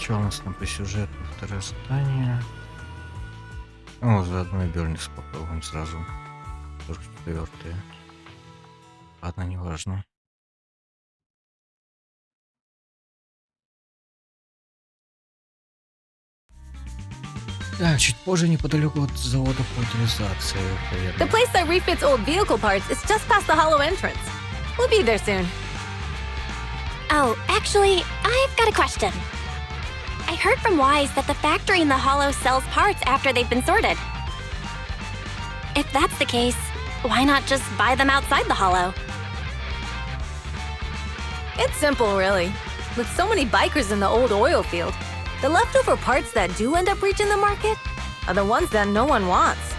Сначала у нас там по сюжету второе задание. Ну, заодно и Бёрнис попробуем сразу. Тоже четвертое. Ладно, неважно. Да, чуть позже неподалеку от завода по утилизации, The place that refits old vehicle parts is just past the hollow entrance. We'll be there soon. Oh, actually, I've got a question. I heard from Wise that the factory in the hollow sells parts after they've been sorted. If that's the case, why not just buy them outside the hollow? It's simple, really. With so many bikers in the old oil field, the leftover parts that do end up reaching the market are the ones that no one wants.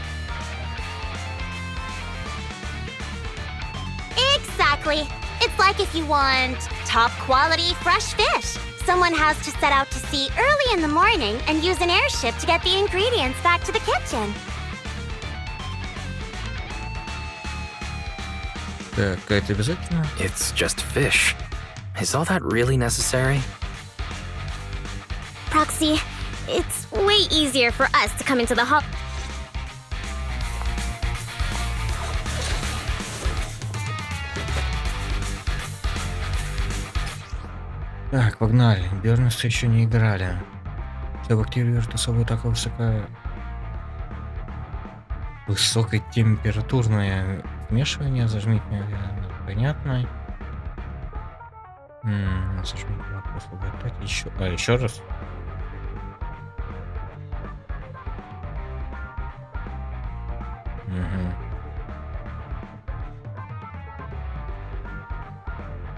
Exactly. It's like if you want top quality fresh fish. Someone has to set out to sea early in the morning and use an airship to get the ingredients back to the kitchen. Так, это обязательно? It's just fish. Is all that really necessary? Proxy, it's way easier for us to come into the hall. Так, погнали. Бёрнесы еще не играли. Чтобы активировать особо такое высокотемпературное вмешивание, зажмите, наверное, понятно. Зажмите вопрос атаки еще. Еще раз.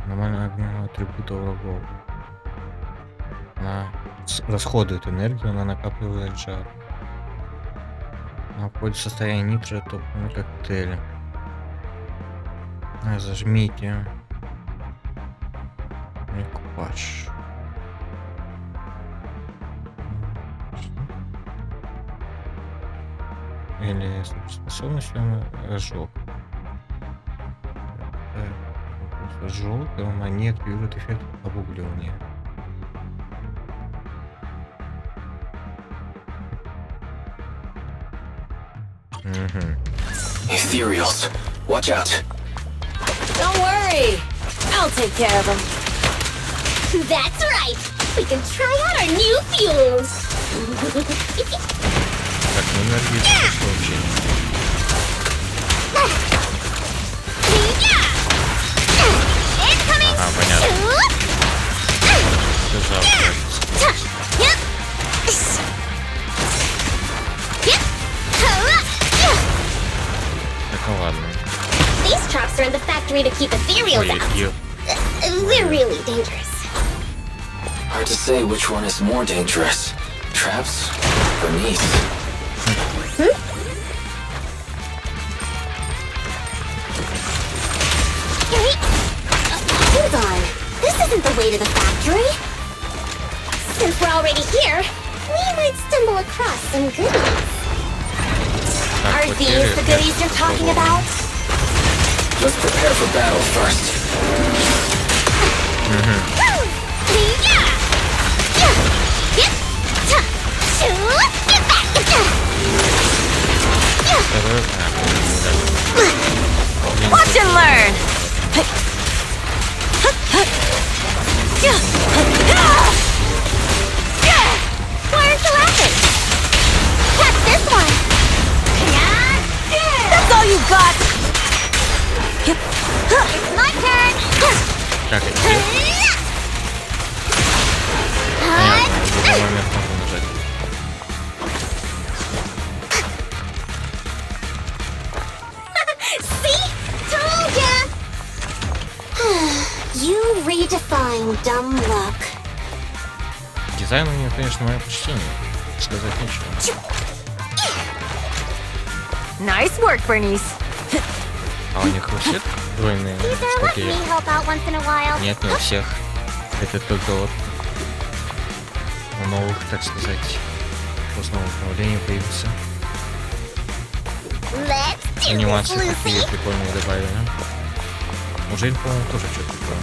Нормально огневого атрибута врагов. Она расходует энергию, она накапливает жар. Она входит в состояние нитро, топливный коктейль. Зажмите. Экипаж. Или способность ожог. Ожог, они активируют эффект обугливания. Ethereals, watch out. Don't worry. I'll take care of them. That's right. We can try out our new fuels. Так, ну энергия вообще. Ага, понятно. Так, ну ладно. These traps are in the factory to keep ethereals out. They're really dangerous. Hard to say which one is more dangerous. Traps or needs. Hold on. This isn't the way to the factory. Since we're already here, we might stumble across some goodies. Are these the goodies you're talking about? Let's prepare for battle first. Watch and learn. Why aren't you laughing? Catch this one! That's all you got. It's my turn! Так, это где? Понятно, в любой момент могу нажать. See? Told ya! You redefine dumb luck. Дизайн у нее, конечно, мое почтение. Сказать нечего. Nice work, Bernice. А у них у всех двойные Caesar, let штуки? me help out once in a while. Нет, не у всех. Это только вот у новых, так сказать, после нового обновления появится. Let's do this, Анимации такие Lucy. прикольные добавили. Уже, по-моему, тоже что-то такое.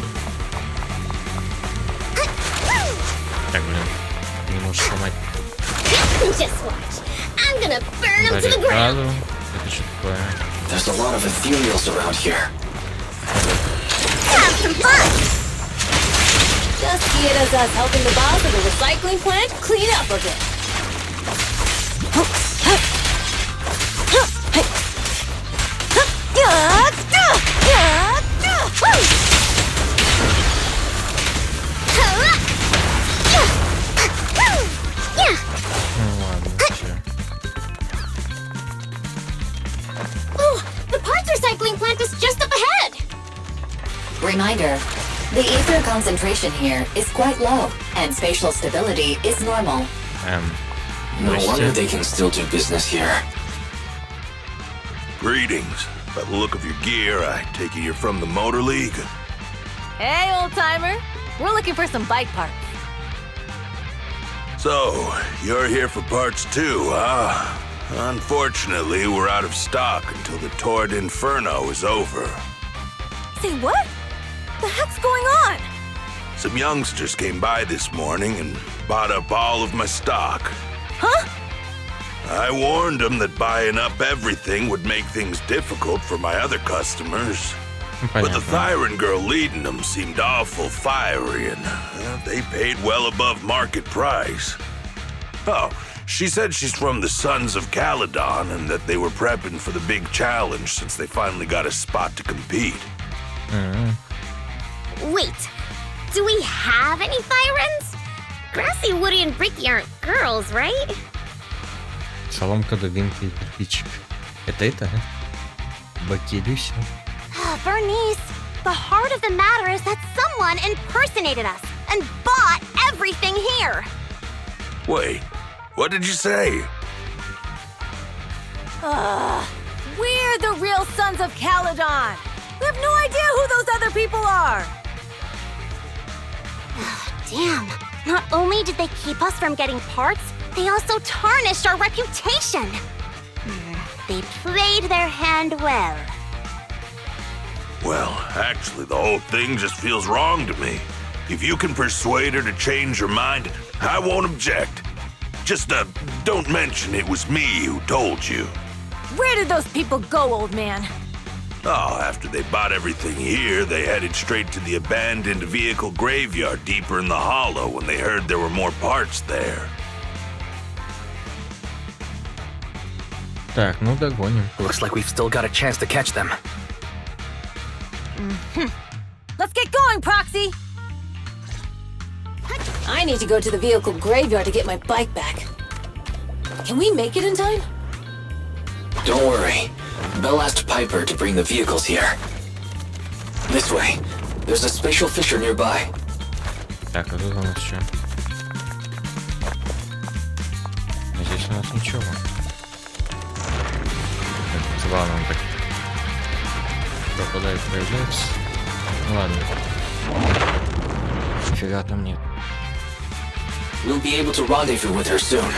Так, блин. можешь сломать Just watch. I'm gonna burn them to the ground. баррикаду. Это что такое? There's a lot of ethereals around here. Have some fun. Just see it as us helping the boss of the recycling plant clean up a bit. Ну ладно, всё. Oh, the parts recycling plant is just up ahead. Reminder, the ether concentration here is quite low, and spatial stability is normal. No Здрасте. wonder they can still do business here. Greetings. By the look of your gear, I take it you're from the Motor League? Hey, old timer. We're looking for some bike parts. So, you're here for parts too, huh? Unfortunately, we're out of stock until the Torrid Inferno is over. Say what? The heck's going on? Some youngsters came by this morning and bought up all of my stock. Huh? I warned them that buying up everything would make things difficult for my other customers. But the Понятно. Thyron girl leading them seemed awful fiery, and they paid well above market price. Oh, she said she's from the Sons of Caledon and that they were prepping for the big challenge since they finally got a spot to compete. Wait, do we have any Thyrans? Grassy, Woody, and Bricky aren't girls, right? Соломка, дубинка и кирпичик. Это? Бакелюся. Bernice, the heart of the matter is that someone impersonated us and bought everything here. Wait, what did you say? We're the real Sons of Caledon. We have no idea who those other people are. Damn, not only did they keep us from getting parts, they also tarnished our reputation. They played their hand well. Well, actually, the whole thing just feels wrong to me. If you can persuade her to change her mind, I won't object. Just, don't mention it was me who told you. Where did those people go, old man? Oh, after they bought everything here, they headed straight to the abandoned vehicle graveyard deeper in the hollow when they heard there were more parts there. Так, ну догоним. Looks like we've still got a chance to catch them. Let's get going, Proxy! I need to go to the vehicle graveyard to get my bike back. Can we make it in time? Don't worry. Belle asked Piper to bring the vehicles here. This way. There's a spatial fissure nearby. Так, а тут у нас что? А здесь у нас ничего. Так, забавно он так пропадает, проявляется. Ну ладно. Нифига там нет. We'll be able to rendezvous with her soon.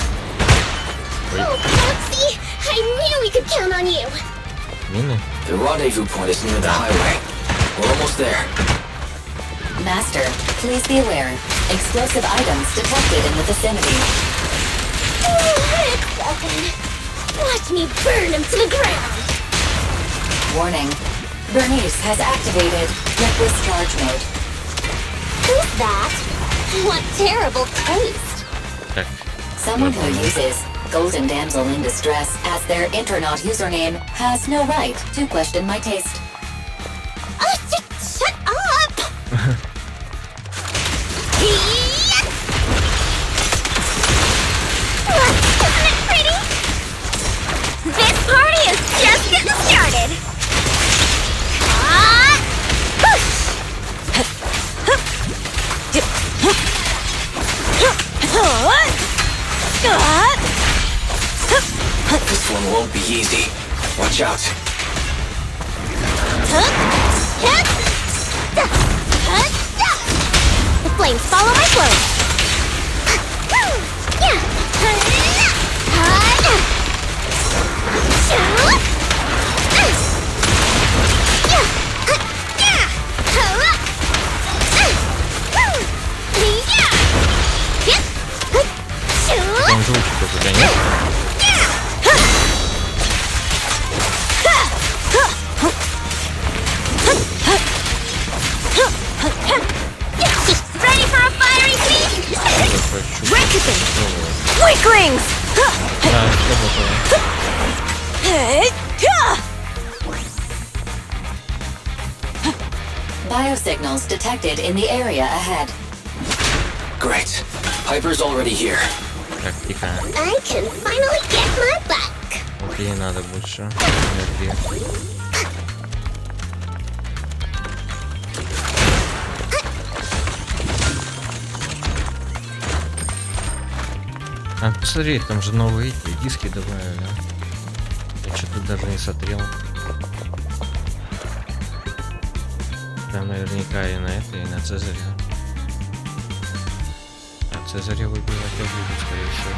Oh, Foxy! I knew we could count on you! Мины? The rendezvous point is near the highway. We're almost there. Master, please be aware. Explosive items detected in the vicinity. Oh, it's open. Watch me burn them to the ground! Warning. Bernice has activated reckless charge mode. Who's that? What terrible taste! Так. Someone who uses Golden Damsel in Distress as their Internaut username has no right to question my taste. Shut up! Isn't it pretty? This party is just getting started! This one won't be easy. Watch out. The flames follow my flow. signals detected in the area ahead. Great. Piper's already here. Так, тихо. I can finally get my back. Вот ей надо больше энергии. А, посмотри, там же новые эти диски добавили. Я что-то даже не смотрел. Там наверняка и на это, и на Цезаре. А Цезаря выбивать я буду, скорее всего.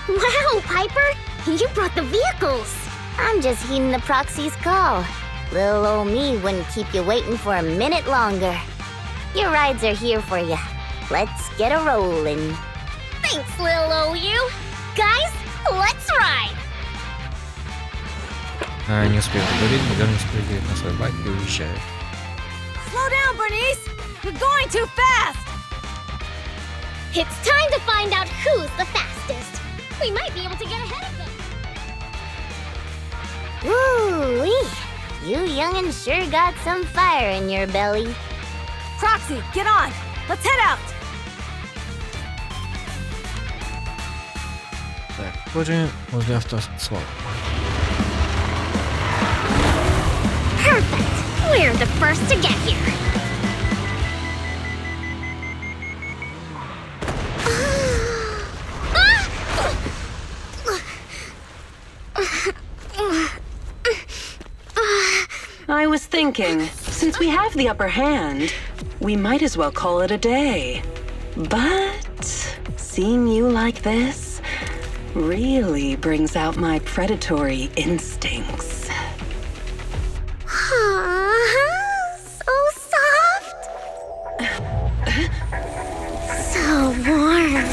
Wow, Piper! You brought the vehicles! I'm just heeding the proxy's call. Little old me wouldn't keep you waiting for a minute longer. Your rides are here for you. Let's get a rollin'. Thanks, little old you. Guys, let's ride! А, не успел говорить, Меган спрыгивает на свой байк и уезжает. Slow down, Bernice! You're going too fast! It's time to find out who's the fastest. We might be able to get ahead of them. Ooh-wee. You young'uns sure got some fire in your belly. Proxy, get on! Let's head out! Так, вскоре возле автосвалки. Perfect. We're the first to get here. I was thinking, since we have the upper hand, we might as well call it a day. But seeing you like this really brings out my predatory instincts. So soft. So warm.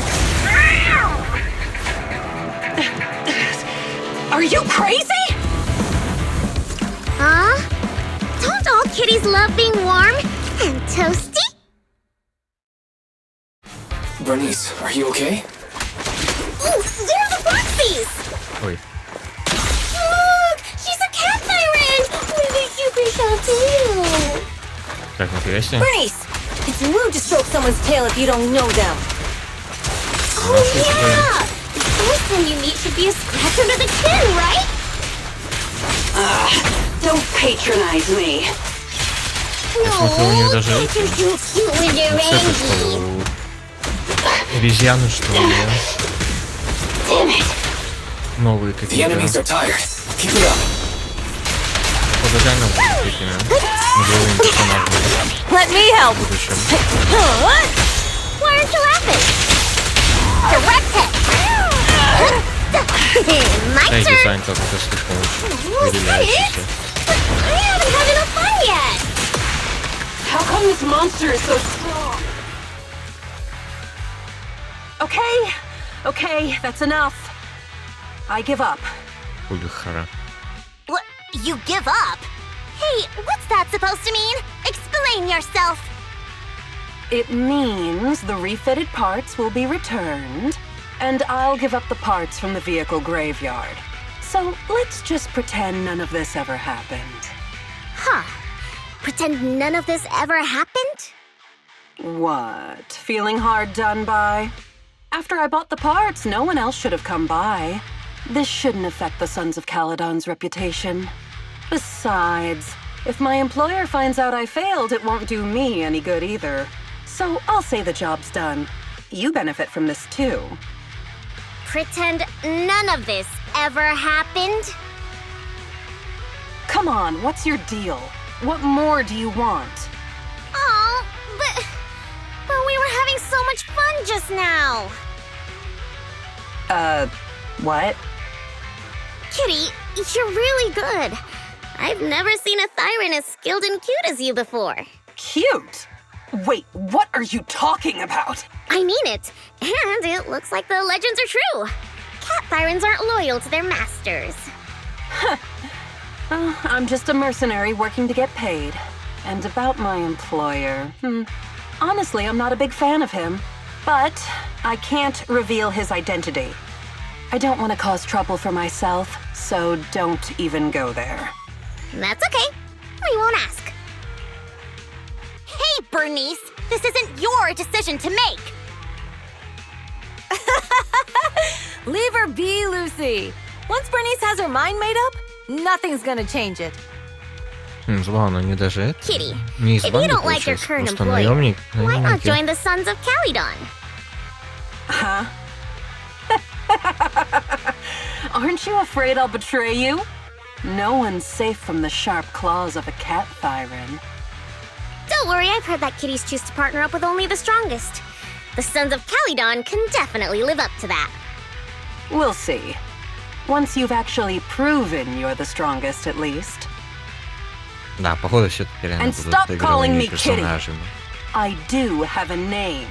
Are you crazy? Huh? Don't all kitties love being warm and toasty? Bernice, are you okay? Ooh, they're the Foxies! Ой, Look! She's a cat siren! With a super shot tail! как интересно. Bernice! It's rude to stroke someone's tail if you don't know them. Oh yeah! The first one you meet should be a scratch under the chin, right? Don't patronize me. Я смотрю, у них даже эти You're so cute when you're рецепты, angry. что обезьяны, что ли, Damn it. новые The какие-то. enemies are tired. Keep it up. Походу реально будут такими игровыми персонажами Let me help! в будущем. What? Why aren't you laughing? Direct hit! My Да и turn! дизайн как-то слишком выделяющийся. But I haven't had enough fun yet! How come this monster is so strong? Okay, that's enough. I give up. Пулихара. What? You give up? Hey, what's that supposed to mean? Explain yourself! It means the refitted parts will be returned, and I'll give up the parts from the vehicle graveyard. So let's just pretend none of this ever happened. Huh. Pretend none of this ever happened? What? Feeling hard done by? After I bought the parts, no one else should have come by. This shouldn't affect the Sons of Caledon's reputation. Besides, if my employer finds out I failed, it won't do me any good either. So I'll say the job's done. You benefit from this too. Pretend none of this ever happened? Come on, what's your deal? What more do you want? Oh, but we were having so much fun just now. What? Kitty, you're really good. I've never seen a Thyran as skilled and cute as you before. Cute? Wait, what are you talking about? I mean it. And it looks like the legends are true. Cat Thyrans aren't loyal to their masters. I'm just a mercenary working to get paid. And about my employer, honestly, I'm not a big fan of him. But I can't reveal his identity. I don't want to cause trouble for myself, so don't even go there. That's okay. We won't ask. Hey, Bernice! This isn't your decision to make! Leave her be, Lucy. Once Bernice has her mind made up, nothing's gonna change it. Забавно, они даже это... Kitty, Не из if you банды, don't like your получается, current просто employer, наемник. why not наемники. join the Sons of Calydon? Huh? Aren't you afraid I'll betray you? No one's safe from the sharp claws of a cat, Thyron. Don't worry, I've heard that kitties choose to partner up with only the strongest. The Sons of Calydon can definitely live up to that. We'll see. Once you've actually proven you're the strongest, at least. Да, походу все-таки реально And будут stop calling игровыми me Kitty. персонажами. I do have a name.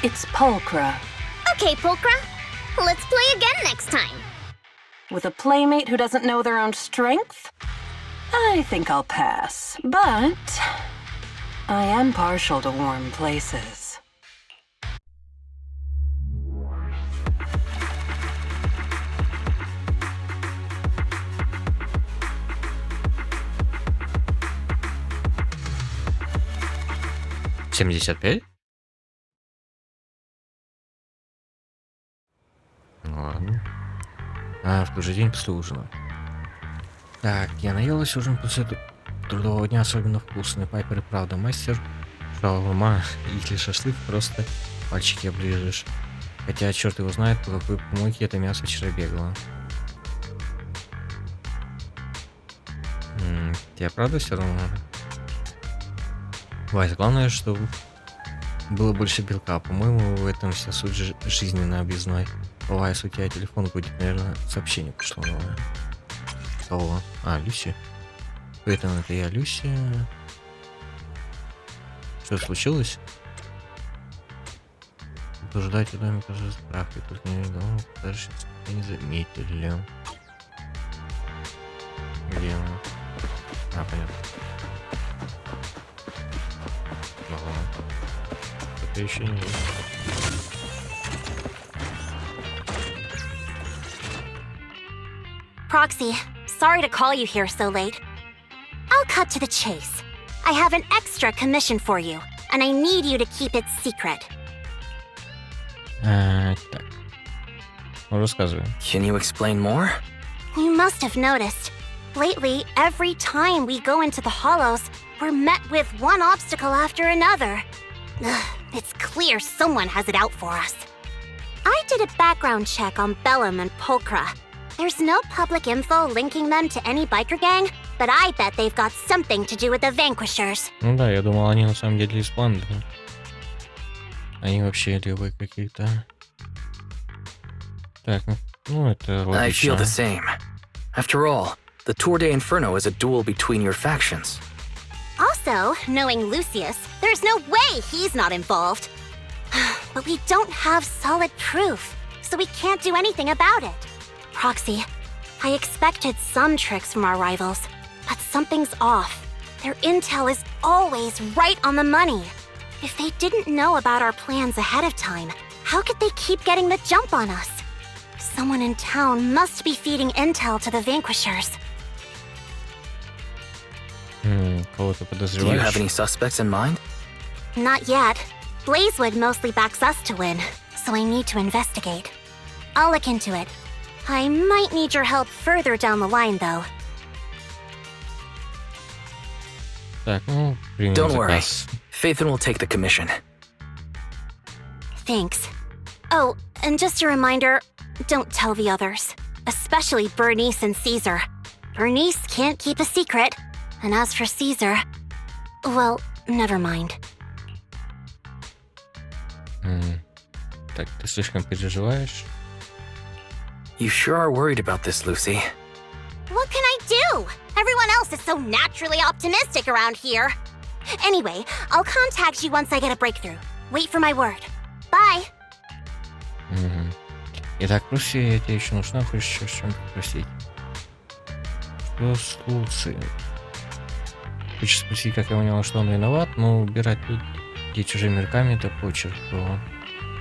It's Pulchra. Okay, Pulchra, let's play again next time. With a playmate who doesn't know their own strength? I think I'll pass. But I am partial to warm places. $75? Ну ладно. А, в тот же день после ужина. Так, я наелась, ужин после трудового дня особенно вкусный. Пайпер и правда мастер. Шаурма или шашлык, просто пальчики оближешь. Хотя черт его знает, по какой помойке это мясо вчера бегало. Тебе правда все равно надо? Вайз, главное, чтобы было больше белка. По-моему, в этом вся суть жизненно объездной. Вайз, у тебя телефон будет, наверное, сообщение пришло новое. Кого? А, Люси. Поэтому это я, Люси. Что случилось? Ждать у домика за справкой, только не дома, дальше не заметили. Где он? А, понятно. Ага. Это еще не есть. Proxy, sorry to call you here so late. I'll cut to the chase. I have an extra commission for you, and I need you to keep it secret. Так. Ну, рассказывай. Can you explain more? You must have noticed. Lately, every time we go into the hollows, we're met with one obstacle after another. Ugh, it's clear someone has it out for us. I did a background check on Bellum and Pulchra. There's no public info linking them to any biker gang, but I bet they've got something to do with the Vanquishers. Ну да, я думал, они на самом деле из банды. Они вообще левые какие-то. Так, ну это логично. I feel the same. After all, the Tour de Inferno is a duel between your factions. Also, knowing Lucius, there's no way he's not involved. But we don't have solid proof, so we can't do anything about it. Proxy, I expected some tricks from our rivals, but something's off. Their intel is always right on the money. If they didn't know about our plans ahead of time, how could they keep getting the jump on us? Someone in town must be feeding intel to the Vanquishers. Кого-то Do you подозреваешь? have any suspects in mind? Not yet. Blazewood mostly backs us to win, so I need to investigate. I'll look into it. I might need your help further down the line, though. Так, ну, примем Don't worry. заказ. Phaethon will take the commission. Thanks. Oh, and just a reminder, don't tell the others. Especially Bernice and Caesar. Bernice can't keep a secret. And as for Caesar, well, never mind. Так, ты слишком переживаешь? You sure are worried about this, Lucy. What can I do? Everyone else is so naturally optimistic around here. Anyway, I'll contact you once I get a breakthrough. Wait for my word. Bye. Итак, Руси, я тебе еще нужна, хочешь еще чем-то попросить? Что с Луцией? Хочешь спросить, как я поняла, что он виноват, но убирать тут, где чужими руками, это почерк его.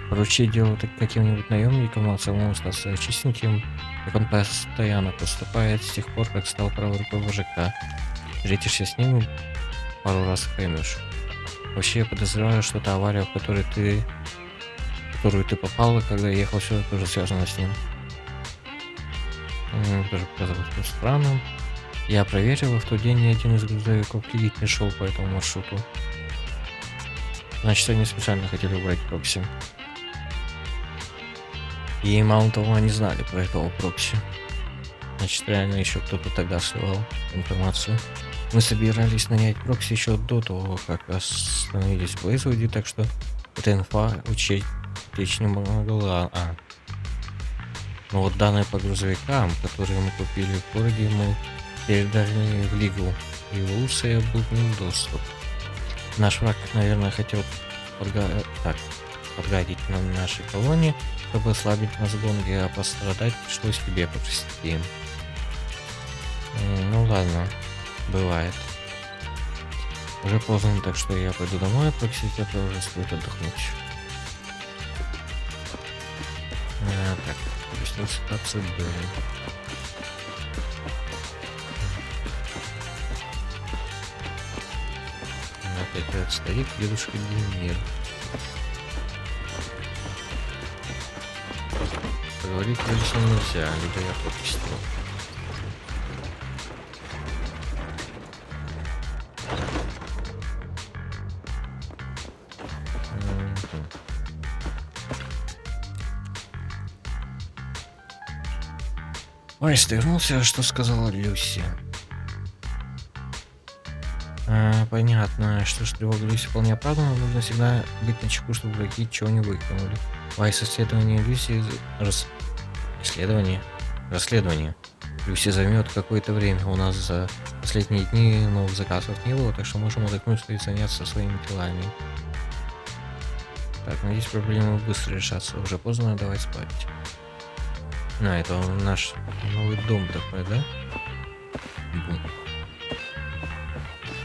Поручить дело каким-нибудь наемникам, а самому остаться чистеньким, как он постоянно поступает с тех пор, как стал правой рукой вожака. Встретишься с ним, пару раз поймешь. Вообще, я подозреваю, что та авария, в которую ты попала, когда я ехал сюда, тоже связана с ним. Тоже показалось странным. Я проверил, в тот день ни один из грузовиков клиить не шел по этому маршруту. Значит, они специально хотели убрать прокси. И мало того, они знали про этого прокси. Значит, реально еще кто-то тогда сливал информацию. Мы собирались нанять прокси еще до того, как остановились в Вайзе, так что эта инфа учесть не могла. Но вот данные по грузовикам, которые мы купили в городе, мы передали в Лигу, и в Луция был к ним доступ. Наш враг, наверное, хотел подгадить на нашей колонии, чтобы ослабить нас в гонке, а пострадать пришлось тебе по им. Ну ладно, бывает. Уже поздно, так что я пойду домой, а прокси тебе тоже стоит отдохнуть. Так, объяснил ситуацию Б. Опять этот старик, дедушка Демир. Поговорить вроде с ним нельзя, либо я пропустил. Вайз, ты вернулся, что сказала Люси? Понятно, что ж, тревога Люси вполне оправдана, нужно всегда быть начеку, чтобы враги чего не выкинули. Вайз, исследование Люси... Расследование. Люси займет какое-то время. У нас за последние дни новых заказов не было, так что можем отдохнуть и заняться своими делами. Так, надеюсь, проблемы быстро решатся. Уже поздно, давай спать. Это наш новый дом такой, да?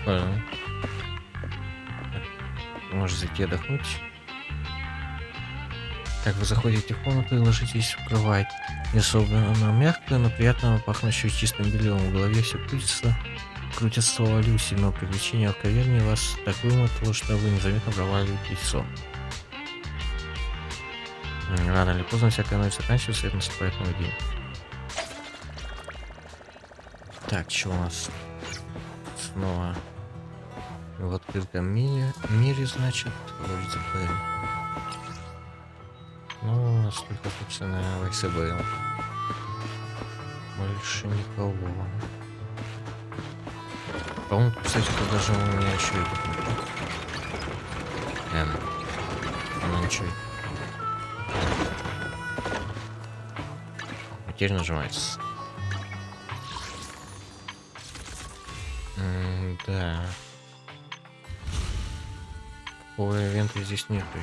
Понял. Можешь зайти отдохнуть. Так, вы заходите в комнату и ложитесь в кровать. Не особо она мягкая, но приятно пахнущая чистым бельем. В голове все крутится слова Люси, но приключение в каверне вас так вымотало, что вы незаметно проваливаетесь в сон. Рано или поздно всякая ночь заканчивается, и наступает новый день. Так, что у нас? Снова в открытом мире, значит, вроде бы. Ну, настолько, собственно, Вайз был. Больше никого. По-моему, кстати, это даже у меня еще это. Она ничего. Теперь нажимается. Да. Какого ивента здесь нету. Да?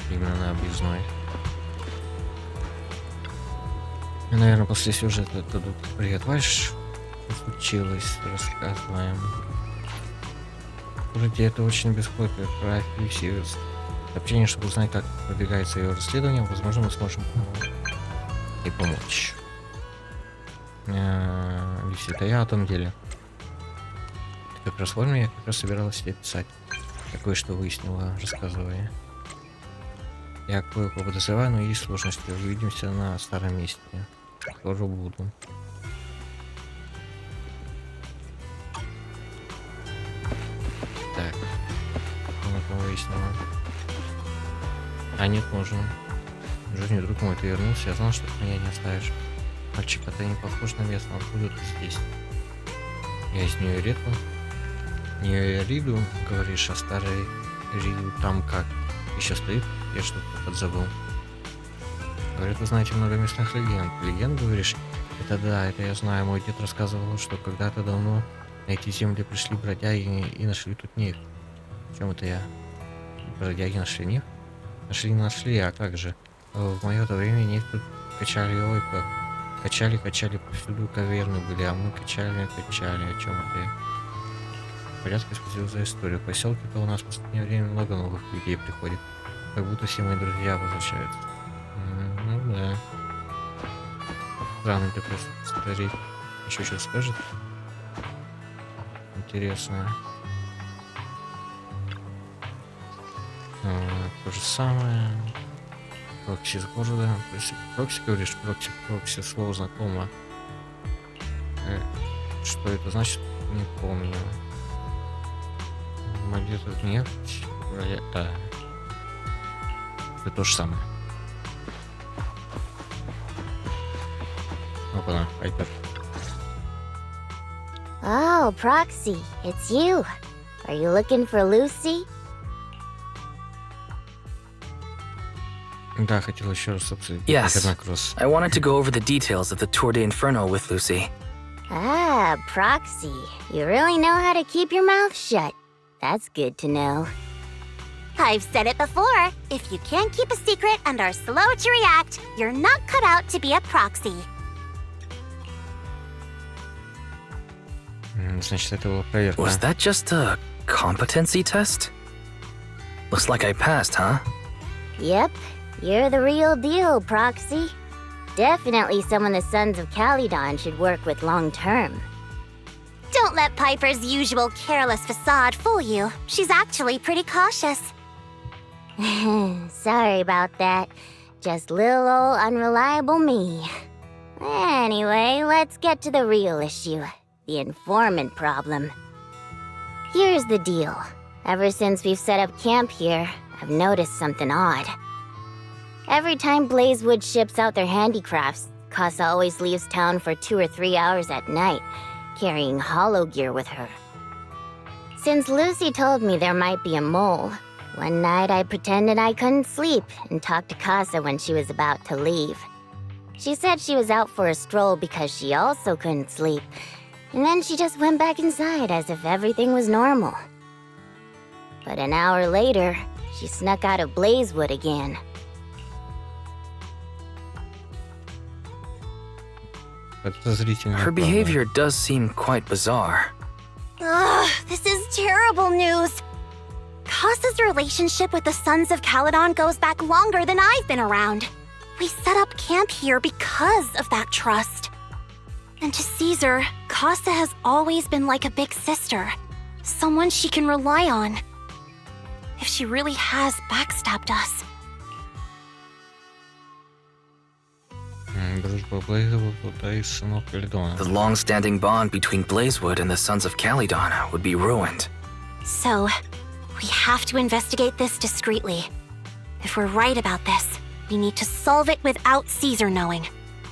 Именно на объездной. И, наверное, после сюжета дадут привет, Вайз, что случилось, рассказываем. Вроде это очень бесплатно, отправь Люси сообщение, чтобы узнать, как продвигается ее расследование. Возможно, мы сможем ей помочь. Люси, это я о том деле. Ты как раз в форме, я как раз собиралась тебе писать. Я кое-что выяснила, рассказывая. Я кое-что подозреваю, но есть сложности. Увидимся на старом месте. Скоро буду. Так. Ну-ка, выяснила. А нет, можно. Жизнь, друг мой, ты вернулся. Я знал, что ты меня не оставишь. Мальчик, а ты не похож на местного. Откуда ты здесь? Я из Нью-Риду, говоришь, а старый Риду там как? Еще стоит? Я что-то подзабыл. Говорят, вы знаете много местных легенд. Легенд, говоришь? Это да, это я знаю. Мой дед рассказывал, что когда-то давно на эти земли пришли бродяги и нашли тут нефть. В чем это я? Бродяги нашли нефть? Нашли, а как же? В мое-то время нефть тут качали, ой как. Качали, повсюду каверны были, а мы качали. О чем это я? В порядке, спасибо за историю. В поселке-то у нас в последнее время много новых людей приходит. Как будто все мои друзья возвращаются. Ну да. Странный такой старик. Еще что скажет? интересное. То же самое. Прокси из города. Прокси, говоришь? Прокси, слово знакомо. Что это значит? Не помню. Монета нефть. Да. Это то же самое. Опа-на, Хайпер. Oh, Proxy, it's you. Are you looking for Lucy? Да, хотел еще раз обсудить. Yes, Инферно-кросс. I wanted to go over the details of the Tour de Inferno with Lucy. Ah, Proxy. You really know how to keep your mouth shut. That's good to know. I've said it before. If you can't keep a secret and are slow to react, you're not cut out to be a proxy. Значит, это была проверка. Was that just a competency test? Looks like I passed, huh? Yep, you're the real deal, Proxy. Definitely someone the Sons of Caledon should work with long term. Don't let Piper's usual careless facade fool you. She's actually pretty cautious. Sorry about that. Just little old unreliable me. Anyway, let's get to the real issue. The informant problem. Here's the deal. Ever since we've set up camp here, I've noticed something odd. Every time Blazewood ships out their handicrafts, Casa always leaves town for 2 or 3 hours at night, carrying hollow gear with her. Since Lucy told me there might be a mole, one night I pretended I couldn't sleep and talked to Casa when she was about to leave. She said she was out for a stroll because she also couldn't sleep, and then she just went back inside as if everything was normal. But an hour later, she snuck out of Blazewood again. Her behavior does seem quite bizarre. Ugh, this is terrible news. Casa's relationship with the Sons of Caledon goes back longer than I've been around. We set up camp here because of that trust. And to Caesar, Casa has always been like a big sister. Someone she can rely on. If she really has backstabbed us. The long-standing bond between Blazewood and the Sons of Caledon would be ruined. So, we have to investigate this discreetly. If we're right about this, we need to solve it without Caesar knowing.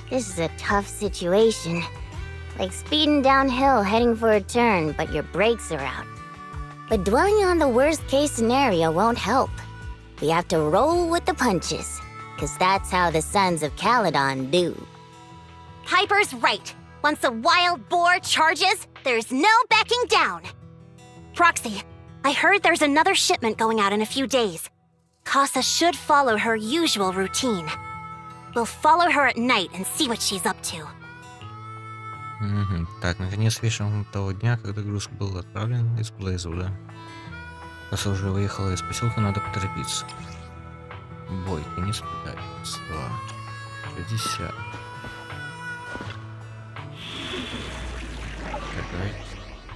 This is a tough situation. Like speeding downhill heading for a turn, but your brakes are out. But dwelling on the worst-case scenario won't help. We have to roll with the punches, because that's how the Sons of Caledon do. Piper's right. Once a wild boar charges, there's no backing down. Proxy, I heard there's another shipment going out in a few days. Casa should follow her usual routine. We'll follow her at night and see what she's up to. Так, наконец вечером того дня, когда груз был отправлен из Блейзвуда. Касса уже выехала из поселка, надо поторопиться. Бой, конец предательства. 60. Какой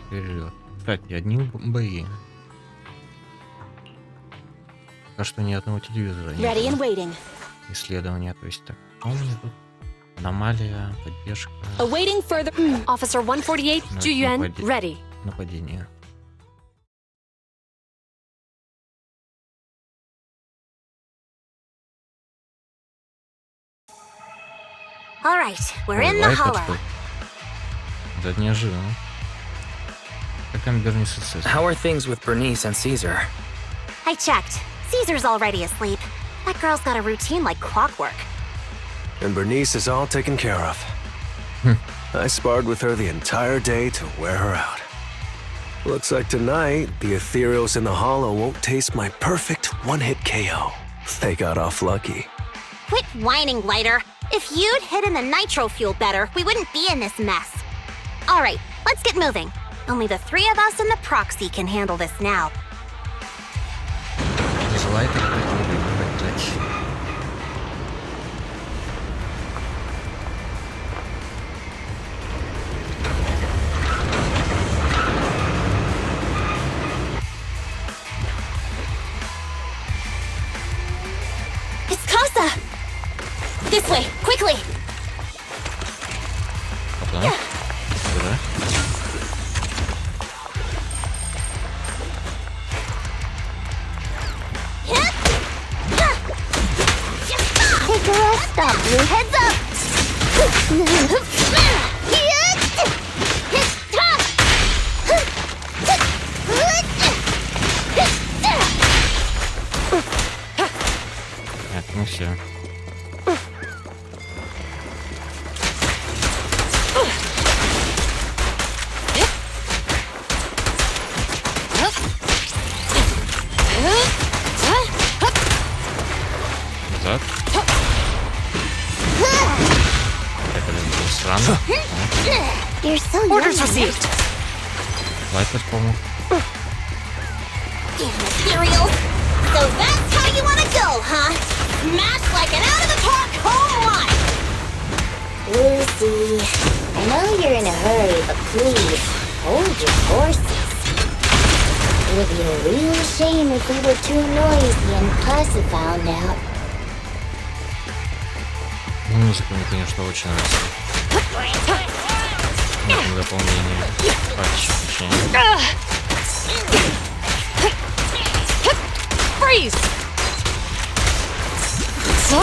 вперед. Кстати, одни бои. Пока что ни одного телевизора нет. Исследования, то есть так. Помню тут. Аномалия, поддержка. Awaiting further. Officer 148, Juyuan, ready. Нападение. All right, we're in the hollow. Это неожиданно. Как там Бернис и Цезарь? How are things with Bernice and Caesar? I checked. Caesar's already asleep. That girl's got a routine like clockwork. And Bernice is all taken care of. I sparred with her the entire day to wear her out. Looks like tonight, the ethereals in the hollow won't taste my perfect one-hit KO. They got off lucky. Quit whining, Lighter. If you'd hidden the nitro fuel better, we wouldn't be in this mess. All right, let's get moving. Only the 3 of us and the proxy can handle this now. This way, quickly. Опа. Куда? Take a rest stop, Blue. Heads up. Так, ну все. Назад. Так, это было странно. You're so Orders young. received. Лайпер, по-моему. Damn materials. So that's how you want to go, huh? Smash like an out-of-the-park home run. Lucy, I know you're in a hurry, but please, hold your horses. It would be a real shame if we were too noisy and Pussy found out. Музыка мне, конечно, очень нравится. Это дополнение. Патч, точнее. Freeze! A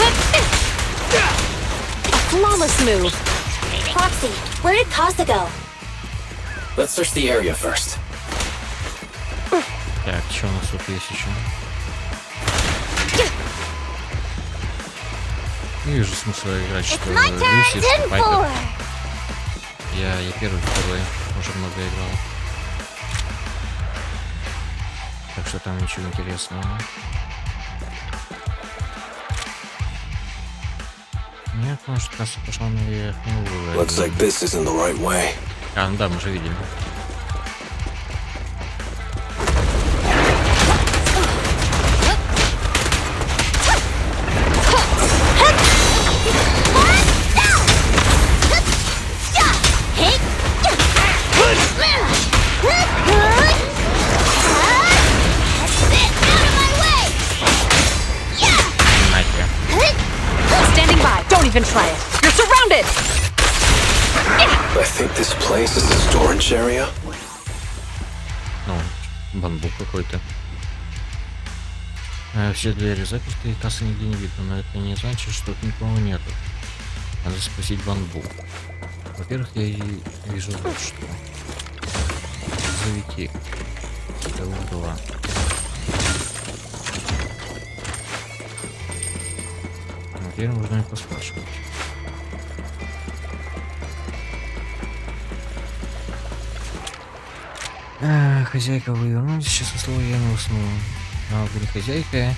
flawless move. Proxy, where did Casa go? Let's search the area first. Так, что у нас тут есть еще? Не вижу смысла играть, что Люси, что Пайпер. Я первый уже много играл. Так что там ничего интересного. Нет, может, касса пошла наверх, не выводит. Looks like this isn't the right way. А, ну да, мы же видели. Standing by. Don't even try it. You're surrounded. I think this place is the storage area. Ну, бамбук какой-то. Все двери заперты и кассы нигде не видно, но это не значит, что тут никого нету. Надо спросить бамбук. Во-первых, я и вижу вот что. Завитик. Это угла. Теперь можно и поспрашивать. Хозяйка, вы вернулись, сейчас слово я не усну. А вы не хозяйка,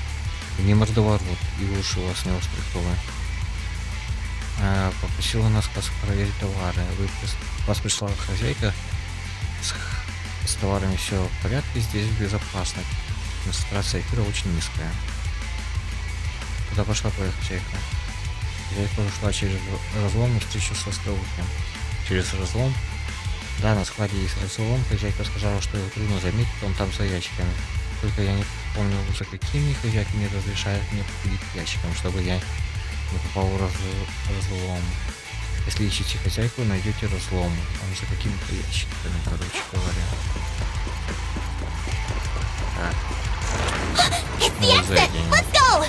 не мордоворот, и уши у вас не острые. Попросила нас проверить товары. Вас пришла хозяйка, с товарами все в порядке, здесь безопасно. Концентрация эфира очень низкая. Куда пошла твоя хозяйка? Хозяйка ушла через разлом на встречу со остроухим. Через разлом? Да, на складе есть разлом. Хозяйка сказала, что его трудно заметить, он там за ящиками. Только я не помню, за какими хозяйка не разрешает мне подходить к ящикам, чтобы я не попал в разлом. Если ищете хозяйку, найдете разлом. Он за какими-то ящиками, короче говоря. It's the exit! Let's go!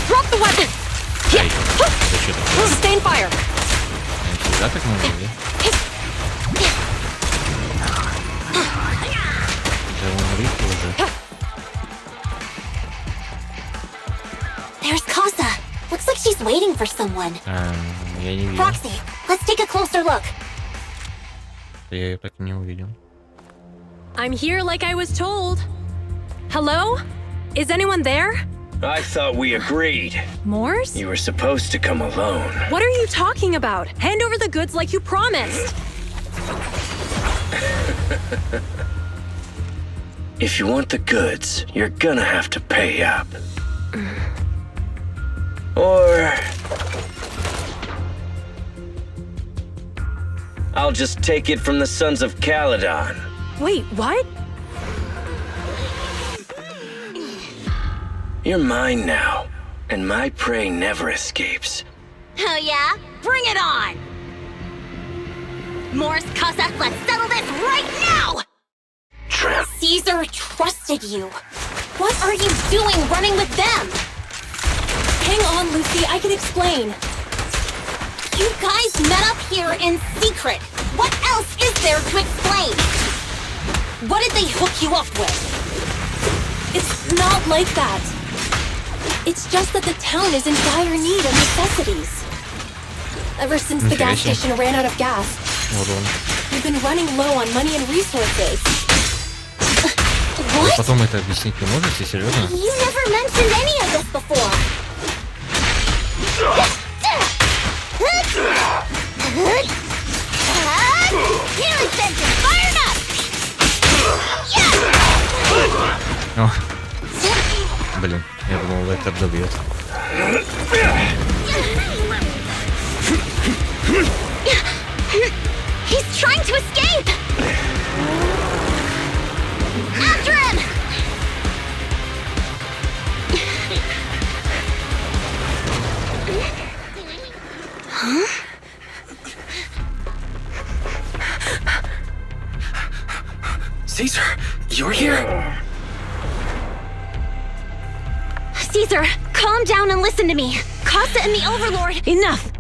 Drop the weapon. Sustain fire. Всегда так можно, да? There's Casa. Looks like she's waiting for someone. Я не видел. Proxy, let's take a closer look. Я ее так и не увидел. I'm here like I was told. Hello? Is anyone there? I thought we agreed. Moors? You were supposed to come alone. What are you talking about? Hand over the goods like you promised. If you want the goods, you're gonna have to pay up. Or I'll just take it from the Sons of Caledon. Wait, what? You're mine now, and my prey never escapes. Oh yeah? Bring it on! Morris Cossack, let's settle this right now! Caesar trusted you. What are you doing running with them? Hang on, Lucy, I can explain. You guys met up here in secret. What else is there to explain? What did they hook you up with? It's not like that. It's just that the town is in dire need of necessities. Ever since the gas station ran out of gas, we've been running low on money and resources. What? Потом это объяснить не можете, серьезно? You never mentioned any of this before. Healing sentence fired up! О, блин, я думал, это добьет. He's trying to escape! After him! Huh? Caesar, you're here? Caesar, calm down and listen to me. Casa and the Overlord... Enough!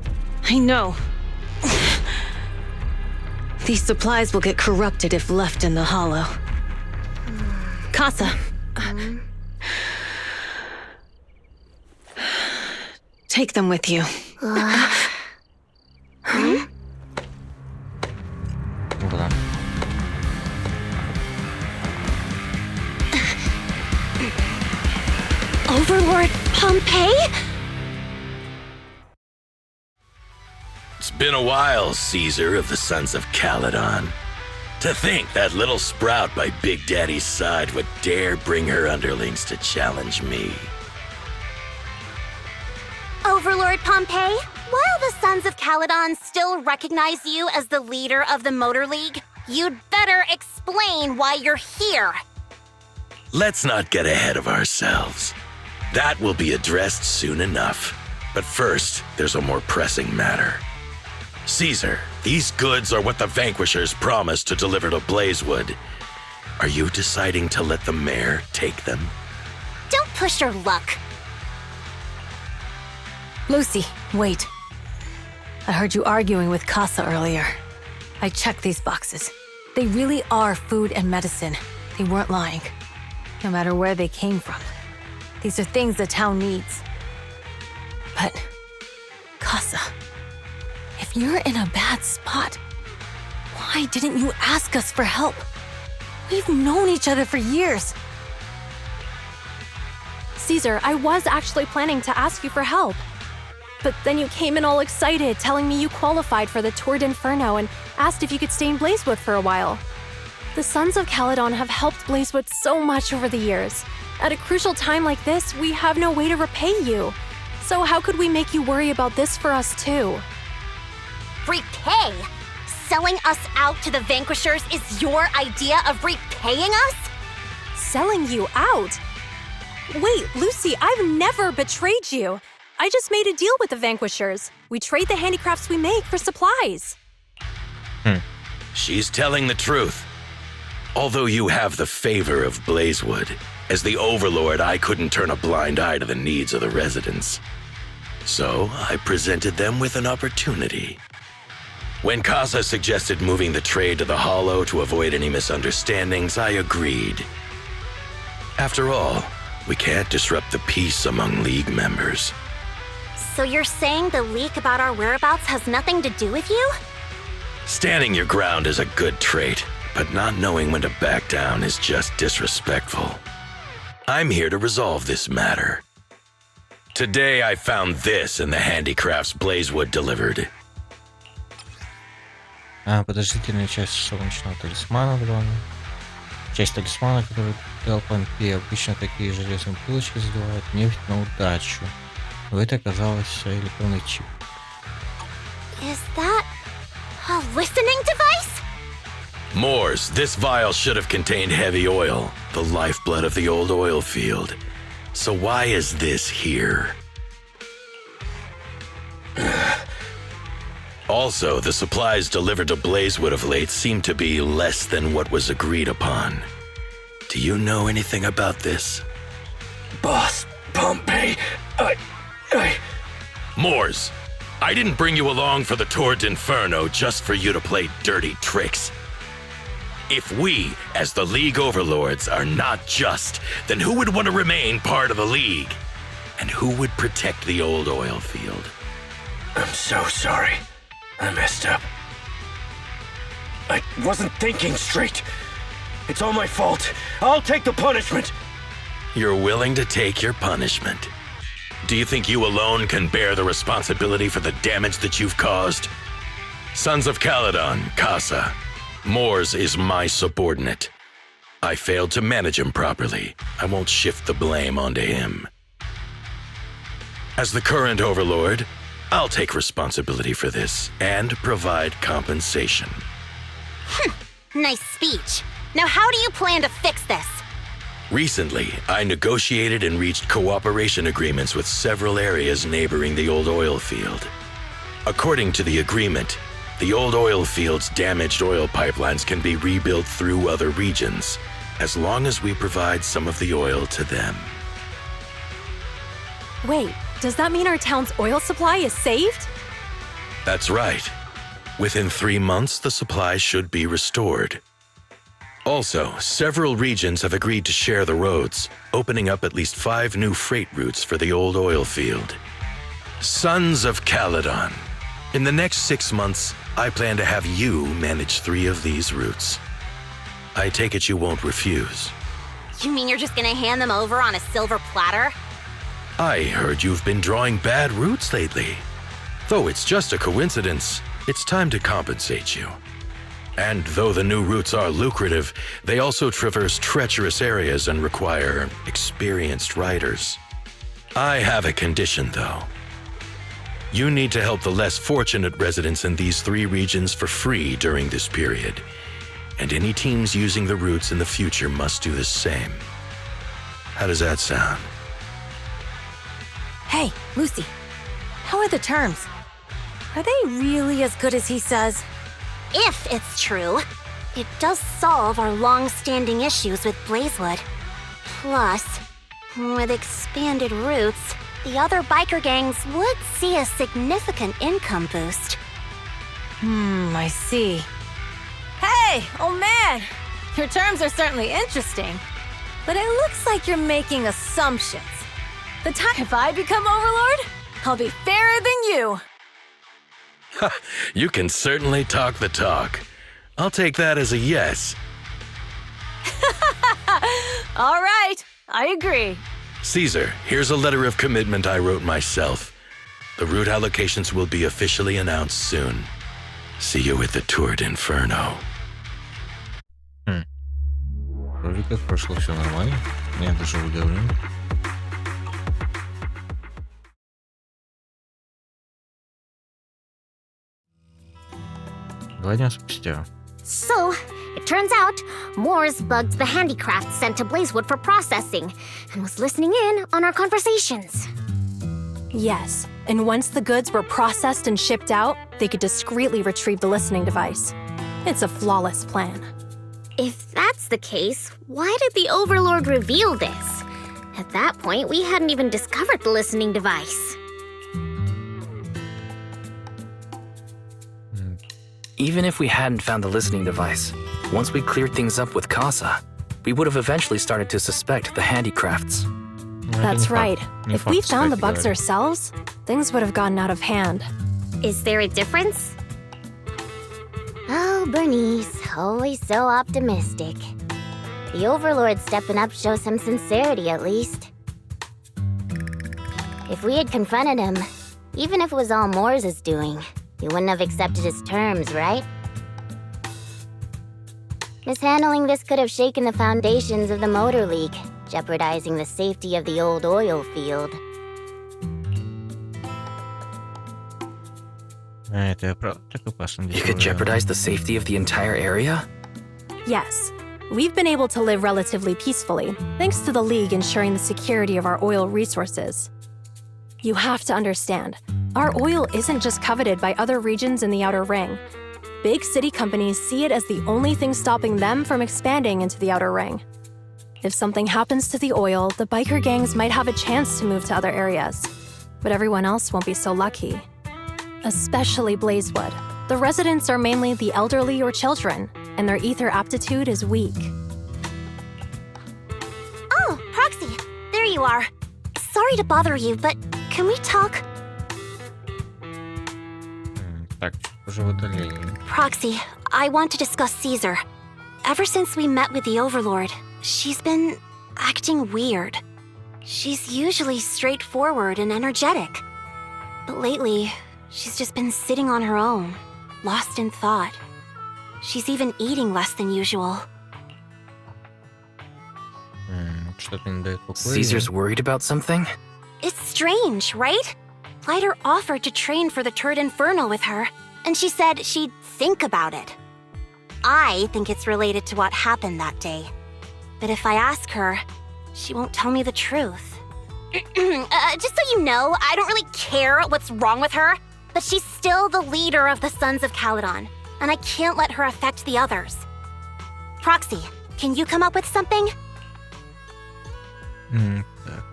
I know. These supplies will get corrupted if left in the hollow. Casa. Take them with you. Куда? Overlord Pompeii? It's been a while, Caesar of the Sons of Caledon. To think that little sprout by Big Daddy's side would dare bring her underlings to challenge me. Overlord Pompeii, while the Sons of Caledon still recognize you as the leader of the Motor League, you'd better explain why you're here. Let's not get ahead of ourselves. That will be addressed soon enough. But first, there's a more pressing matter. Caesar, these goods are what the Vanquishers promised to deliver to Blazewood. Are you deciding to let the mayor take them? Don't push your luck. Lucy, wait. I heard you arguing with Casa earlier. I checked these boxes. They really are food and medicine. They weren't lying. No matter where they came from. These are things the town needs. But, Casa, if you're in a bad spot, why didn't you ask us for help? We've known each other for years. Caesar, I was actually planning to ask you for help. But then you came in all excited, telling me you qualified for the Tour d'Inferno and asked if you could stay in Blazewood for a while. The Sons of Caledon have helped Blazewood so much over the years. At a crucial time like this, we have no way to repay you. So how could we make you worry about this for us too? Repay? Selling us out to the Vanquishers is your idea of repaying us? Selling you out? Wait, Lucy, I've never betrayed you. I just made a deal with the Vanquishers. We trade the handicrafts we make for supplies. She's telling the truth. Although you have the favor of Blazewood, as the Overlord, I couldn't turn a blind eye to the needs of the residents. So I presented them with an opportunity. When Casa suggested moving the trade to the Hollow to avoid any misunderstandings, I agreed. After all, we can't disrupt the peace among League members. So you're saying the leak about our whereabouts has nothing to do with you? Standing your ground is a good trait, but not knowing when to back down is just disrespectful. I'm here to resolve this matter. Today I found this in the handicrafts Blazewood delivered. Подозрительная часть солнечного талисмана, главное. Часть талисмана, которую дал Помпей, обычно такие железные бутылочки заливают нефть на удачу. Но это оказалось электронный чип. Is that A listening device? Moors, this vial should have contained heavy oil, the lifeblood of the old oil field. So why is this here? Also, the supplies delivered to Blazewood of late seem to be less than what was agreed upon. Do you know anything about this? Boss, Pompey, Moors, I didn't bring you along for the Tour d'Inferno just for you to play dirty tricks. If we, as the League Overlords, are not just, then who would want to remain part of the League? And who would protect the old oil field? I'm so sorry. I messed up. I wasn't thinking straight. It's all my fault. I'll take the punishment. You're willing to take your punishment. Do you think you alone can bear the responsibility for the damage that you've caused? Sons of Caledon, Casa. Moors is my subordinate. I failed to manage him properly. I won't shift the blame onto him. As the current overlord, I'll take responsibility for this and provide compensation. Nice speech. Now how do you plan to fix this? Recently, I negotiated and reached cooperation agreements with several areas neighboring the old oil field. According to the agreement, the old oil field's damaged oil pipelines can be rebuilt through other regions, as long as we provide some of the oil to them. Wait, does that mean our town's oil supply is saved? That's right. Within 3 months, the supply should be restored. Also, several regions have agreed to share the roads, opening up at least 5 new freight routes for the old oil field. Sons of Caledon. In the next 6 months, I plan to have you manage 3 of these routes. I take it you won't refuse. You mean you're just gonna hand them over on a silver platter? I heard you've been drawing bad routes lately. Though it's just a coincidence, it's time to compensate you. And though the new routes are lucrative, they also traverse treacherous areas and require experienced riders. I have a condition, though. You need to help the less fortunate residents in these 3 regions for free during this period. And any teams using the routes in the future must do the same. How does that sound? Hey, Lucy. How are the terms? Are they really as good as he says? If it's true, it does solve our long-standing issues with Blazewood. Plus, with expanded routes, the other biker gangs would see a significant income boost. I see. Hey, oh man! Your terms are certainly interesting. But it looks like you're making assumptions. The time if I become Overlord, I'll be fairer than you. You can certainly talk the talk. I'll take that as a yes. All right, I agree. Caesar, here's a letter of commitment I wrote myself. The route allocations will be officially announced soon. See you at the Tour d'Inferno. Вроде как прошло все нормально. Я даже удивлен. 2 дня спустя. So, it turns out, Moors bugged the handicrafts sent to Blazewood for processing and was listening in on our conversations. Yes, and once the goods were processed and shipped out, they could discreetly retrieve the listening device. It's a flawless plan. If that's the case, why did the Overlord reveal this? At that point, we hadn't even discovered the listening device. Even if we hadn't found the listening device, once we cleared things up with Casa, we would have eventually started to suspect the handicrafts. That's right. If we found the bugs ourselves, things would have gotten out of hand. Is there a difference? Oh, Bernice, always so optimistic. The Overlord stepping up shows some sincerity, at least. If we had confronted him, even if it was all Moors' doing, he wouldn't have accepted his terms, right? Mishandling this could have shaken the foundations of the Motor League, jeopardizing the safety of the old oil field. Это правда так опасно. You could jeopardize the safety of the entire area? Yes. We've been able to live relatively peacefully, thanks to the League ensuring the security of our oil resources. You have to understand, our oil isn't just coveted by other regions in the Outer Ring. Big city companies see it as the only thing stopping them from expanding into the Outer Ring. If something happens to the oil, the biker gangs might have a chance to move to other areas. But everyone else won't be so lucky. Especially Blazewood. The residents are mainly the elderly or children, and their ether aptitude is weak. Oh, Proxy, there you are. Sorry to bother you, but can we talk? Так, уже в отдалении. Proxy, I want to discuss Caesar. Ever since we met with the Overlord, she's been acting weird. She's usually straightforward and energetic. But lately, she's just been sitting on her own, lost in thought. She's even eating less than usual. Что-то не дает покоя. Caesar's worried about something? It's strange, right? Lighter offered to train for the Turd Inferno with her, and she said she'd think about it. I think it's related to what happened that day. But if I ask her, she won't tell me the truth. Just so you know, I don't really care what's wrong with her, but she's still the leader of the Sons of Caledon, and I can't let her affect the others. Proxy, can you come up with something? Так.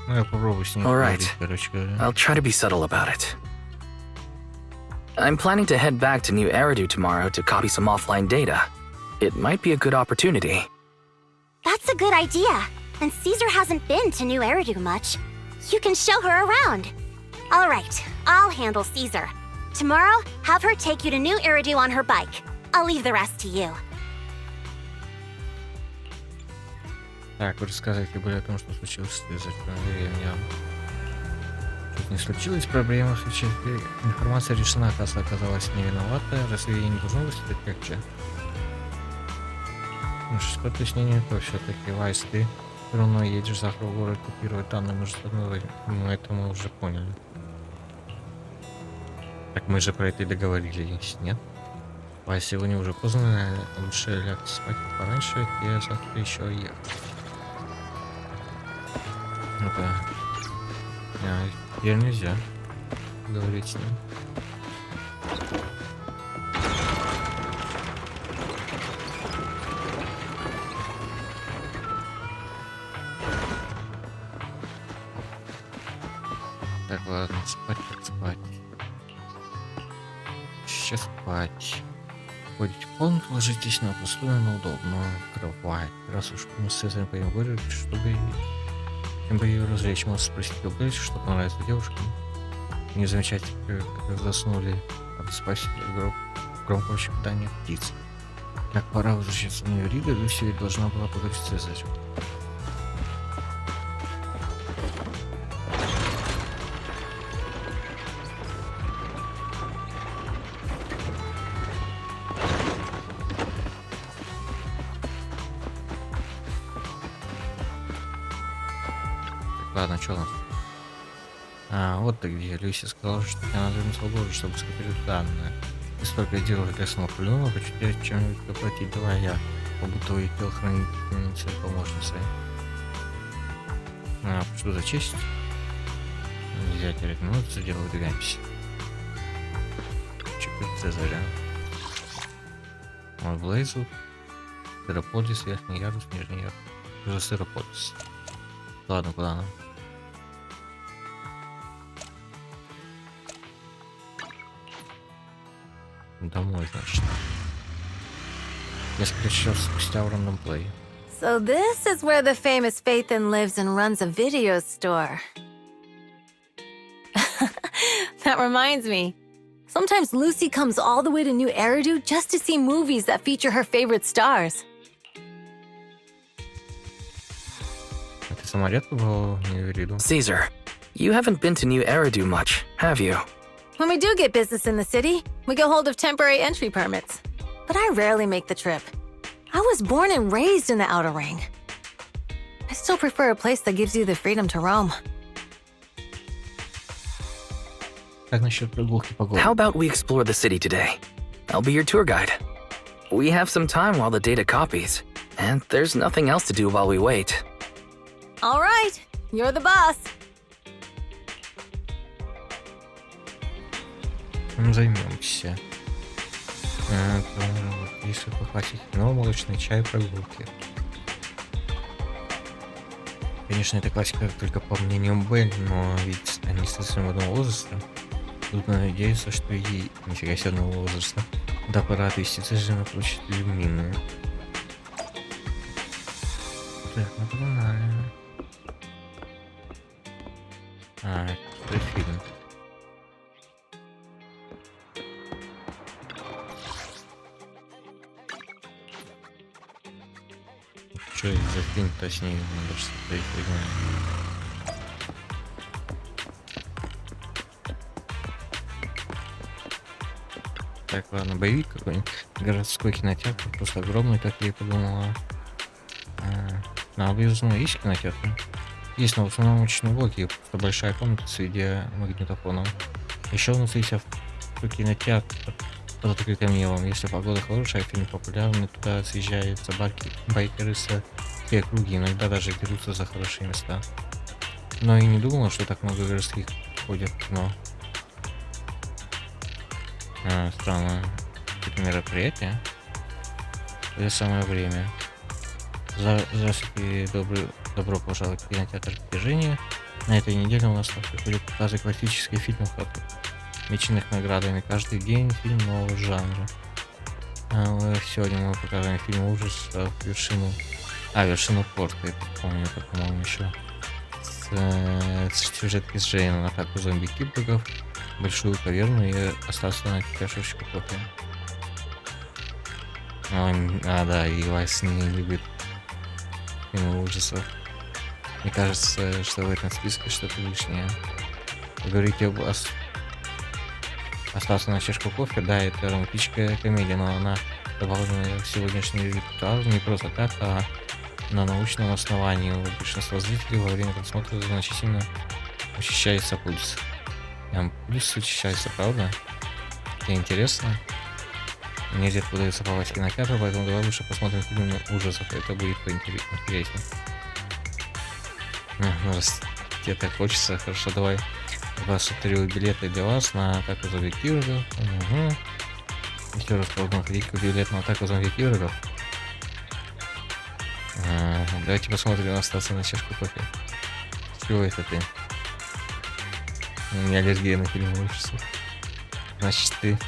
Ну, я попробую с ним All right. поговорить, короче говоря. I'll try to be subtle about it. I'm planning to head back to New Eridu tomorrow to copy some offline data. It might be a good opportunity. That's a good idea. And Caesar hasn't been to New Eridu much. You can show her around. All right, I'll handle Caesar. Tomorrow, have her take you to New Eridu on her bike. I'll leave the rest to you. Так, вы рассказывайте более о том, что случилось с временем. Чуть не случилось проблема в случае. Информация решена, касса оказалась не виновата. Разве ей не должно выступить легче? Ну что, по уточнению, то все-таки Вайз, ты все равно едешь завтра в город купировать данные международного. Ну, это мы уже поняли. Так мы же про это и договорились, нет? Вайз, сегодня уже поздно, лучше лягти спать пораньше, я завтра еще ехать. Ну да. Теперь нельзя говорить с ним. Так, ладно, спать так спать. Сейчас спать. Ходите в комнату, ложитесь на пустую, но удобную кровать. Раз уж мы с Цезарем пойдем говорить, чтобы чем бы ее развлечь, можно спросить Глобальную, что понравится девушкам. Не замечать, как заснули от спасителя громкого щебетания птиц. Как пора возвращаться в Нью-Рига, Люси ведь должна была поговорить с Цезарем. Ладно, что у нас? Вот ты где. Люси сказала, что тебе надо вернуться в город, чтобы скопировать данные. Ты столько делаешь для самоприлюдного, хочу тебе чем-нибудь заплатить. Давай я побуду твоей телохранительницей и помощницей. Что за честь? Нельзя терять минуту, за дело выдвигаемся. Чекай Цезаря. Вот Блейзу. Сырополис, верхний ярус, нижний ярус. Уже Сырополис. Ладно, куда нам? Домой, значит. Несколько часов спустя в рандом плей. So this is where the famous Phaethon lives and runs a video store. That reminds me. Sometimes Lucy comes all the way to New Eridu just to see movies that feature her favorite stars. Ты сама редко была в Нью-Эриду? Caesar, you haven't been to New Eridu much, have you? When we do get business in the city, we get hold of temporary entry permits. But I rarely make the trip. I was born and raised in the Outer Ring. I still prefer a place that gives you the freedom to roam. как насчет прогулки по городу? How about we explore the city today? I'll be your tour guide. We have some time while the data copies, and there's nothing else to do while we wait. All right, you're the boss. Займемся. Если похватить кино, молочный чай, прогулки. Конечно, это классика только по мнению Белль, но ведь они с одного возраста. Тут надеяться, что ей нифига себе одного возраста. Да, пора отвести же на площадь Люмины. Так, ну погнали. Это фильм. Что это за фильм, точнее, даже смотреть не знаю. Так, ладно, боевик какой-нибудь. Городской кинотеатр, просто огромный, как я и подумала. На объездной есть кинотеатр? Есть, но в основном очень убогие, просто большая комната с видеомагнитофоном. Еще у нас есть кинотеатр под открытым небом. Если погода хорошая, фильм популярный, туда съезжают байкеры со все округи, иногда даже дерутся за хорошие места. Но и не думала, что так много городских ходят в кино. Странно. Это мероприятие. Это самое время. Здравствуйте, добро пожаловать в кинотеатр «Прохождение». На этой неделе у нас проходят показы классических фильмов, отмеченных наградами. Каждый день фильм нового жанра. Сегодня мы показываем фильм ужасов «Вершину». «Вершину порта». Это помню, по-моему, еще. Сюжет из Джейна, атаку зомби-киборгов, большую каверну и остался на чашечку кофе. Да, и Вайз не любит фильмы ужасов. Мне кажется, что в этом списке что-то лишнее. Вы говорите об остался на чашку кофе, да, это романтическая комедия, но она добавлена в сегодняшний репертуар не просто так, а на научном основании. У большинства зрителей во время просмотра значительно учащается пульс. Пульс учащается, правда? Это интересно. Мне редко удается попасть в кинотеатр, поэтому давай лучше посмотрим фильм ужасов, это будет поинтереснее. Раз тебе так хочется, хорошо, давай. Вас отдаю билеты для вас на атаку зомби-киборгов. Еще раз можно ходить купить билет на атаку зомби-киборгов. Давайте посмотрим остаться на чашку кофе. Чего это ты? У меня аллергия на фильмы ужасов. Значит, ты...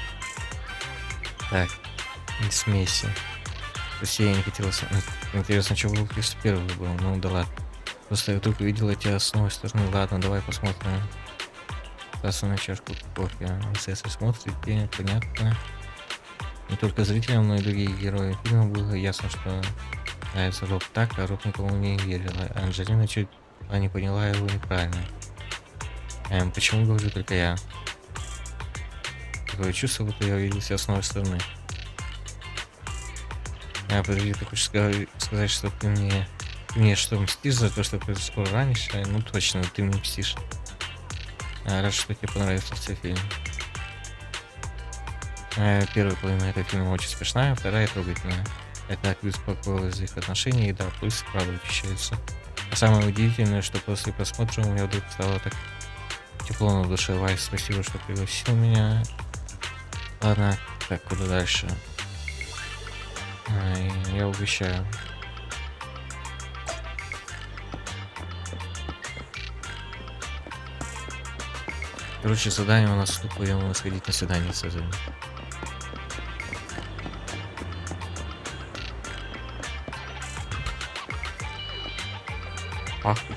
Так, не смейся. Просто я не хотела... Интересно, что был, если первый был. Ну да ладно. Просто я вдруг увидела тебя с новой стороны. Ладно, давай посмотрим. Остаться на чашку кофе. Если смотрите, понятно. Не только зрителям, но и другие герои фильма было ясно, что нравится Роб так, а Роб никому не верила. Анджелина чуть не поняла его неправильно. Почему говорю только я? Такое чувство, будто я увидел себя с новой стороны. Подожди, ты хочешь сказать, что ты мне что, мстишь за то, что произошло раньше? Ну точно, ты мне мстишь. Рад, что тебе понравился фильм. Первая половина этого фильма очень смешная, вторая трогательная. Это беспокоило из их отношений, и да, пульс правда учащается. А самое удивительное, что после просмотра у меня вдруг стало так тепло на душе. Вайз, спасибо, что пригласил меня. Ладно, так, куда дальше? Я угощаю. Короче, задание у нас тупое, мы сходить на свидание с Эзелем.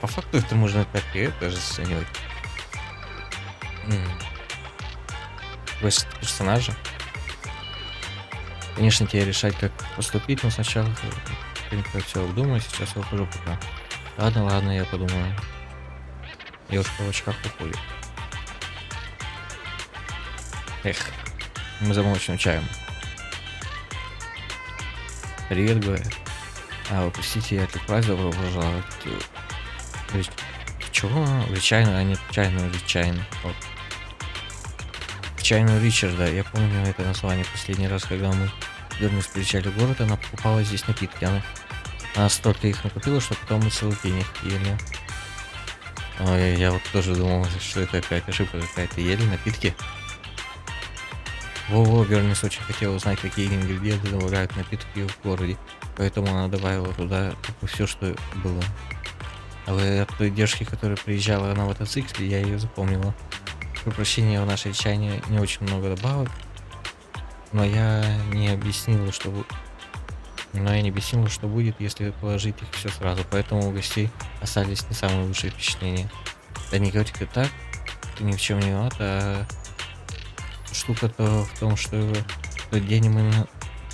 По факту это можно так и это же оценивать. Квест персонажа. Конечно, тебе решать, как поступить, но сначала все обдумай, сейчас я ухожу пока. Ладно, я подумаю. Девушка в очках уходит. Эх, мы за молочным чаем. Привет, говорит. Вы простите, я отвлеклась, добро пожаловать. Чего? Чайно, а не чайно или чайно. Вот. чайную Ричарда. Я помню это название последний раз, когда мы вернулись, приезжали в город, она покупала здесь напитки. Она столько их накупила, что потом мы целый день их ели. Ой, я вот тоже думал, что это какая-то ошибка какая-то. Ели напитки. Во-во, Бернис очень хотел узнать, какие ингредиенты добавляют напитки в городе. Поэтому она добавила туда все, что было. А от той девушки, которая приезжала на мотоцикле, я ее запомнила. Прошу прощения, в нашей чайне не очень много добавок. Но я не объяснила, что будет, если положить их все сразу. Поэтому у гостей остались не самые лучшие впечатления. Да не говорите так, ты ни в чем не виноват, а штука-то в том, что в тот день мы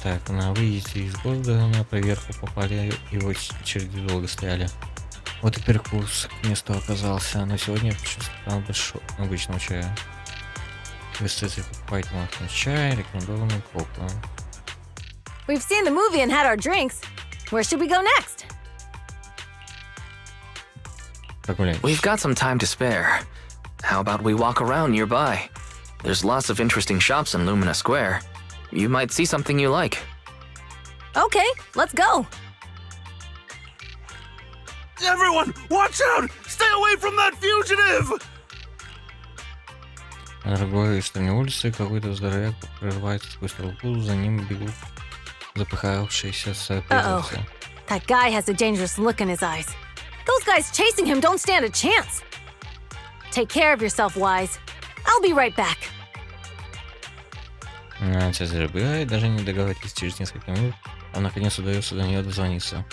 на выезде из города на проверку попали и в очереди долго стояли. Вот и перекус к месту оказался, но сегодня я почувствовал больше обычного чая. Вы кстати покупаете молочный чай, рекомендованный попа. We've seen the movie and had our drinks. Where should we go next? We've got some time to spare. How about we walk around nearby? There's lots of interesting shops in Lumina Square. You might see something you like. Okay, let's go. Everyone, watch out! Stay away from that fugitive! На другой стороне улицы какой-то здоровяк прорывается сквозь толпу, за ним бегут запыхавшиеся соперницы. That guy has a dangerous look in his eyes. Those guys chasing him don't stand a chance. Take care of yourself, Wise. I'll be right back. Настя забегает, даже не договоритесь через несколько минут, а наконец удается до нее дозвониться.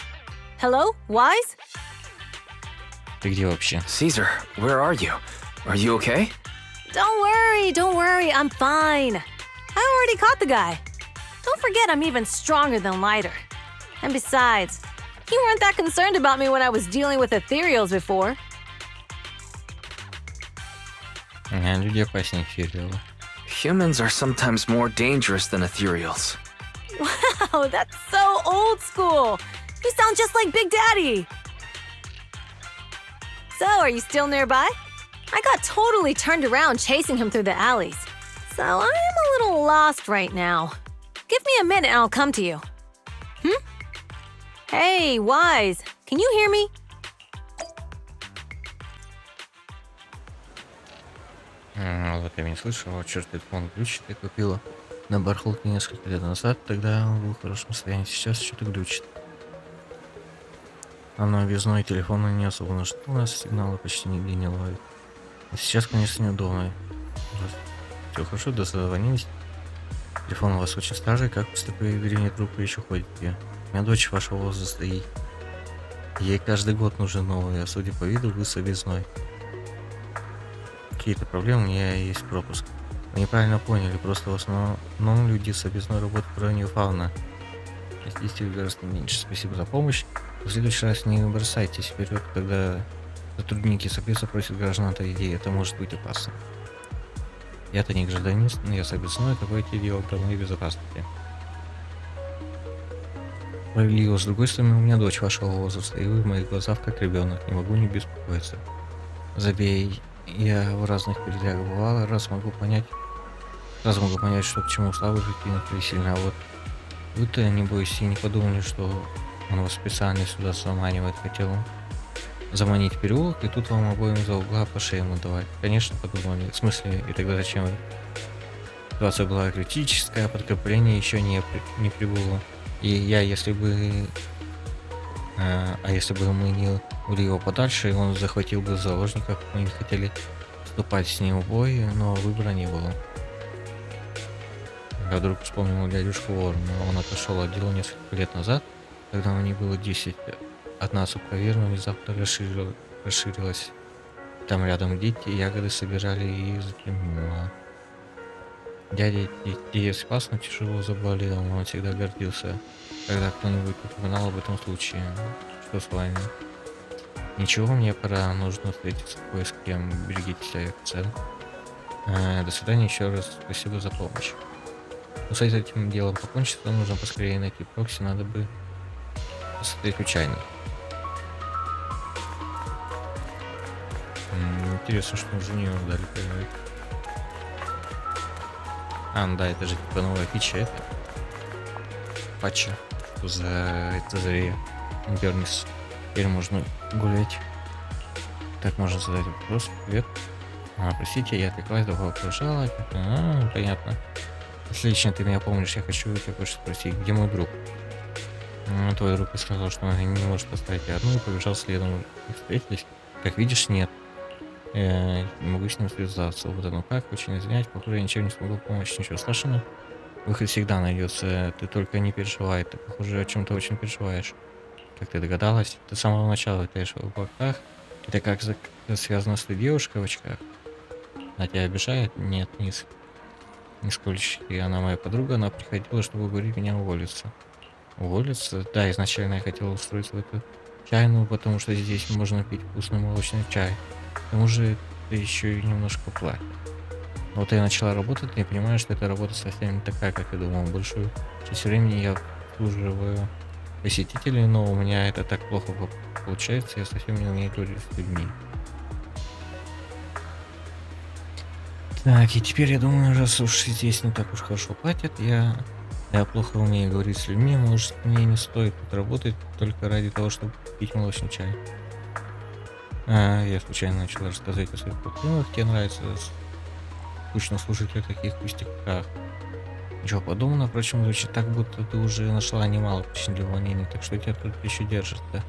Hello, Wise? Ты где вообще? Caesar, where are you? Are you okay? Don't worry, I'm fine. I already caught the guy. Don't forget I'm even stronger than Lighter. And besides, you weren't that concerned about me when I was dealing with ethereals before. Люди опаснее эфириала. Humans are sometimes more dangerous than ethereals. Wow, that's so old school. You sound just like Big Daddy. So, are you still nearby? I got totally turned around chasing him through the alleys. So, I'm a little lost right now. Give me a minute and I'll come to you. Hey, Wise, can you hear me? Вот я не слышал, черт, телефон глючит, я купила на барахолке несколько лет назад, тогда он был в хорошем состоянии, сейчас что-то глючит. А на объездной телефон не особо нужен, у нас сигналы почти нигде не ловит. А сейчас, конечно, неудобно. Все хорошо, дозвонились. Телефон у вас очень старый, как вы с такой древней трубкой еще ходите? У меня дочь вашего возраста, и ей каждый год нужен новый, а судя по виду, вы с объездной. Какие-то проблемы, у меня есть пропуск. Вы неправильно поняли, просто в основном люди с объездной работают в районе фауна. Здесь гораздо меньше. Спасибо за помощь. В следующий раз не бросайтесь вперед, когда сотрудники собеса просят граждан отойти, это может быть опасно. Я-то не гражданин, но я с объездной, какое-то дело правовой безопасности. Справедливо, с другой стороны, у меня дочь вашего возраста, и вы в моих глазах как ребенок, не могу не беспокоиться. Забей. Я в разных передрягах бывала, раз могу понять, что к чему слабый прикинуть сильно, а вот вы-то, небось, и не подумали, что он вас специально сюда заманивает, хотел заманить в переулок, и тут вам обоим за угла по шее ему давать. Конечно, подумали, в смысле, и тогда зачем? Ситуация была критическая, подкрепление еще не прибыло, и я, если бы мы не ушли его подальше, он захватил бы заложников, мы не хотели вступать с ним в бой, но выбора не было. Я вдруг вспомнил дядюшку Ворона, он отошел от дела несколько лет назад, когда у них было 10, одна каверна внезапно расширилась. Там рядом дети ягоды собирали и затемнело. Дядя детей спас, но тяжело заболел, он всегда гордился, когда кто-нибудь упоминал об этом случае. Что с вами? Ничего, мне пора, нужно встретиться кое с кем. Берегите себя, офицер. До свидания еще раз, спасибо за помощь. Ну, с этим делом покончить, то нужно поскорее найти прокси, надо бы посмотреть у чайной. Интересно, что за нее дали проверить. ну да, это же типа новая фича, это патча за Инферно-кросс. Теперь можно гулять. Так, можно задать вопрос. Привет. Простите, я отвлеклась, давай пожаловать. Понятно. Отлично, ты меня помнишь, я хочу тебя кое-что спросить. Где мой друг? Твой друг сказал, что он не может оставить тебя одну, и побежал следом. Встретились? Как видишь, нет. Не могу с ним связаться. Вот оно как, очень извиняюсь, похоже, я ничем не смогу помочь, ничего страшного. Выход всегда найдется, ты только не переживай, ты, похоже, о чем-то очень переживаешь. Как ты догадалась, ты с самого начала летаешь в облаках. Это как связано с той девушкой в очках? Она тебя обижает? Нет, нисколько. Она моя подруга, она приходила, чтобы уговорить меня уволиться. Уволиться? Да, изначально я хотел устроиться в эту чайную, потому что здесь можно пить вкусный молочный чай. К тому же ты еще и немножко платишь. Вот я начала работать, и я понимаю, что эта работа совсем не такая, как я думал. Большую часть времени я обслуживаю посетителей, но у меня это так плохо получается, я совсем не умею говорить с людьми. Так, и теперь я думаю, раз уж здесь не так уж хорошо платят, я плохо умею говорить с людьми, может, мне не стоит тут работать только ради того, чтобы пить молочный чай. Я случайно начала рассказать о своих проблемах, тебе нравится скучно слушать о таких пустяках. Ничего подобного, впрочем, звучит так, будто ты уже нашла немало причин для увольнения, так что тебя тут еще держит, да?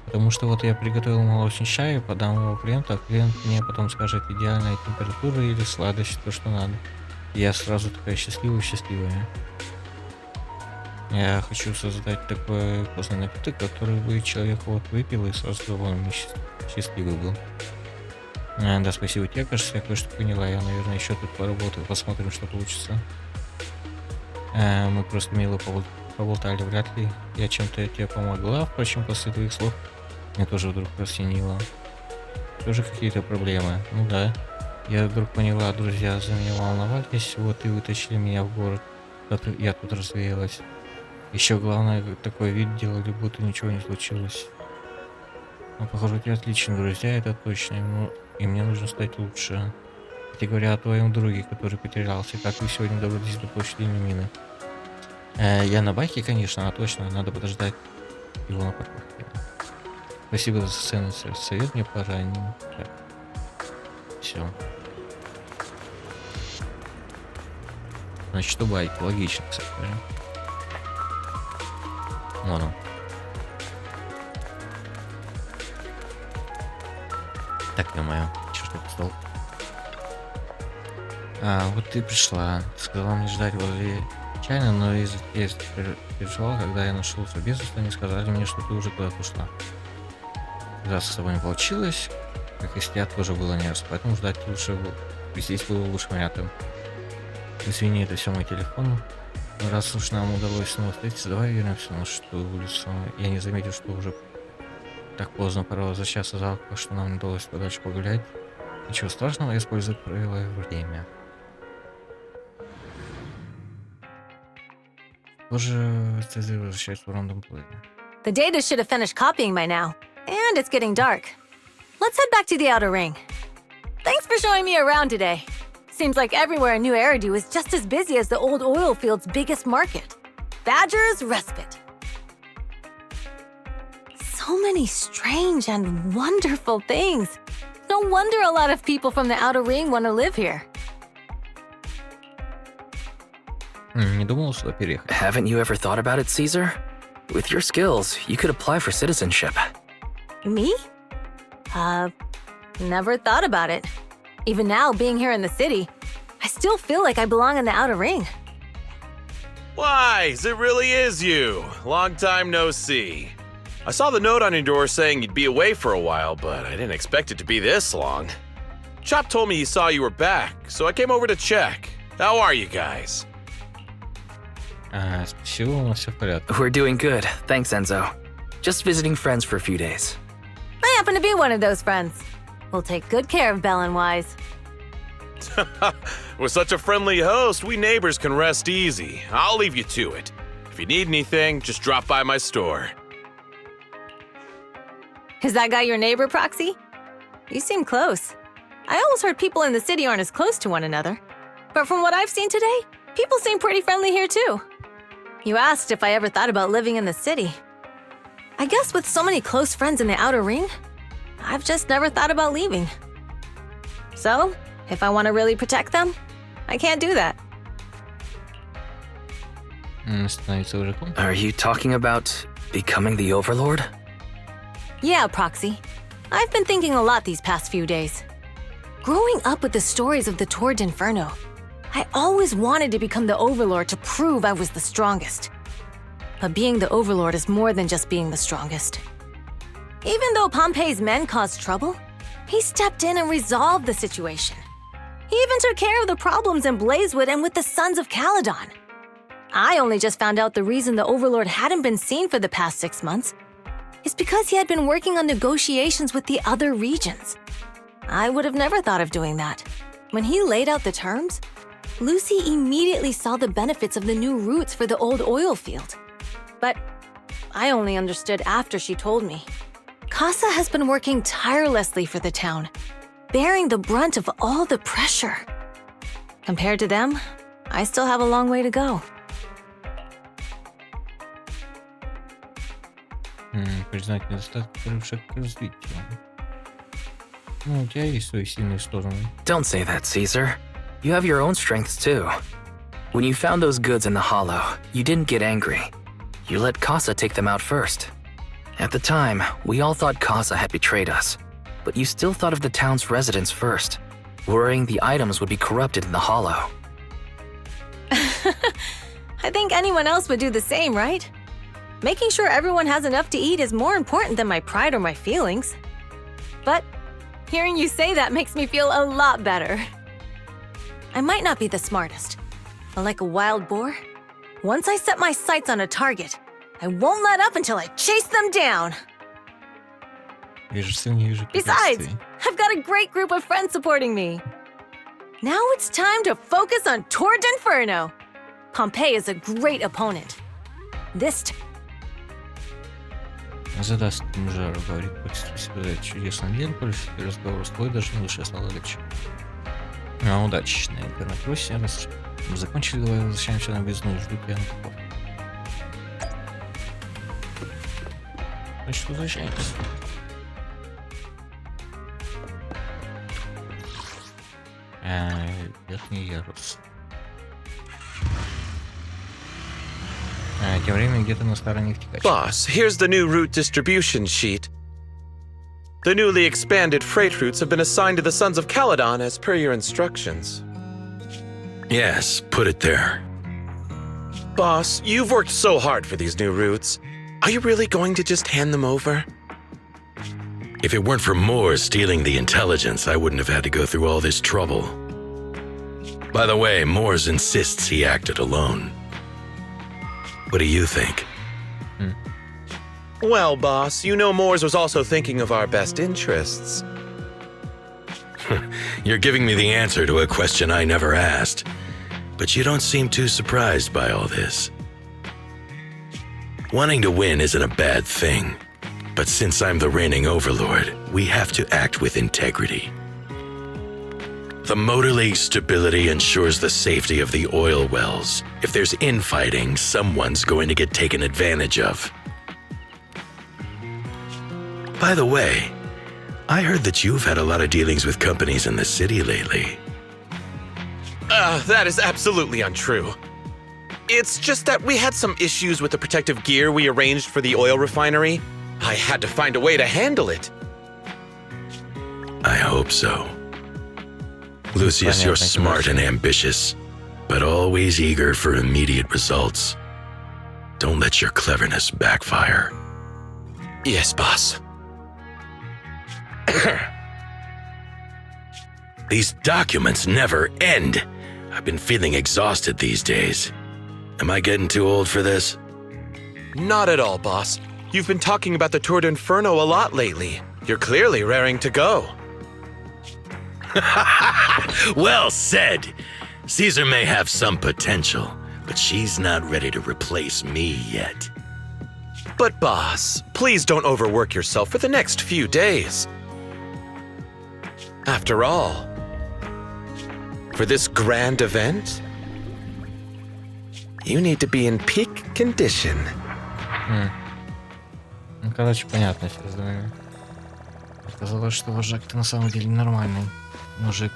Потому что вот я приготовил молочный чай, подам его клиенту, а клиент мне потом скажет идеальная температура или сладость, то, что надо. И я сразу такая счастливая. Я хочу создать такой вкусный напиток, который бы человек вот выпил и сразу довольно счастливый был. Да, спасибо тебе, кажется, я кое-что поняла. Я, наверное, еще тут поработаю, посмотрим, что получится. Мы просто мило поболтали, вряд ли я чем-то тебе помогла. Впрочем, после твоих слов мне тоже вдруг осенило. Тоже какие-то проблемы. Ну да. Я вдруг поняла, друзья за меня волновались, вот и вытащили меня в город. Я тут развеялась. Еще главное, такой вид делали, будто ничего не случилось. Ну, похоже, у тебя отличные друзья, это точно. Ну, и мне нужно стать лучше. Кстати говоря, о твоем друге, который потерялся. Как вы сегодня добрались до площади Мины? Я на байке, конечно, а точно, надо подождать его на парковке. Спасибо за ценный совет, мне пора. Все. Значит, что байк, логично, кстати. Ладно. Так, ё-моё, чё ты стол? Вот ты пришла, ты сказала мне ждать возле чайной, но я переживала, когда я нашел тебя без уста, они сказали мне, что ты уже куда-то ушла. Раз с тобой не получилось, как и с тебя тоже было неразумно, поэтому ждать лучше, здесь было лучше вариантом. Извини, это все мой телефон. Раз уж нам удалось снова встретиться, давай вернемся на нашу улицу. Я не заметил, что уже так поздно, пора возвращаться завтра, что нам удалось подальше погулять. Ничего страшного, использовать правила время. Тоже возвращается в рандом плей. The data should have finished copying by now, and it's getting dark. Let's head back to the outer ring. Thanks for showing me around today. Seems like everywhere in New Eridu is just as busy as the old oil field's biggest market. Badger's Respite. So many strange and wonderful things. No wonder a lot of people from the outer ring want to live here. Не думал сюда переехать. Haven't you ever thought about it, Caesar? With your skills, you could apply for citizenship. Me? Never thought about it. Even now, being here in the city, I still feel like I belong in the outer ring. Wise, it really is you. Long time no see. I saw the note on your door saying you'd be away for a while, but I didn't expect it to be this long. Chop told me he saw you were back, so I came over to check. How are you guys? Спасибо, все в порядке. We're doing good, thanks, Enzo. Just visiting friends for a few days. I happen to be one of those friends. We'll take good care of Belle and Wise. With such a friendly host, we neighbors can rest easy. I'll leave you to it. If you need anything, just drop by my store. Is that guy your neighbor, Proxy? You seem close. I always heard people in the city aren't as close to one another. But from what I've seen today, people seem pretty friendly here too. You asked if I ever thought about living in the city. I guess with so many close friends in the outer ring, I've just never thought about leaving. So, if I want to really protect them, I can't do that. Are you talking about becoming the Overlord? Yeah, Proxy. I've been thinking a lot these past few days. Growing up with the stories of the Tour d'Inferno, I always wanted to become the Overlord to prove I was the strongest. But being the Overlord is more than just being the strongest. Even though Pompey's men caused trouble, he stepped in and resolved the situation. He even took care of the problems in Blazewood and with the Sons of Caledon. I only just found out the reason the Overlord hadn't been seen for the past 6 months is because he had been working on negotiations with the other regions. I would have never thought of doing that. When he laid out the terms, Lucy immediately saw the benefits of the new routes for the old oil field. But I only understood after she told me. Casa has been working tirelessly for the town, bearing the brunt of all the pressure. Compared to them, I still have a long way to go. Признать недостатки, шаг к развитию. Ну, у тебя есть свои сильные стороны. Don't say that, Caesar. You have your own strengths too. When you found those goods in the hollow, you didn't get angry. You let Casa take them out first. At the time, we all thought Casa had betrayed us, but you still thought of the town's residents first, worrying the items would be corrupted in the hollow. I think anyone else would do the same, right? Making sure everyone has enough to eat is more important than my pride or my feelings. But hearing you say that makes me feel a lot better. I might not be the smartest, but like a wild boar, once I set my sights on a target, I won't let up until I chase them down. Besides, I've got a great group of friends supporting me. Now it's time to focus on Tour d'Inferno. Pompey is a great opponent. This Задаст ему жару, говорит, представляет чудесный день, и разговор с тобой даже на душе стало легче. Удачи на Инферно-кроссе. Раз мы закончили, давай возвращаемся на бездну, жду тебя на купов. Значит, возвращаемся. Верхний ярус. Тем временем где-то на стороне втекач. Boss, here's the new route distribution sheet. The newly expanded freight routes have been assigned to the Sons of Caledon as per your instructions. Yes, put it there. Boss, you've worked so hard for these new routes. Are you really going to just hand them over? If it weren't for Moore stealing the intelligence, I wouldn't have had to go through all this trouble. By the way, Moores insists he acted alone. What do you think? Well, boss, you know Moores was also thinking of our best interests. You're giving me the answer to a question I never asked. But you don't seem too surprised by all this. Wanting to win isn't a bad thing. But since I'm the reigning overlord, we have to act with integrity. The Motor League's stability ensures the safety of the oil wells. If there's infighting, someone's going to get taken advantage of. By the way, I heard that you've had a lot of dealings with companies in the city lately. That is absolutely untrue. It's just that we had some issues with the protective gear we arranged for the oil refinery. I had to find a way to handle it. I hope so. Lucius, you're smart and ambitious, but always eager for immediate results. Don't let your cleverness backfire. Yes, boss. These documents never end. I've been feeling exhausted these days. Am I getting too old for this? Not at all, boss. You've been talking about the Tour d'Inferno a lot lately. You're clearly raring to go. Well said. Caesar may have some potential, but she's not ready to replace me yet. But boss, please don't overwork yourself for the next few days. After all, For this grand event, you need to be in peak condition. Ну, короче, понятно, сейчас знаю. Сказала, что вожак-то на самом деле нормальный мужик.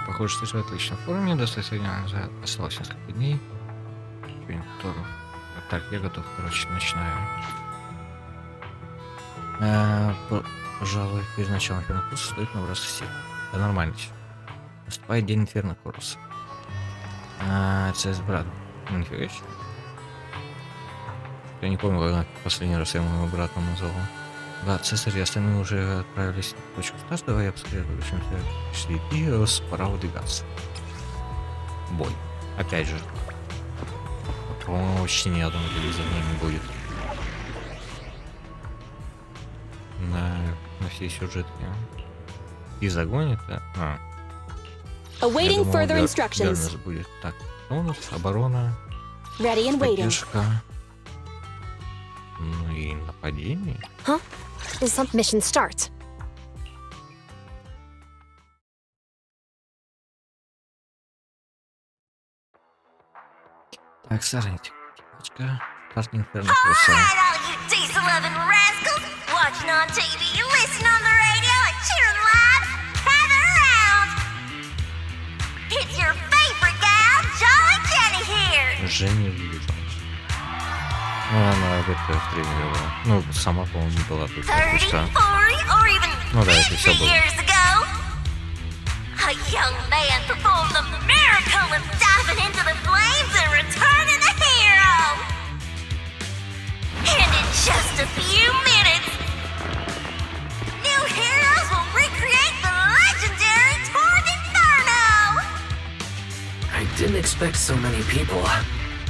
Похоже, что ты в отличной форме. Достаточно осталось несколько дней. Так, я готов, короче, начинаю. Пожалуй, перед началом Инферно-кросса стоит набраться сил. Да нормально все. Наступает день Инферно-кросса. Это брат. Ну, нифига себе. Я не помню, как последний раз я моего брата назвал. Да, Цесарь и остальные уже отправились в точку старта. Давай я посмотрю, в общем, шли. И пора выдвигаться. Бой. Опять же. По-моему, почти ни одного телевизора не будет. На все сюжетки. И загонит, да? Awaiting further instructions. Будет. Так, тонус, оборона. Ready and waiting. Поддержка. Ну и нападение. Huh? Some mission start. Так, старенький. Девочка. Старт Инферно-кросса. Alright, all you diesel-loving rascals, watching on TV, listening on the radio, and cheering live, gather around. It's your favorite gal, Jolly Jenny here. Женя вижу. Ну, она об этом тренировала. Ну, сама, по-моему, не была тут. 30, 40, or even Ну да, это все 50 было. years ago, a young man performed the miracle of diving into the flames and returning a hero. And in just a few minutes, new heroes will recreate the legendary Tour d'Inferno. I didn't expect so many people.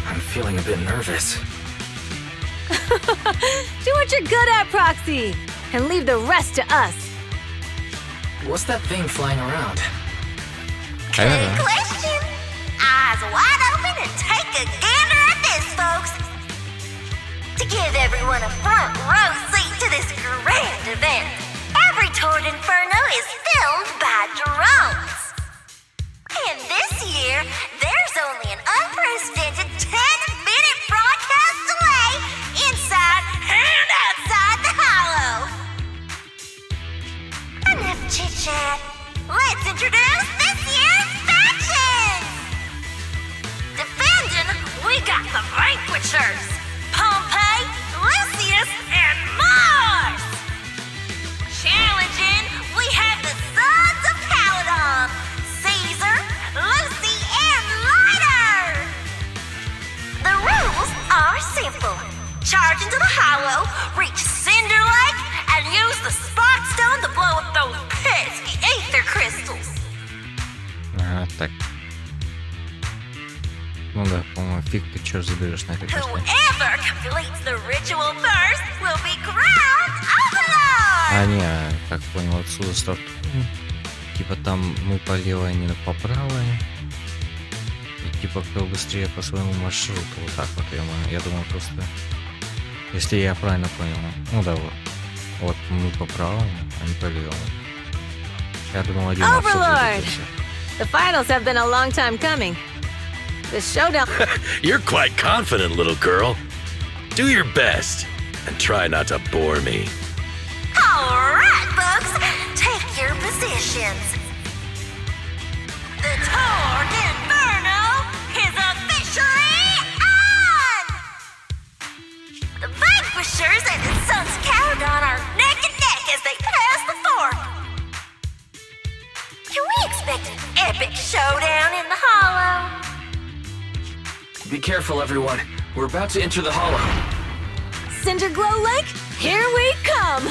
I'm feeling a bit nervous. Do what you're good at, Proxy, and leave the rest to us. What's that thing flying around? Good question. Eyes wide open and take a gander at this, folks. To give everyone a front row seat to this grand event, every Tour d'Inferno is filmed by drones. And this year, there's only an unprecedented 10-minute broadcast delay inside and outside the hollow. Enough chit-chat. Let's introduce this year's factions! Defending, we got the Vanquishers, Pompey, Lucius, and Mars! Challenging, we have the Sons of Caledon, Caesar, Lucy, and Lighter! The rules are simple. Charge into the hollow, reach Cinder Lake, and use the Spark Stone to blow up those pesky ether crystals. Так. Ну да, по-моему, фиг ты чё заберешь на этой карте. Whoever completes the ritual first will be crowned overlord. А, не, как понял, отсюда старт. Типа там мы по левой, они по правой. И типа кто быстрее по своему маршруту. Вот так вот я думал просто. Если я правильно понял. Ну да, вот. Вот мы по правому, они по левому. Я думал, один маршрут будет. The finals have been a long time coming. The showdown. You're quite confident, little girl. Do your best and try not to bore me. All right, folks, take your positions. The Tour d'Inferno is officially on! The Vanquishers and the Sons of Caledon are neck and neck as they pass the fork. Can we expect an epic showdown in the hollow? Be careful, everyone. We're about to enter the hollow. Cinderglow Lake, here we come!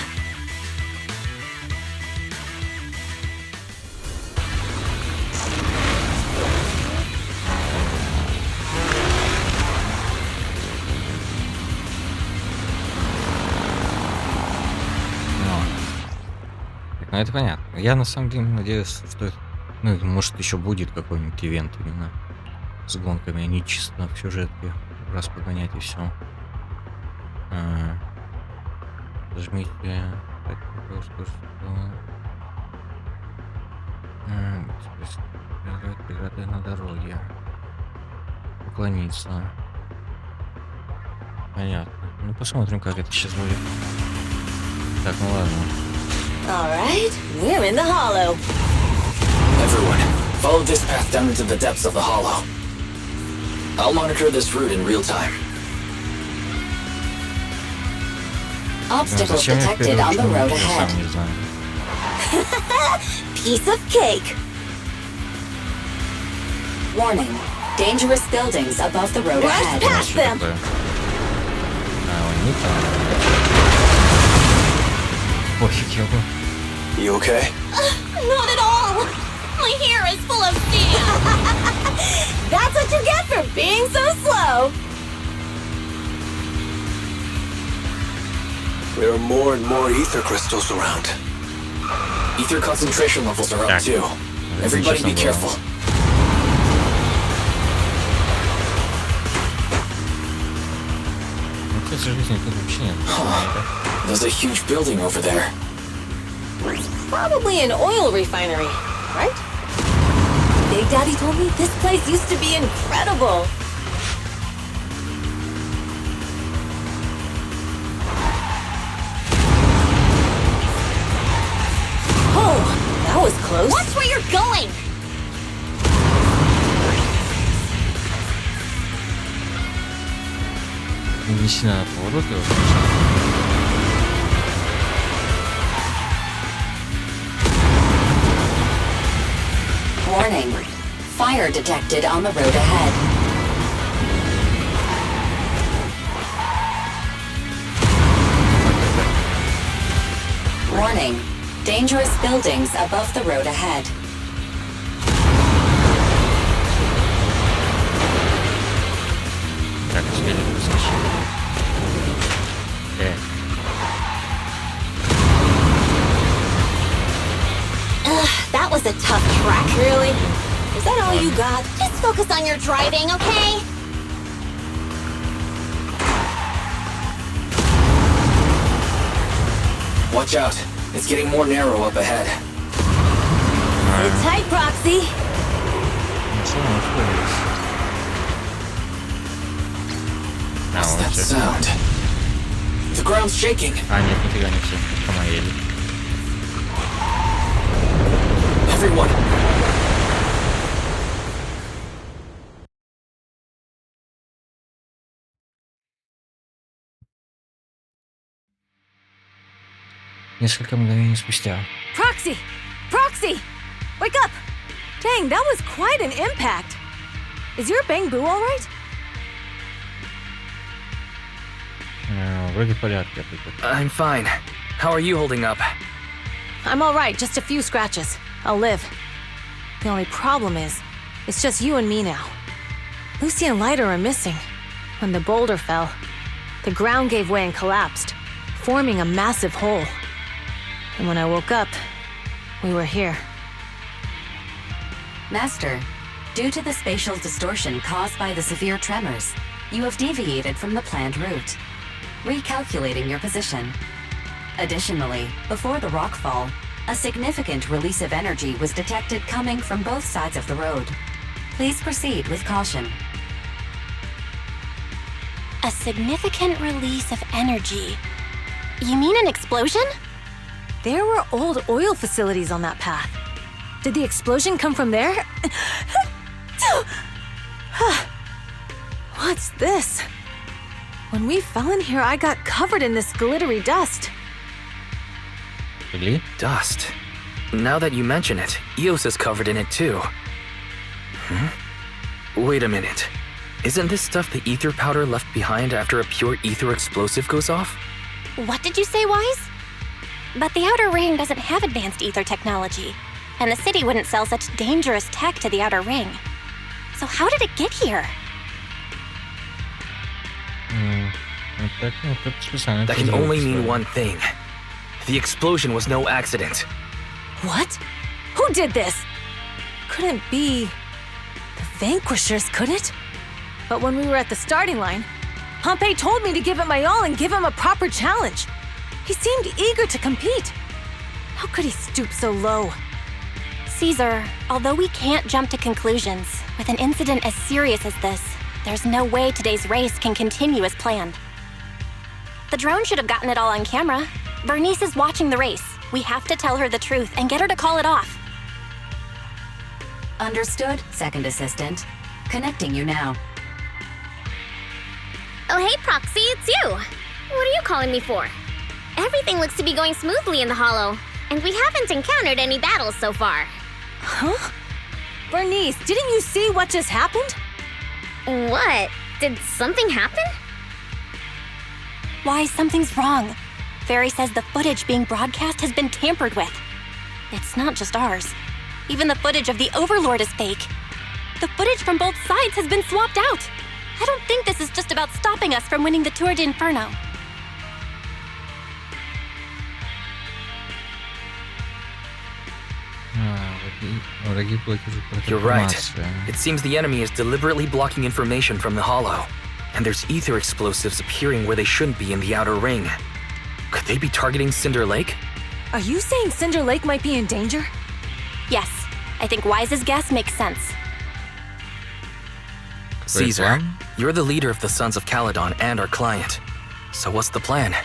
Ну, это понятно. Я на самом деле надеюсь, что ну, может еще будет какой-нибудь ивент именно с гонками, а не чисто в сюжетке. Раз погонять и все. Нажмите Так, преграды на дороге. Уклониться. Понятно. Ну посмотрим, как это сейчас будет. Так, ну ладно. Alright, we're in the hollow. Everyone, follow this path down into the depths of the hollow. I'll monitor this route in real time. Obstacles detected on the road ahead. Piece of cake. Warning. Dangerous buildings above the road Rush ahead. past them. You okay? Not at all! My hair is full of sand! That's what you get for being so slow. There are more and more ether crystals around. Ether concentration levels are up too. Everybody be careful. There's a huge building over there. Probably an oil refinery, right? Big Daddy told me this place used to be incredible. Oh, that was close. Watch where you're going! Не сильно поворотливо. Warning. Fire detected on the road ahead. Warning. Dangerous buildings above the road ahead. Так, теперь возвращение. That was a tough track, really. Is that all you got? Just focus on your driving, okay? Watch out. It's getting more narrow up ahead. Sit tight, Proxy. What's that sound? The ground's shaking. А, нет, нифига не все. Сама едет. Everyone. Несколько мгновений спустя. Proxy! Proxy! Wake up! Dang, that was quite an impact. Is your bamboo all right? Вроде в порядке. I'm fine. How are you holding up? I'm all right, just a few scratches. I'll live. The only problem is, it's just you and me now. Lucy and Lighter are missing. When the boulder fell, the ground gave way and collapsed, forming a massive hole. And when I woke up, we were here. Master, due to the spatial distortion caused by the severe tremors, you have deviated from the planned route, recalculating your position. Additionally, before the rockfall, a significant release of energy was detected coming from both sides of the road. Please proceed with caution. A significant release of energy. You mean an explosion? There were old oil facilities on that path. Did the explosion come from there? What's this? When we fell in here, I got covered in this glittery dust. Really? Dust. Now that you mention it, Eos is covered in it too. Wait a minute. Isn't this stuff the ether powder left behind after a pure ether explosive goes off? What did you say, Wise? But the Outer Ring doesn't have advanced ether technology, and the city wouldn't sell such dangerous tech to the Outer Ring. So how did it get here? That can only mean one thing. The explosion was no accident. What? Who did this? Couldn't be the Vanquishers, could it? But when we were at the starting line, Pompey told me to give it my all and give him a proper challenge. He seemed eager to compete. How could he stoop so low? Caesar, although we can't jump to conclusions, with an incident as serious as this, there's no way today's race can continue as planned. The drone should have gotten it all on camera. Bernice is watching the race. We have to tell her the truth and get her to call it off. Understood, second assistant. Connecting you now. Oh, hey, Proxy, it's you. What are you calling me for? Everything looks to be going smoothly in the Hollow, and we haven't encountered any battles so far. Huh? Bernice, didn't you see what just happened? What? Did something happen? Why, something's wrong. Fairy says the footage being broadcast has been tampered with. It's not just ours. Even the footage of the Overlord is fake. The footage from both sides has been swapped out. I don't think this is just about stopping us from winning the Tour d'Inferno. You're right. It seems the enemy is deliberately blocking information from the Hollow. And there's ether explosives appearing where they shouldn't be in the outer ring. Could they be targeting Cinder Lake? Are you saying Cinder Lake might be in danger? Yes, I think Wise's guess makes sense. Caesar, you're the leader of the Sons of Caledon and our client. So what's the plan?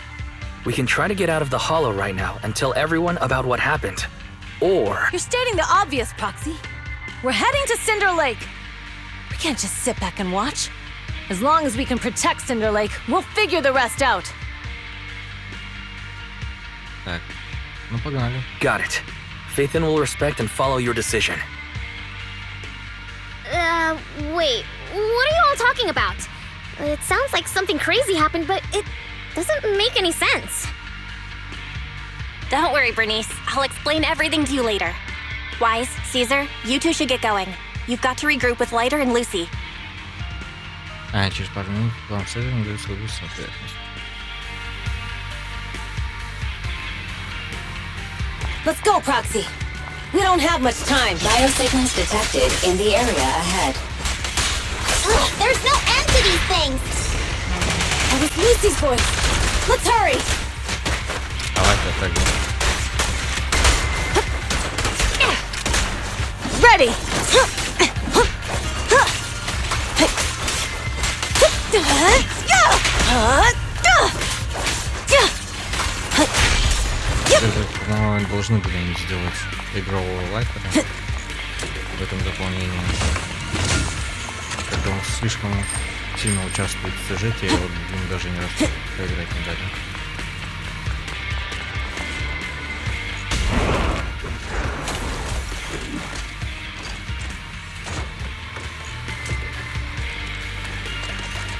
We can try to get out of the Hollow right now and tell everyone about what happened. Or... You're stating the obvious, Proxy. We're heading to Cinder Lake. We can't just sit back and watch. As long as we can protect Cinder Lake, we'll figure the rest out. Так, ну погнали. Got it. Faithin will respect and follow your decision. Wait, what are you all talking about? It sounds like something crazy happened, but it doesn't make any sense. Don't worry, Bernice. I'll explain everything to you later. Wise, Caesar, you two should get going. You've got to regroup with Lighter and Lucy. Через пару минут вам с этим дается высоты. Let's go, Proxy. We don't have much time. Biosignals detected in the area ahead. Ugh, there's no end to these things! That was Lucy's voice. Let's hurry! Давайте отойдем. Ready! Но должны были они сделать игрового лайтера в этом дополнении. Когда он слишком сильно участвует в сюжете, его даже не раз поиграть не дали.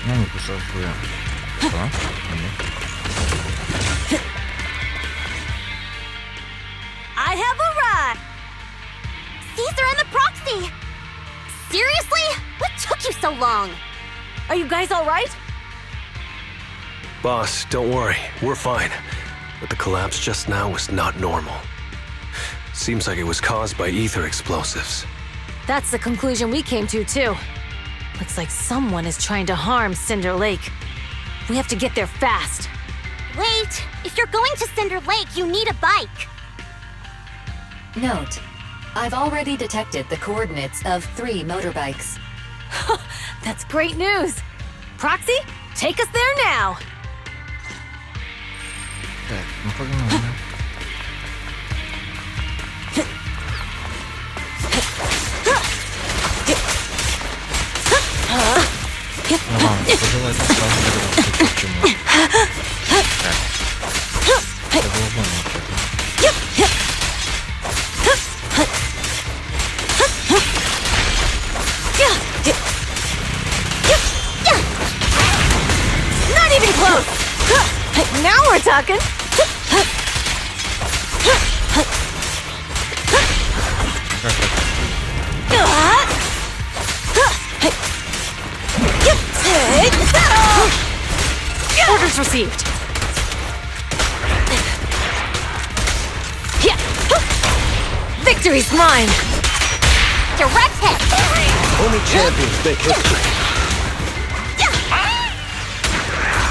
Ну, не кусал хуя. Что? I have arrived! Caesar and the Proxy! Seriously? What took you so long? Are you guys all right? Boss, don't worry. We're fine. But the collapse just now was not normal. Seems like it was caused by ether explosives. That's the conclusion we came to, too. Looks like someone is trying to harm Cinder Lake. We have to get there fast. Wait! If you're going to Cinder Lake, you need a bike! Note, I've already detected the coordinates of 3 motorbikes. That's great news! Proxy, take us there now! Так, ну погнали. Ну ладно, пожелайте сразу догадаться, почему. Так. Это было больно вообще-то. Not even close! Now we're talking! Orders received. Victory's mine! Direct hit! Only champions make history.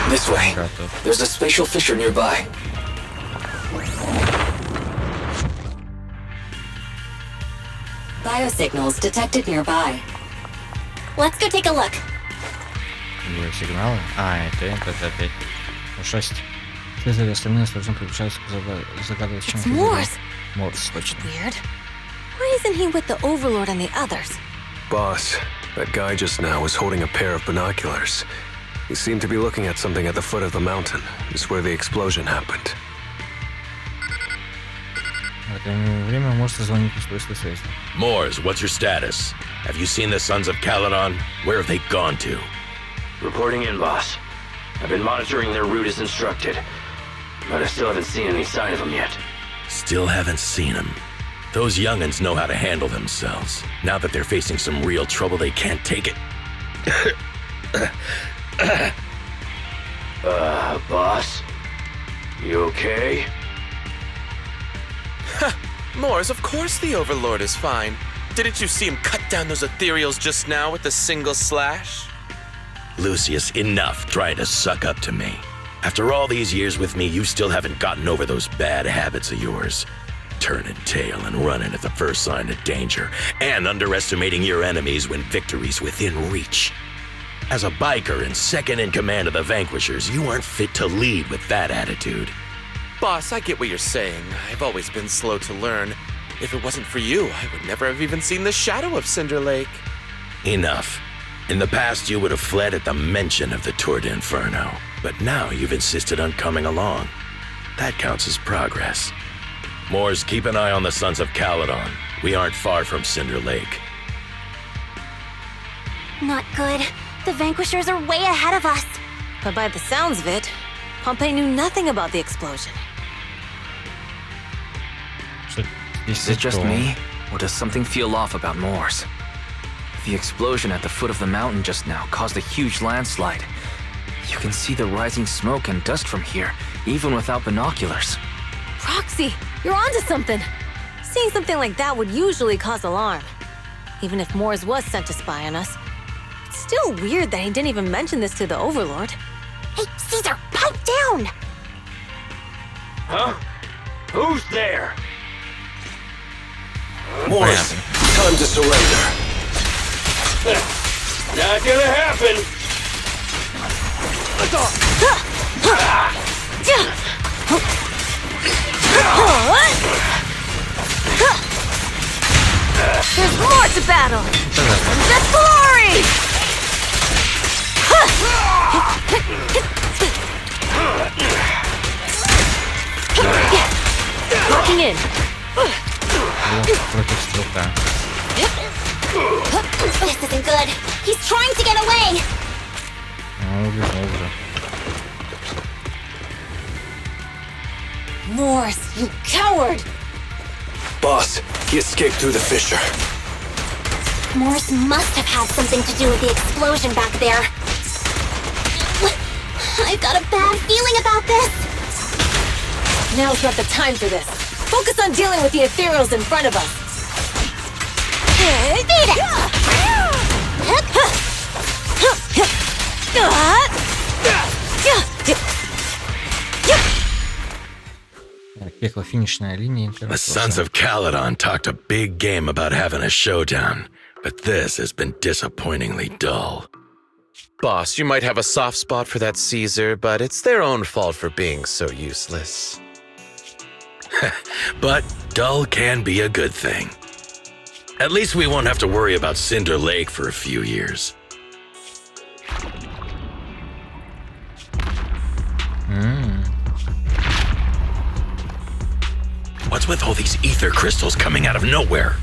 This way. There's a spatial fissure nearby. Biosignals detected nearby. Let's go take a look. Сигналы. Это опять. Ушасть. Слезали остальные осторожно приближаются к загадочным фигурам. Морс, точно. Weird. Why isn't he with the Overlord and the others? Boss, that guy just now was holding a pair of binoculars. He seemed to be looking at something at the foot of the mountain. It's where the explosion happened. В это время может звонить устройство связи. Moors, what's your status? Have you seen the Sons of Caledon? Where have they gone to? Reporting in, boss. I've been monitoring their route as instructed, but I still haven't seen any sign of them yet. Still haven't seen them. Those young'uns know how to handle themselves. Now that they're facing some real trouble, they can't take it. Boss? You okay? Moors, of course the Overlord is fine. Didn't you see him cut down those ethereals just now with a single slash? Lucius, enough trying to suck up to me. After all these years with me, you still haven't gotten over those bad habits of yours. Turning tail and running at the first sign of danger, and underestimating your enemies when victory's within reach. As a biker and second in command of the Vanquishers, you aren't fit to lead with that attitude. Boss, I get what you're saying. I've always been slow to learn. If it wasn't for you, I would never have even seen the shadow of Cinder Lake. Enough. In the past, you would have fled at the mention of the Tour d'Inferno, but now you've insisted on coming along. That counts as progress. Moors, keep an eye on the Sons of Caledon. We aren't far from Cinder Lake. Not good. The Vanquishers are way ahead of us. But by the sounds of it, Pompey knew nothing about the explosion. Is it just me, or does something feel off about Moors? The explosion at the foot of the mountain just now caused a huge landslide. You can see the rising smoke and dust from here, even without binoculars. Roxy, you're onto something. Seeing something like that would usually cause alarm. Even if Moors was sent to spy on us, it's still weird that he didn't even mention this to the Overlord. Hey, Caesar, pipe down! Huh? Who's there? Moors, time to surrender. Not gonna happen! There's more to battle! The glory! Locking in. This isn't good. He's trying to get away! Moors, you coward! Boss, he escaped through the fissure. Moors must have had something to do with the explosion back there. I've got a bad feeling about this. Now's not the time for this. Focus on dealing with the ethereals in front of us. Beat it! Пекло, финишная линия. The Sons of Caledon talked a big game about having a showdown, but this has been disappointingly dull. Boss, you might have a soft spot for that Caesar, but it's their own fault for being so useless. But dull can be a good thing. At least we won't have to worry about Cinder Lake for a few years. What's with all these ether crystals coming out of nowhere?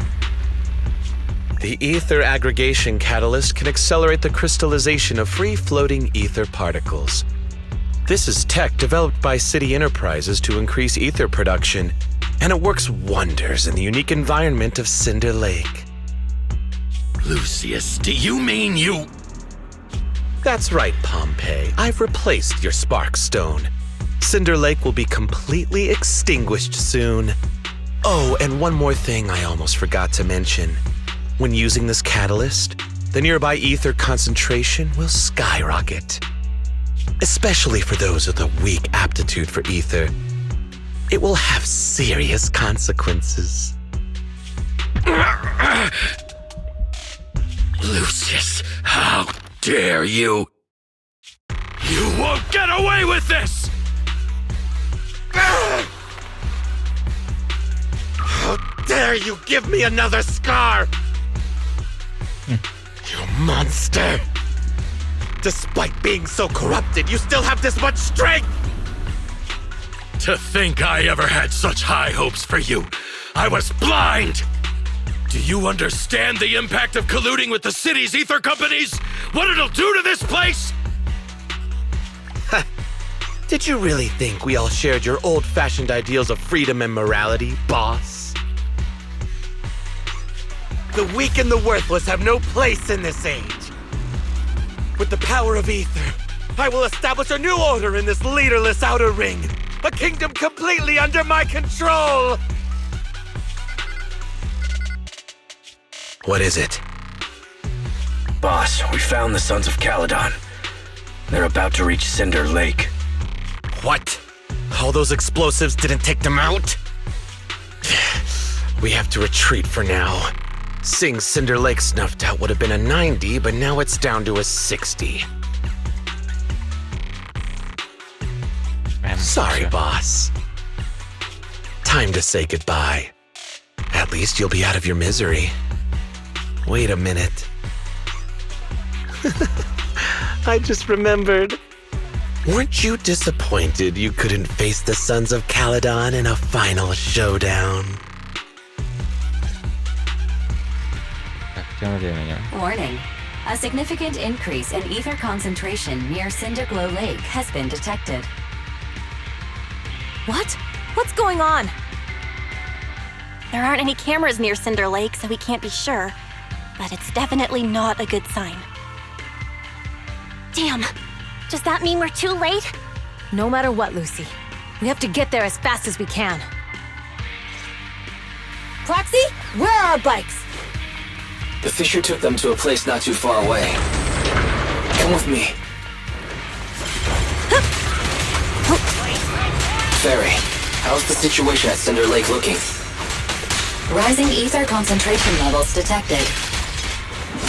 The ether aggregation catalyst can accelerate the crystallization of free-floating ether particles. This is tech developed by City Enterprises to increase ether production, and it works wonders in the unique environment of Cinder Lake. Lucius, do you mean you... That's right, Pompey. I've replaced your spark stone. Cinder Lake will be completely extinguished soon. Oh, and one more thing I almost forgot to mention. When using this catalyst, the nearby ether concentration will skyrocket. Especially for those with a weak aptitude for ether. It will have serious consequences. Lucius, how dare you? You won't get away with this! How dare you give me another scar! You monster! Despite being so corrupted, you still have this much strength! To think I ever had such high hopes for you! I was blind! Do you understand the impact of colluding with the city's ether companies? What it'll do to this place? Did you really think we all shared your old-fashioned ideals of freedom and morality, boss? The weak and the worthless have no place in this age. With the power of ether, I will establish a new order in this leaderless outer ring. A kingdom completely under my control! What is it? Boss, we found the Sons of Caledon. They're about to reach Cinder Lake. What? All those explosives didn't take them out? We have to retreat for now. Seeing Cinder Lake snuffed out would have been a 90, but now it's down to a 60. Sorry, boss. Time to say goodbye. At least you'll be out of your misery. Wait a minute. I just remembered. Weren't you disappointed you couldn't face the Sons of Caledon in a final showdown? Warning. A significant increase in ether concentration near Cinderglow Lake has been detected. What? What's going on? There aren't any cameras near Cinder Lake, so we can't be sure. But it's definitely not a good sign. Damn. Does that mean we're too late? No matter what, Lucy. We have to get there as fast as we can. Proxy, where are our bikes? The Fisher took them to a place not too far away. Come with me. Ferry, how's the situation at Cinder Lake looking? Rising ether concentration levels detected.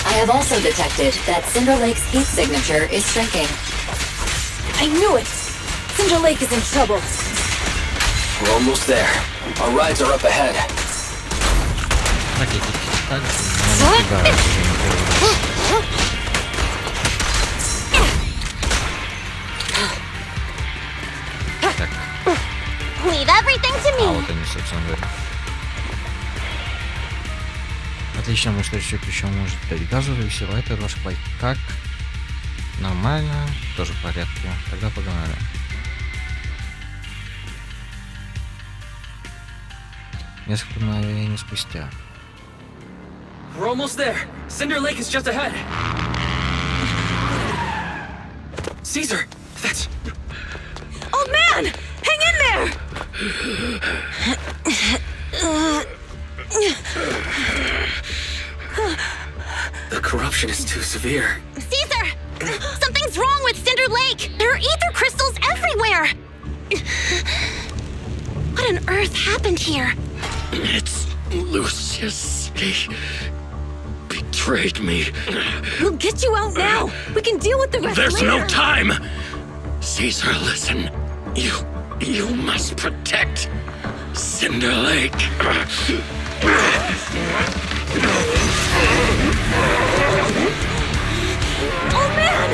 I have also detected that Cinder Lake's heat signature is shrinking. I knew it! Cinder Lake is in trouble. We're almost there. Our rides are up ahead. Leave everything to me. Вот они, собственно говоря. Отлично, мы что еще ключом может дать газу, весело. Это ваш байк. Как? Нормально, тоже в порядке. Тогда погнали. Несколько мгновений спустя. We're almost there. Cinder Lake is just ahead. Caesar, that's... Old man! Hang in there! The corruption is too severe. Caesar! Something's wrong with Cinder Lake! There are ether crystals everywhere! What on earth happened here? It's Lucius. He betrayed me. We'll get you out now! We can deal with the rest There's later! no time! Caesar, listen. You must protect Cinder Lake. Old man!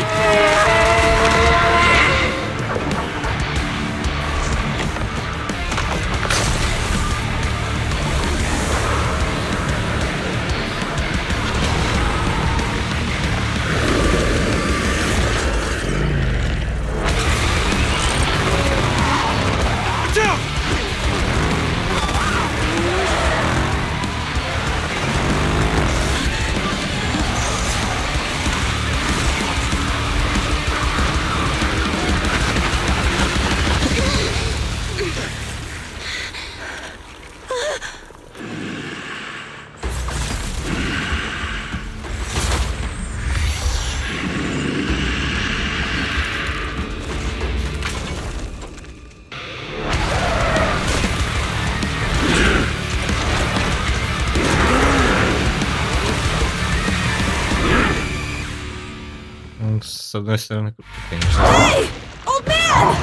с одной стороны, конечно. Hey! Old man!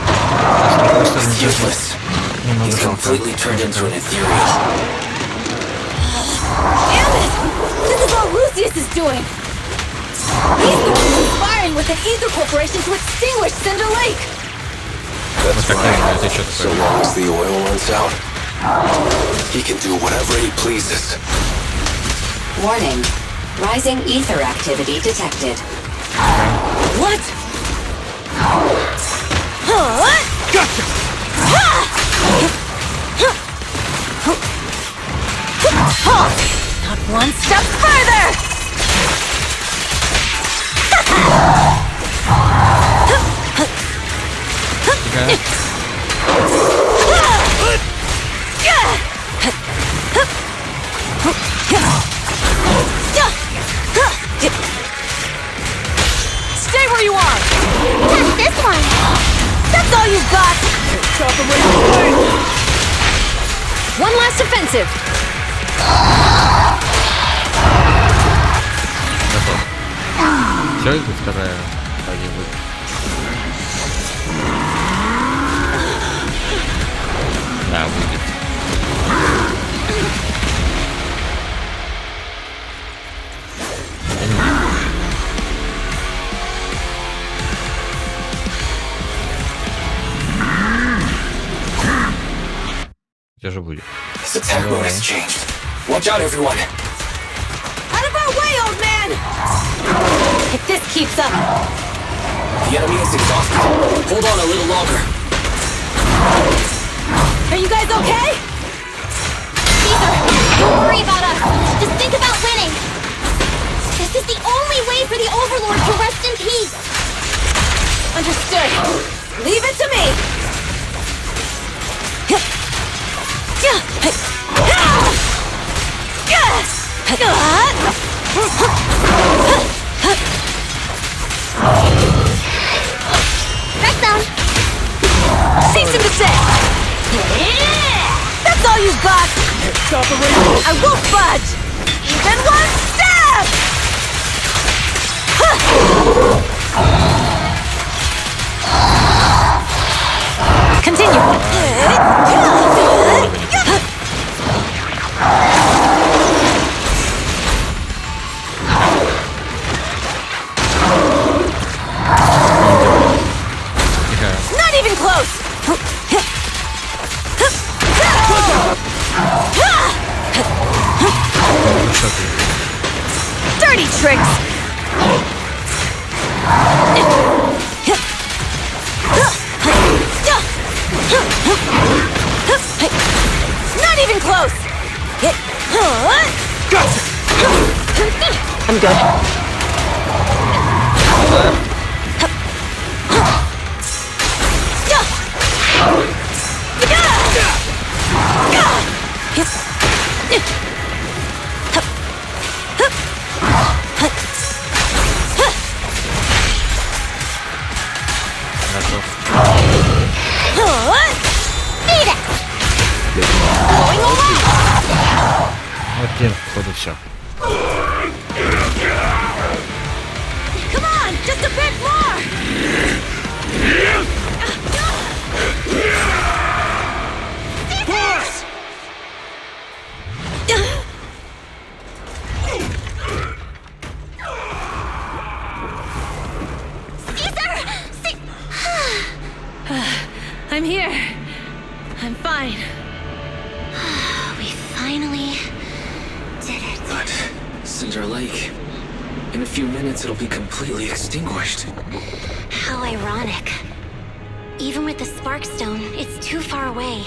It's useless. He's completely turned into an ethereal. Damn it! This is all Lucius is doing! He's the one conspiring with an ether corporation to extinguish Cinder Lake! That's right. So long as the oil runs out, he can do whatever he pleases. Warning. Rising ether activity detected. What? What? Gotcha! Not one step further! Stay where you are! That's this one. That's all you've got! Stop him right away! One last offensive! Готов. Все, это вторая стадия будет. Да, будет. Это же будет. His attack mode has changed. Watch out, everyone. Out of our way, old man! If this keeps up... The enemy is exhausted. Hold on a little longer. Are you guys okay? Caesar, don't worry about us. Just think about winning. This is the only way for the Overlord to rest in peace. Understood. Leave it to me. Back down. Cease and desist. That's all you've got. I won't budge. Even one step. Continue. Not even close. Dirty tricks. Not even close. I'm good. Вот теперь, походу, все. Come on, just a bit more. Boss! I'm here. I'm fine. We finally did it. But Cinder Lake, in a few minutes it'll be completely extinguished. How ironic. Even with the Sparkstone, it's too far away.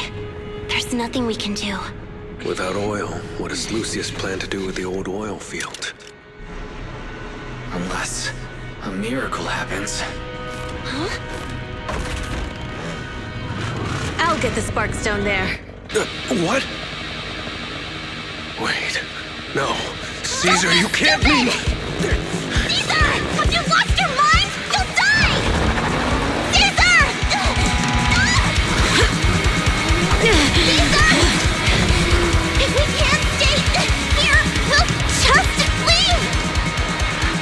There's nothing we can do. Without oil, what does Lucius plan to do with the old oil field? Unless a miracle happens. Huh? I'll get the Sparkstone there. What? Wait. No. Caesar, you can't mean... Caesar! Have you lost your mind? You'll die! Caesar! Caesar! If we can't stay here, we'll just leave!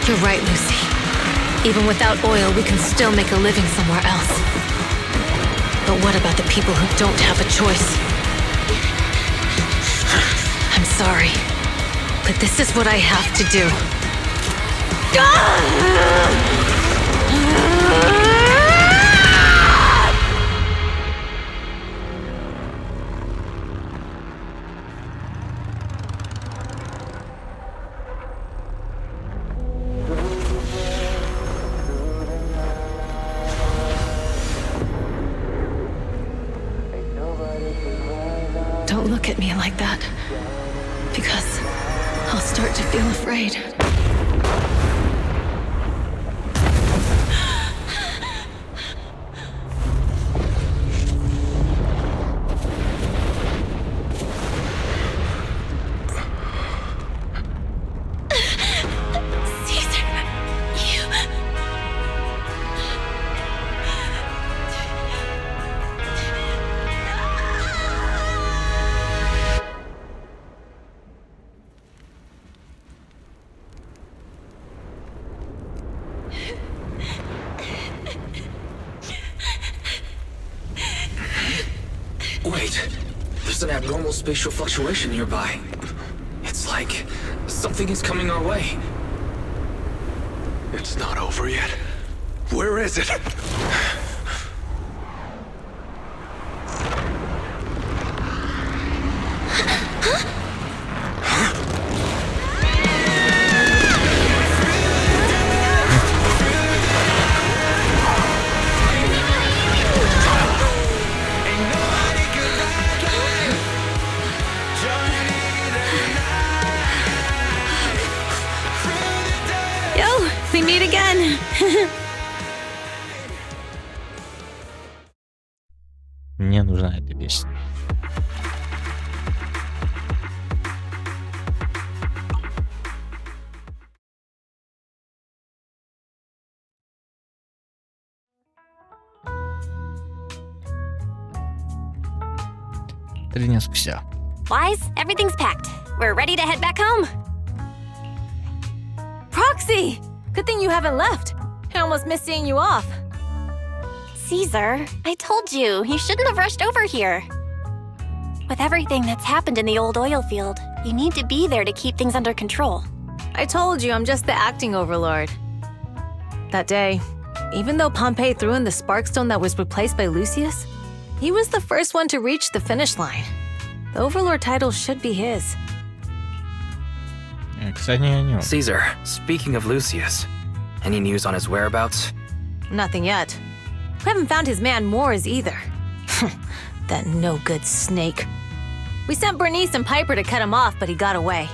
You're right, Lucy. Even without oil, we can still make a living somewhere else. But what about the people who don't have a choice? I'm sorry, but this is what I have to do. Don't look at me like that, because I'll start to feel afraid. Wait, there's an abnormal spatial fluctuation nearby. It's like something is coming our way. It's not over yet. Where is it? We meet again. Мне нужна эта песня. Три дня спустя. Wise, everything's packed. We're ready to head back home. Proxy! Good thing you haven't left. I almost missed seeing you off. Caesar, I told you, you shouldn't have rushed over here. With everything that's happened in the old oil field, you need to be there to keep things under control. I told you I'm just the acting overlord. That day, even though Pompey threw in the Sparkstone that was replaced by Lucius, he was the first one to reach the finish line. The overlord title should be his. Кстати, не о нем. Caesar, speaking of Lucius, any news on his whereabouts? Nothing yet. We haven't found his man Moores either. That no-good snake. We sent Bernice and Piper to cut him off, but he got away.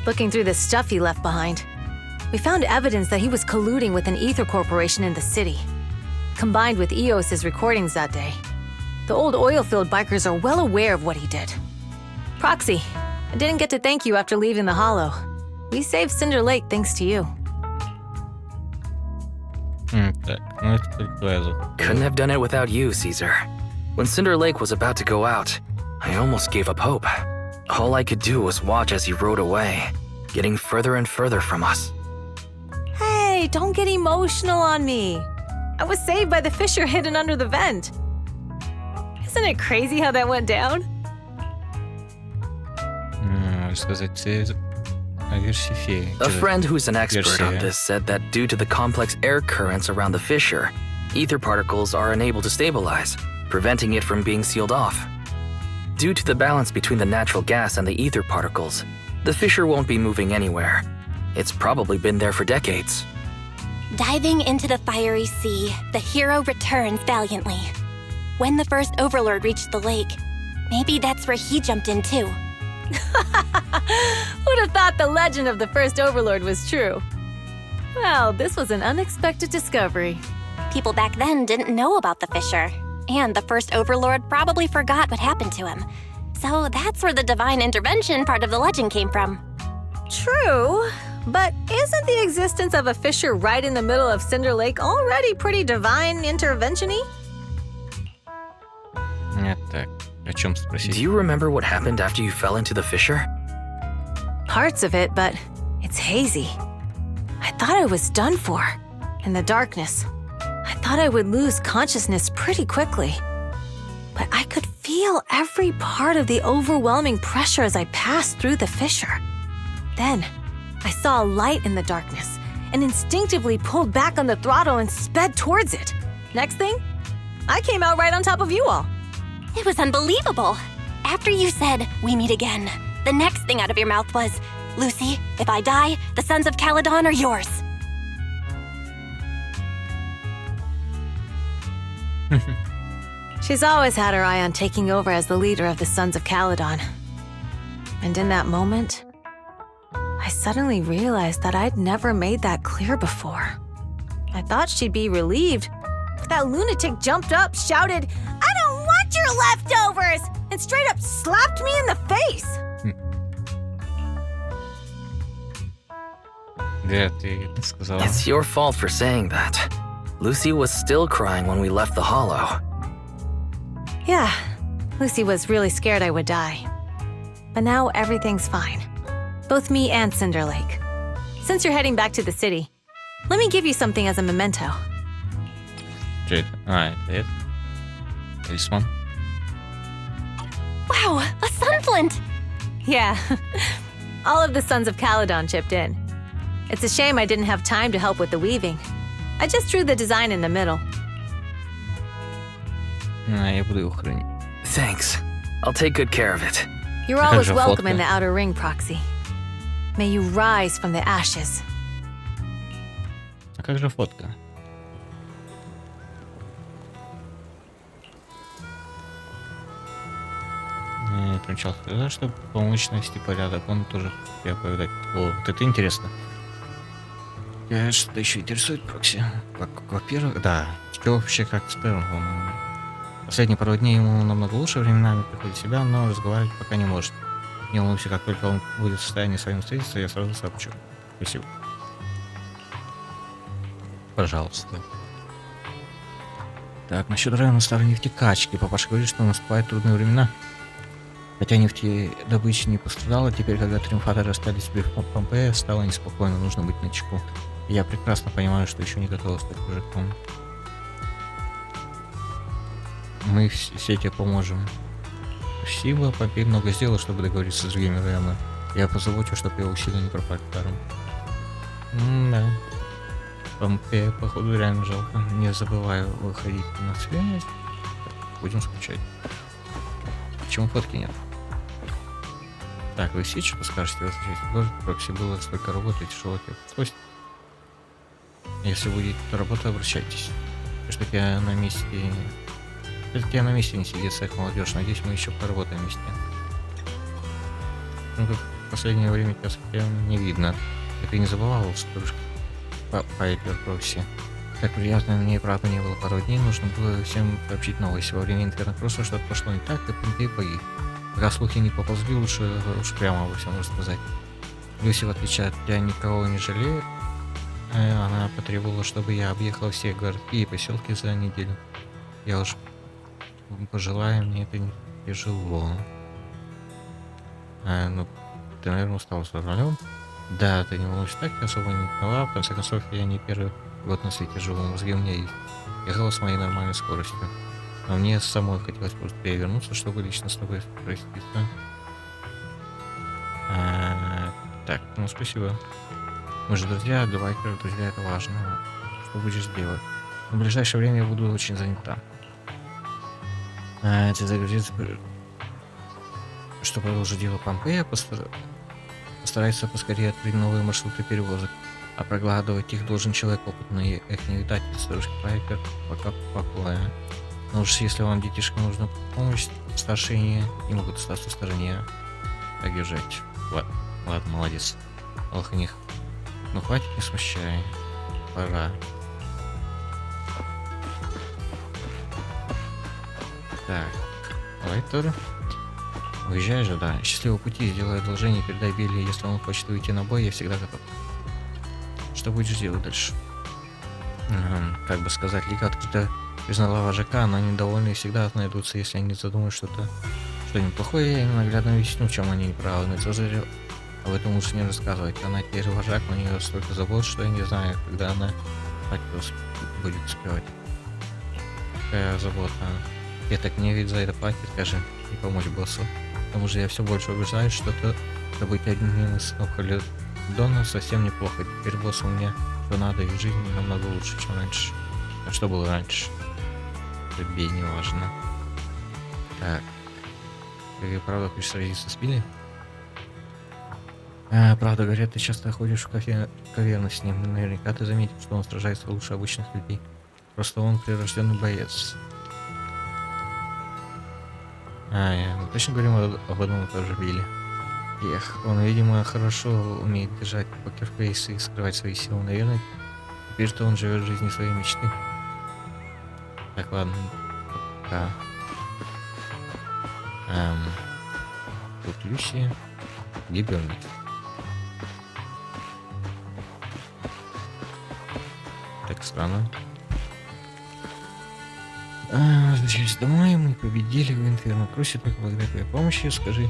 Looking through the stuff he left behind, we found evidence that he was colluding with an ether corporation in the city. Combined with Eos's recordings that day, the old oilfield bikers are well aware of what he did. Proxy, I didn't get to thank you after leaving the Hollow. We saved Cinder Lake thanks to you. Так, ну это только твоя заслуга. Couldn't have done it without you, Caesar. When Cinder Lake was about to go out, I almost gave up hope. All I could do was watch as he rode away, getting further and further from us. Hey, don't get emotional on me. I was saved by the fissure hidden under the vent. Isn't it crazy how that went down? Рассказать о версии феи. A friend who's an expert on this said that due to the complex air currents around the fissure, ether particles are unable to stabilize, preventing it from being sealed off. Due to the balance between the natural gas and the ether particles, the fissure won't be moving anywhere. It's probably been there for decades. Diving into the fiery sea, the hero returns valiantly. When the first overlord reached the lake, maybe that's where he jumped in too. Who'd have thought the legend of the first overlord was true? Well, this was an unexpected discovery. People back then didn't know about the fissure, and the first overlord probably forgot what happened to him. So that's where the divine intervention part of the legend came from. True, but isn't the existence of a fissure right in the middle of Cinder Lake already pretty divine intervention-y? Так, о чем спросить? Do you remember what happened after you fell into the fissure? Parts of it, but it's hazy. I thought I was done for. In the darkness, I thought I would lose consciousness pretty quickly. But I could feel every part of the overwhelming pressure as I passed through the fissure. Then, I saw a light in the darkness and instinctively pulled back on the throttle and sped towards it. Next thing, I came out right on top of you all. It was unbelievable. After you said, "We meet again," the next thing out of your mouth was, "Lucy, if I die, the Sons of Caledon are yours." She's always had her eye on taking over as the leader of the Sons of Caledon. And in that moment, I suddenly realized that I'd never made that clear before. I thought she'd be relieved, but that lunatic jumped up, shouted, "I don't want your leftovers!" and straight up slapped me in the face. It's your fault for saying that. Lucy was still crying when we left the hollow. Yeah, Lucy was really scared I would die. But now everything's fine. Both me and Cinder Lake. Since you're heading back to the city, let me give you something as a memento. Это талисман. Wow, a sunflint! Yeah, all of the Sons of Caledon chipped in. It's a shame I didn't have time to help with the weaving. I just drew the design in the middle. Я буду его хранить. Thanks. I'll take good care of it. You're А как always же welcome фотка? in the outer ring, Proxy. May you rise from the ashes. А как же фотка? Я отмечал, чтобы помочь навести порядок. Он тоже я повидать. О, вот это интересно. Что-то еще интересует Прокси. Во-первых, да. Что вообще как с Перлом? Последние пару дней ему намного лучше, временами приходит в себя, но разговаривать пока не может. Не волнуйся, как только он будет в состоянии с вами встретиться, я сразу сообщу. Спасибо. Пожалуйста. Так, насчет района старой нефтекачки. Папаша говорит, что наступают трудные времена. Хотя нефтедобыча не пострадала, теперь, когда триумфаторы остались без Помпея, стало неспокойно, нужно быть начеку. Я прекрасно понимаю, что еще не готова стать мужиком. Мы все тебе поможем. Спасибо, Помпей много сделал, чтобы договориться с другими районами. Я позабочусь, чтобы его усилия не пропали даром. Да. Помпея, походу, реально жалко. Не забываю выходить на связь. Так, будем скучать. Почему фотки нет? Так, вы все что-то скажете? Возвращайтесь. Прокси было столько работы, тяжело тебе пришлось. Если будет работа, обращайтесь. Что я на месте... Это на месте не сидит, цех молодежь. Надеюсь, мы еще поработаем вместе. Ну, как в последнее время тебя не видно. Ты не забывал, старушка Пайпер Прокси. Так приятно, мне правда не было пару дней, нужно было всем сообщить новости. Во время Инферно-кросса что-то пошло не так, и Помпей погиб. Пока слухи не поползли, лучше уж прямо обо всем рассказать. Люси, в отличие от тебя, никого не жалеет. Она потребовала, чтобы я объехал все городки и поселки за неделю. Я уж пожелаю, мне это не тяжело. Ну, ты, наверное, устал с рулем. Да, ты не волнуйся, так я особо не поняла. В конце концов, я не первый год на свете живу, мозги у меня есть. Ехала с моей нормальной скоростью. Но мне самой хотелось просто перевернуться, чтобы лично с тобой проститься. Так, ну спасибо. Мы же друзья, давай, друзья, это важно. Что будешь делать? В ближайшее время я буду очень занята. Ты загрузится, что продолжит дело Помпея, постарается поскорее открыть новые маршруты перевозок. А прогладывать их должен человек опытный, их не видать, старушки Пайпер, пока покоя. Но уж если вам, детишкам, нужна помощь, старшие не могут остаться в стороне. Так держать. Ладно, молодец. Ох, них. Ну хватит, не смущай. Пора. Так, давай тоже. Уезжай же, да. Счастливого пути, сделай одолжение, передай Билли, если он хочет уйти на бой, я всегда готов. Что будешь делать дальше? Как бы сказать, Лига открыто признала вожака, но недовольные всегда найдутся, если они задумают что-нибудь плохое, я им наглядно объясню, в чем они неправы. Но тоже об этом лучше не рассказывать. Она теперь вожак, у нее столько забот, что я не знаю, когда она спать будет успевать. Какая забота. Я так мне ведь за это платит, скажи, и помочь боссу. К тому же я все больше убеждаюсь, что быть одним из сынов Каледона совсем неплохо. Теперь босс у меня что надо, и жизнь намного лучше, чем раньше. А что было раньше? Тебе не важно. Так. Ты правда хочешь сразиться с Билли? Правда, говорят, ты часто ходишь в каверны с ним. Наверняка ты заметил, что он сражается лучше обычных людей. Просто он прирожденный боец. Мы точно говорим об одном и том же Билли. Эх, он, видимо, хорошо умеет держать покерфейс и скрывать свои силы. Наверное, теперь-то он живет жизнью своей мечты. Так, ладно. Пока. Тут Люси. Где Берни? Так странно. Возвращаясь домой, мы победили в Инферно-кроссе только благодаря твоей помощи. Скажи,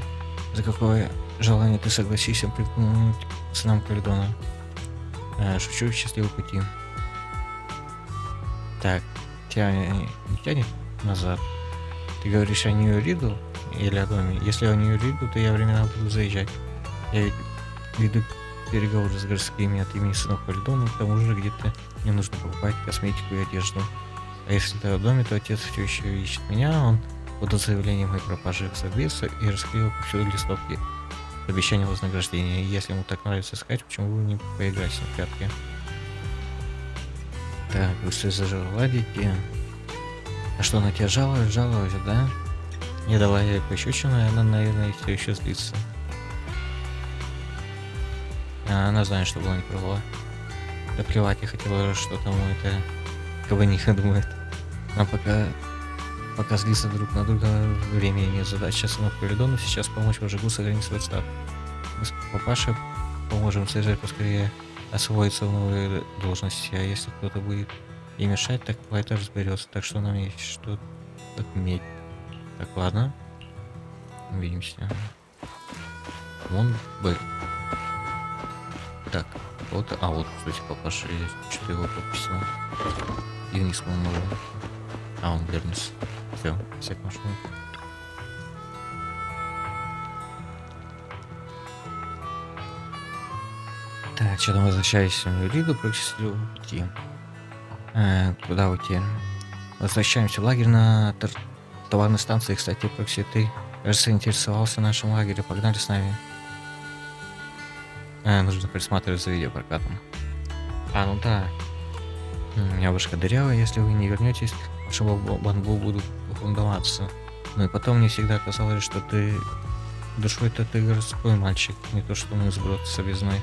за какое желание ты согласишься примкнуть к сынам Каледона? Шучу, счастливого пути. Так, тебя не тянет назад? Ты говоришь о Нью-Риду или о доме? Если о Нью-Риду, то я временно буду заезжать. Я ведь веду переговоры с городскими от имени сынов Каледона, к тому же где-то мне нужно покупать косметику и одежду. А если ты в доме, то отец все еще ищет меня, он подал заявление о моей пропаже в Совбез и расклеил повсюду листовки с обещанием вознаграждения. И если ему так нравится искать, почему вы не поиграете в прятки? Так, вы все заладите. А что, она тебя жаловалась, да? Я дала ей пощечину, и она, наверное, все еще злится. Она знает, что была не права. Да плевать, я хотела, что там это кабаниха думает. Нам пока злиться друг на друга, времени нет. Задача сынов Каледона сейчас помочь вожаку сохранить свой статус. Мы с папашей поможем Цезарь поскорее освоиться в новой должности, а если кто-то будет ей мешать, так это разберется. Так что нам есть что отметить. Так, ладно. Увидимся. Вон Б. Так, вот, вот, кстати, папаша есть. Что-то его пропустил. И вниз, по-моему. Он вернулся. Все, всех нашел. Так, что там возвращаюсь в Нью-Риду, прочистил пути. Куда уйти? Возвращаемся в лагерь на товарной станции. Кстати, Прокси, ты, кажется, интересовался нашим лагерем. Погнали с нами. Нужно присматривать за видеопрокатом. Ну да. У меня вышка дырявая, если вы не вернетесь, вашему банбу будут волноваться. Ну и потом мне всегда казалось, что ты душой-то ты городской мальчик, не то что мы сброд с объездной.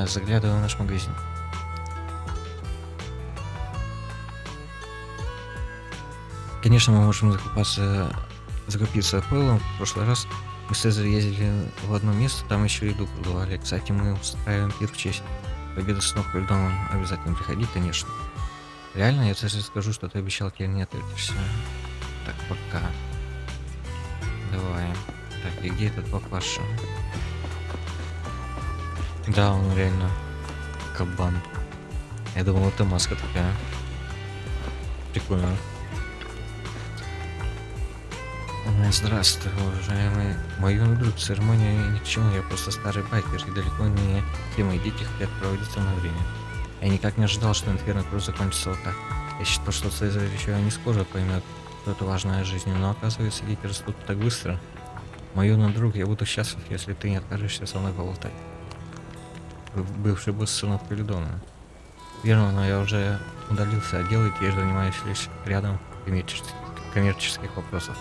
Заглядываю в наш магазин. Конечно, мы можем закупиться пылом. В прошлый раз мы с Цезарь ездили в одно место, там еще еду продавали. Кстати, мы устраиваем пир в честь победы сынов Каледона. Обязательно приходи, конечно. Реально, я Цезарь скажу, что ты обещал, теперь не ответишься. Так, пока. Давай. Так, и где этот папаша? Да, он реально кабан. Я думал, это маска такая. Прикольно. Здравствуй, уважаемый мой юный друг. Церемония ни к чему, я просто старый байкер, и далеко не все мои дети хотят проводить со мной время. Я никак не ожидал, что Инферно-кросс закончится вот так. Я считал, что Цезарь еще не скоро поймет, что это важная жизнь, но оказывается, дети растут так быстро. Мой юный друг, я буду счастлив, если ты не откажешься со мной поболтать. Бывший босс сынов Каледона. Верно, но я уже удалился от дела и теперь занимаюсь лишь рядом коммерческих вопросов.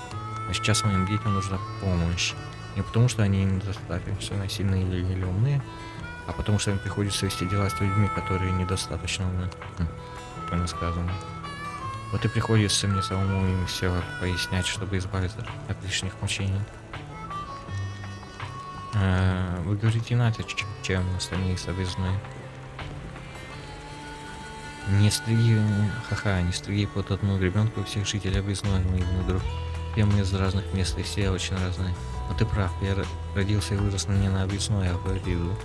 Но сейчас моим детям нужна помощь. Не потому, что они недостаточно сильные или умные, а потому, что им приходится вести дела с людьми, которые недостаточно умны. Правильно сказано. Вот и приходится мне самому им все пояснять, чтобы избавиться от лишних мучений. Вы говорите иначе, чем остальные с объездной. Не стриги, не стриги под одну гребенку всех жителей объездной, мой друг. Все мы из разных мест, и все очень разные. Но ты прав, я родился и вырос не на объездной, а в Риду.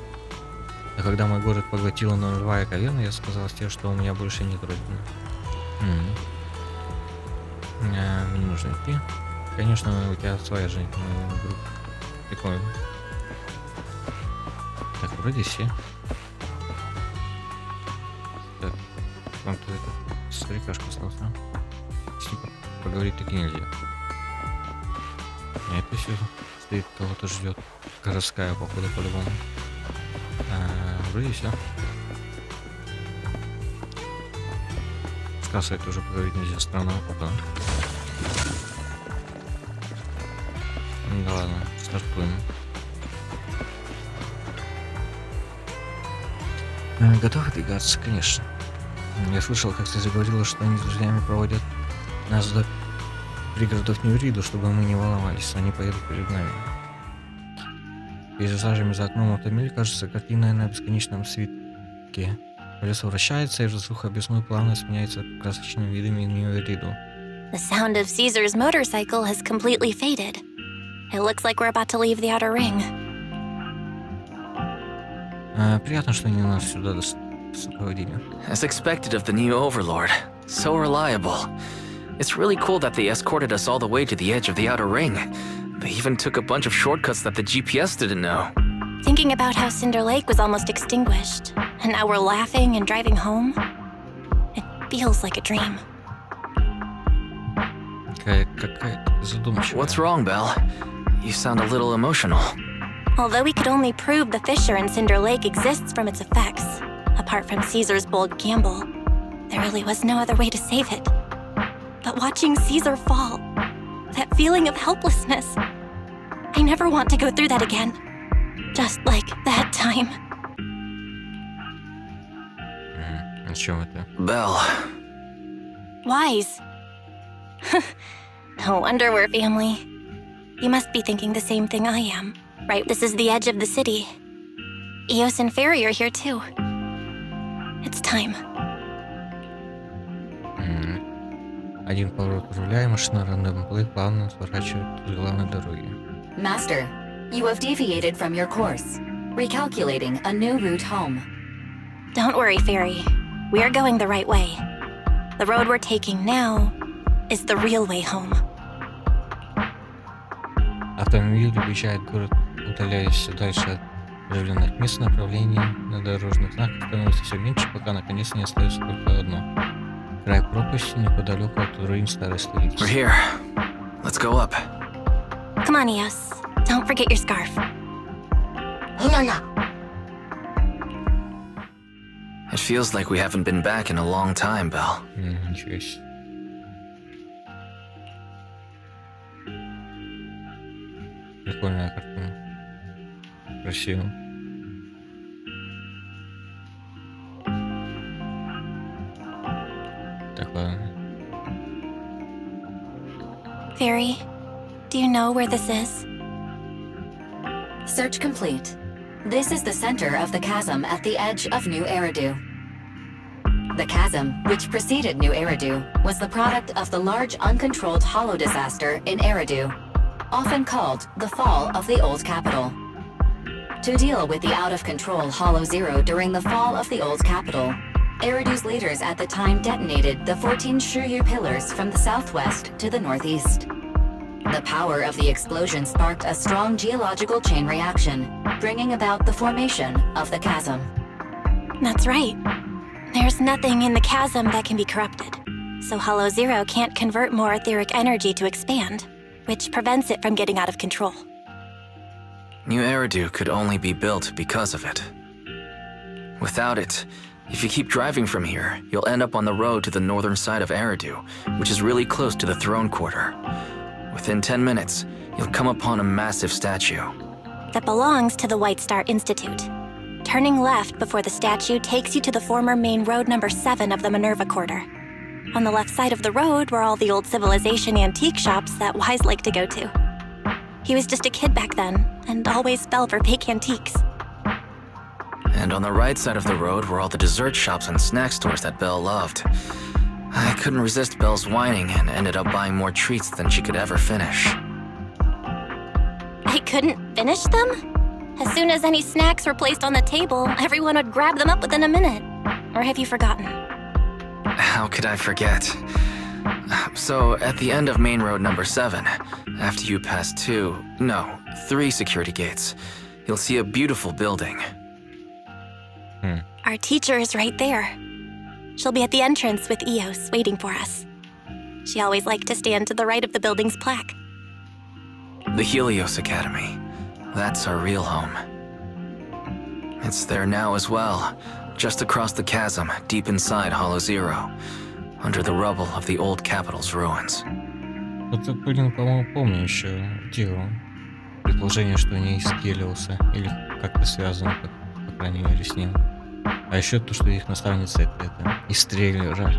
А когда мой город поглотила нулевая каверна, я сказал тебе, что у меня больше нет родины. Мне нужно идти. Конечно, у тебя своя жизнь, мой друг. Прикольно. Так, вроде все. Так, там тут этот старикашка остался. С ним поговорить таки нельзя. Это все стоит, кого-то ждет. Городская, походу, по-любому. Вроде все. С кассой тоже поговорить нельзя, странно. Опа. Да ладно, стартуем. Готовы двигаться, конечно. Я слышал, как ты заговорила, что они с друзьями проводят нас до пригородов Нью-Риду, чтобы мы не волновались, они поедут перед нами. Пейзажами за окном автомобиля кажется картиной на бесконечном свитке. Колесо вращается, и разруха объясной плавно сменяется красочными видами Нью-Риду. The sound of Caesar's motorcycle has completely faded. It looks like we're about to leave the outer ring. Приятно, что они нас сюда сопроводили. As expected of the new overlord. So reliable. It's really cool that they escorted us all the way to the edge of the outer ring. They even took a bunch of shortcuts that the GPS didn't know. Thinking about how Cinder Lake was almost extinguished, and now we're laughing and driving home, it feels like a dream. Какая-то задумчивая. What's wrong, Belle? You sound a little emotional. Although we could only prove the fissure in Cinder Lake exists from its effects, apart from Caesar's bold gamble, there really was no other way to save it. But watching Caesar fall, that feeling of helplessness, I never want to go through that again. Just like that time. О чем это? Belle. Wise. No wonder we're family. You must be thinking the same thing I am, right? This is the edge of the city. Eos and Ferry are here too. It's time. Один поворот руля, и машина рандомный плей плавно сворачивает с главной дороги. Master, you have deviated from your course, recalculating a new route home. Don't worry, Ferry. We are going the right way. The road we're taking now is the real way home. Автомобиль объезжает город, удаляясь все дальше от оживленных мест. Направлений на дорожных знаках становится все меньше, пока наконец не остается только одно. Край пропасти неподалеку от руин старой столицы. We're here. Let's go up. Come on, Eos. Don't forget your scarf. No. It feels like we haven't been back in a long time, Belle. Ничего себе. Прикольная картина. Красиво. Так, ладно. Ferry, do you know where this is? Search complete. This is the center of the chasm at the edge of New Eridu. The chasm, which preceded New Eridu, was the product of the large uncontrolled hollow disaster in Eridu, often called the fall of the old capital. To deal with the out-of-control Hollow Zero during the fall of the old capital, Eridu's leaders at the time detonated the 14 Shuryu pillars from the southwest to the northeast. The power of the explosion sparked a strong geological chain reaction, bringing about the formation of the chasm. That's right. There's nothing in the chasm that can be corrupted, so Hollow Zero can't convert more etheric energy to expand, which prevents it from getting out of control. New Eridu could only be built because of it. Without it, if you keep driving from here, you'll end up on the road to the northern side of Eridu, which is really close to the throne quarter. Within 10 minutes, you'll come upon a massive statue. That belongs to the White Star Institute. Turning left before the statue takes you to the former main road number 7 of the Minerva Quarter. On the left side of the road were all the old civilization antique shops that Wise liked to go to. He was just a kid back then, and always fell for fake antiques. And on the right side of the road were all the dessert shops and snack stores that Belle loved. I couldn't resist Belle's whining and ended up buying more treats than she could ever finish. I couldn't finish them? As soon as any snacks were placed on the table, everyone would grab them up within a minute. Or have you forgotten? How could I forget? So, at the end of main road number 7, after you pass 3 security gates, you'll see a beautiful building. Our teacher is right there. She'll be at the entrance with Eos waiting for us. She always liked to stand to the right of the building's plaque. The Helios Academy. That's our real home. It's there now as well, just across the chasm, deep inside Hollow Zero, under the rubble of the old capital's ruins. Это, по-моему, помню еще дело. Предположение, что они из Гелиоса, или как-то связано, по крайней мере, с ним. А еще то, что их наставница это из трейлера.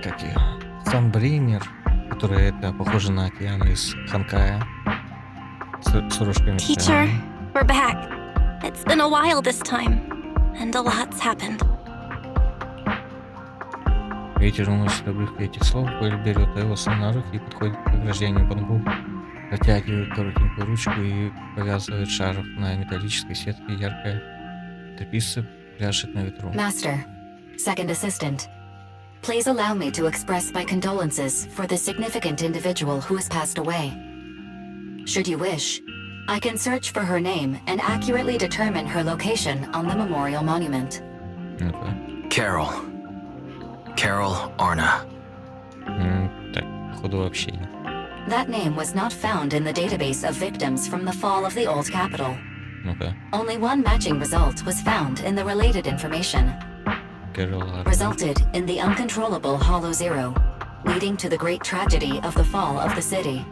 Как ее? Санбример, которая это похоже на океан из Ханкая. С рожками. Teacher, we're back. It's been a while this time, and a lot's happened. Ветер уносит обрывки этих слов, Белль берет Эвоса на руки и подходит к ограждению бамбук, протягивает коротенькую ручку и повязывает шарф на металлической сетке. Яркая тряпица пляшет на ветру. Master, second assistant, please allow me to express my condolences for the significant individual who has passed away. Should you wish, I can search for her name and accurately determine her location on the memorial monument. Carol Arna. Так, походу вообще нет. That name was not found in the database of victims from the fall of the old capital. Only one matching result was found in the related information. Resulted in the uncontrollable Hollow Zero, leading to the great tragedy of the fall of the city.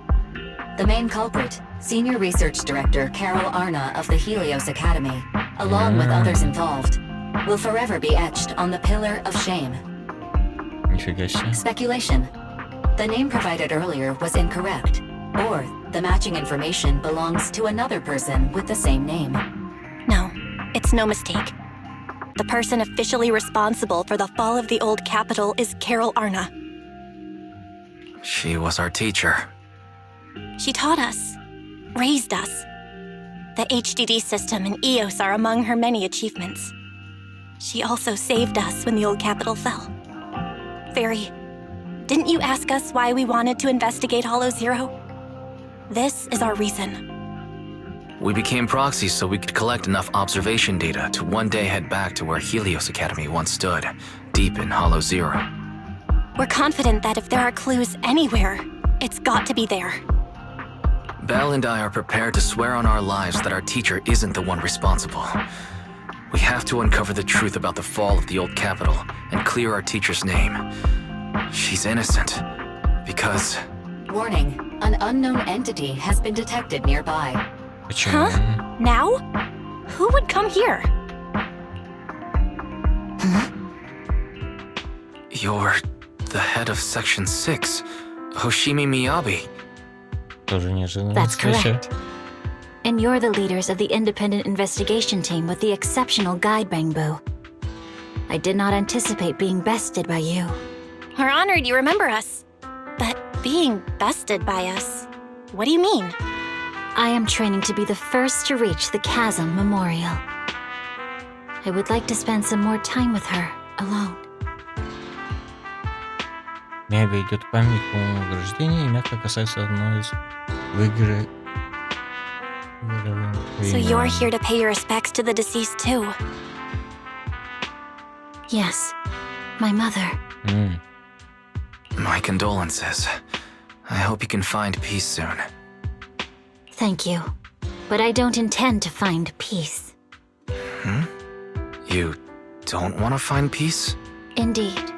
The main culprit, Senior Research Director Carol Arna of the Helios Academy, along with others involved, will forever be etched on the Pillar of Shame. Speculation. The name provided earlier was incorrect, or the matching information belongs to another person with the same name. No, it's no mistake. The person officially responsible for the fall of the old capital is Carol Arna. She was our teacher. She taught us, raised us. The HDD system and Eos are among her many achievements. She also saved us when the old capital fell. Fairy, didn't you ask us why we wanted to investigate Hollow Zero? This is our reason. We became proxies so we could collect enough observation data to one day head back to where Helios Academy once stood, deep in Hollow Zero. We're confident that if there are clues anywhere, it's got to be there. Belle and I are prepared to swear on our lives that our teacher isn't the one responsible. We have to uncover the truth about the fall of the old capital and clear our teacher's name. She's innocent, because... Warning, an unknown entity has been detected nearby. Huh? Now? Who would come here? You're the head of Section 6, Hoshimi Miyabi. That's correct. And you're the leaders of the independent investigation team with the exceptional guide Bangbu. I did not anticipate being bested by you. We're honored you remember us. But being bested by us, what do you mean? I am training to be the first to reach the Chasm Memorial. I would like to spend some more time with her, alone. Небо идет к памятнику ограждения и мягко касается одной из игры. So you're here to pay your respects to the deceased too? Yes, my mother. My condolences. I hope you can find peace soon. Thank you. But I don't intend to find peace. You don't want to find peace? Indeed.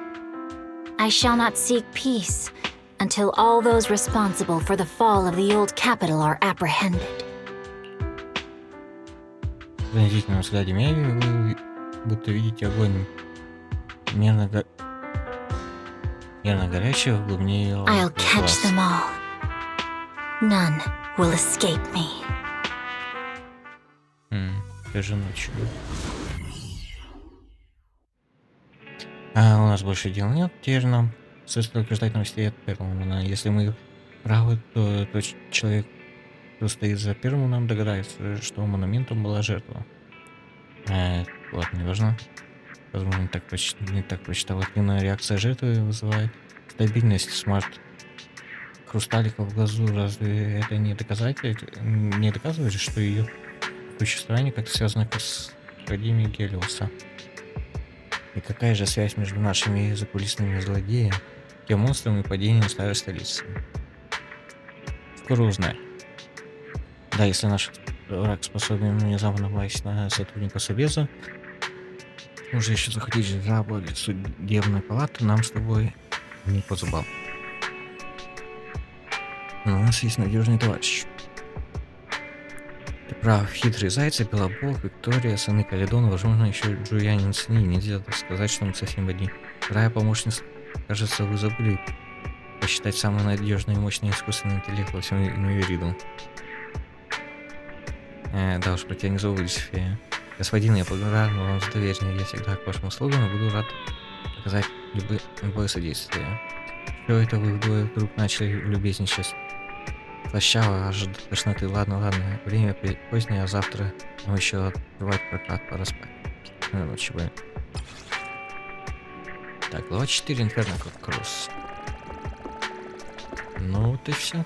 I shall not seek peace until all those responsible for the fall of the old capital are apprehended. В пронзительном взгляде Мэви вы будто видите огонь мерно горячего в глубине ее I'll catch глаз. them all. None will escape me. Даже ночью. У нас больше дел нет. Теперь нам стоит только ждать новостей от Перлмана. Если мы правы, то кто стоит за первым, нам догадается, что монументом была жертва. Ладно, не важно. Возможно, не так прочитал. Активная реакция жертвы вызывает стабильность смарт хрусталиков в глазу. Разве это не доказывает, что ее существование как-то связано с Академией Гелиоса? И какая же связь между нашими закулисными злодеями, тем монстром и падением старой столицы? Скоро узнаем. Да, если наш враг способен внезапно напасть на сотрудника Совета, уже еще заходить в забор судебной палаты, нам с тобой не по зубам. Но у нас есть надежный товарищ. Ты прав, хитрый зайцы, Белобог, Виктория, сыны Каледона, возможно, еще Джуянин сыны. Нельзя так сказать, что мы совсем одни. Вторая помощница, кажется, вы забыли посчитать самый надежный и мощный искусственный интеллект во всем мире. Да уж, про тебя не забуду, София. Господин, я благодарен вам за доверие. Я всегда к вашим услугам и буду рад оказать любое содействие. Что это вы вдвое вдруг начали любезничать? Слащаво, аж до тошноты. Ладно. Время позднее, а завтра нам еще открывать прокат, пора спать. Ночи, блин. Так, глава 4, Инферно-кросс. Ну вот и все.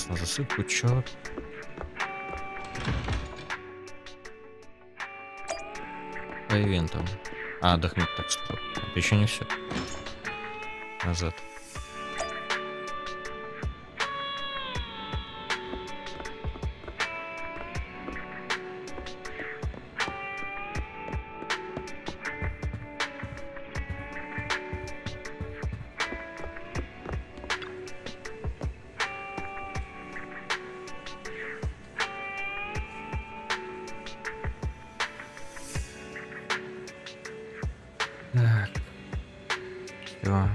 На засыпку, чё? По ивентам. Отдохнуть, так что. Это еще не все. Назад. Так. Всё.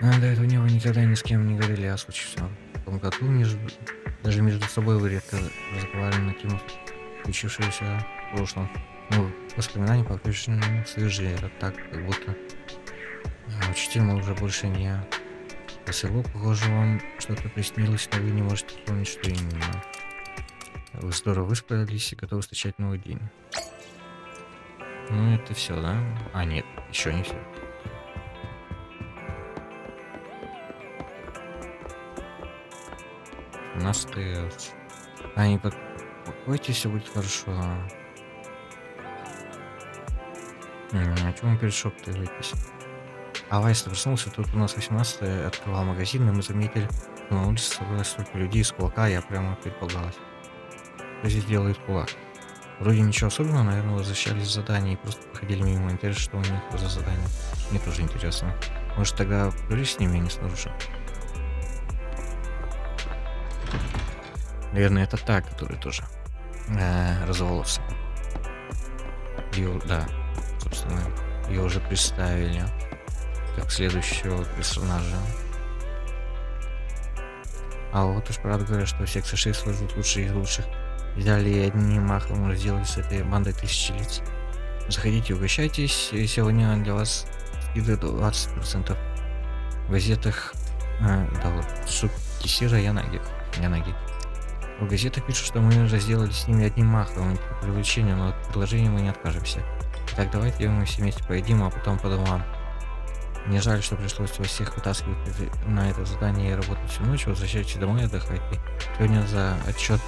До этого него никогда ни с кем не говорили о случившемся. В том году даже между собой вы редко разговаривали на тему случившегося в прошлом. Ну, воспоминания по-прежнему свежие. Это так, как будто учитель мы уже больше не. Всего, похоже, вам что-то приснилось, но вы не можете помнить, что именно. Вы здорово высправились и готовы встречать новый день. Ну, это все, да? А, нет, еще не все. У нас остается. Не покойтесь, все будет хорошо. О чем вы перешептываетесь? А Вайз проснулся, тут у нас 18-й открывал магазин, и мы заметили, что на улице собралось столько людей с кулака, я прямо перепугалась. Что здесь делает кулак? Вроде ничего особенного, наверное, возвращались с задания и просто проходили мимо. Интересно, что у них за задание. Мне тоже интересно. Может, тогда поговоришь с ними, а не снаружи? Наверное, это та, который тоже разволосся. Да, собственно, ее уже представили как следующего персонажа. А вот уж правда говорят, что секция 6 служит лучшие из лучших. Взяли и одним махом сделали с этой бандой 1000 лиц. Заходите, угощайтесь. И сегодня для вас скидка 20%. В газетах вот, сутки сыра Янаги. В газетах пишут, что мы разделали с ними одним махом по привлечению, но от предложения мы не откажемся. Так, давайте мы все вместе поедим, а потом по домам. Мне жаль, что пришлось вас всех вытаскивать на это задание и работать всю ночь. Возвращайтесь домой и отдыхайте. Сегодня за отчет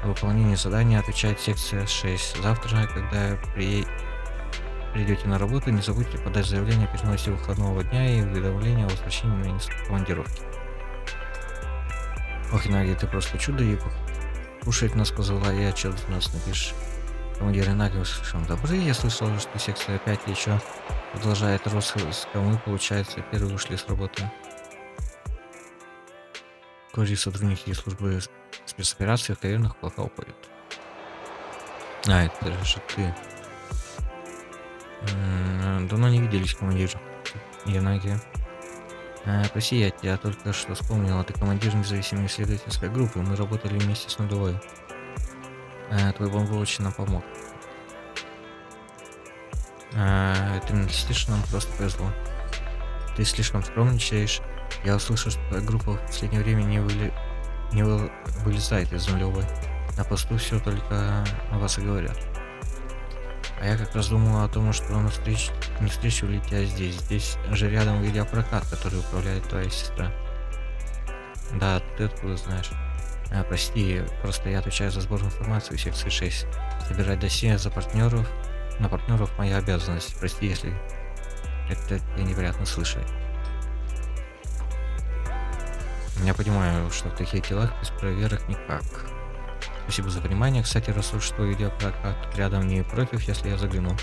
о выполнении задания отвечает секция 6. Завтра, когда придете на работу, не забудьте подать заявление о переносе выходного дня и уведомление о возвращении на командировки. Ох, Наги, ты просто чудо, и кушать нас позвала, и отчет у нас напишешь. Командир Наги, вы слишком добры. Я слышал, что секция 5 еще продолжает рост, мы, получается, первые ушли с работы. Вскоре сотрудники службы спецопераций в кавернах плохо уходят. Это же ты. Давно не виделись, командир. Янаги. Прости, я тебя только что вспомнил. Ты командир независимой исследовательской группы. Мы работали вместе с нулевой. Твой бомбу очень нам помог. Ты мне действительно, что нам просто повезло. Ты слишком скромничаешь. Я услышал, что твоя группа в последнее время не вылезает из нулевой. На посту все только о вас и говорят. А я как раз думал о том, что не встречу ли тебя здесь. Здесь же рядом видеопрокат, который управляет твоя сестра. Да, ты откуда знаешь? Прости, просто я отвечаю за сбор информации в секции 6. Собирать досье на партнеров моя обязанность. Прости, если это тебе неприятно слышать. Я понимаю, что в таких делах без проверок никак. Спасибо за внимание. Кстати, раз уж что видеопрокат рядом, не против, если я загляну.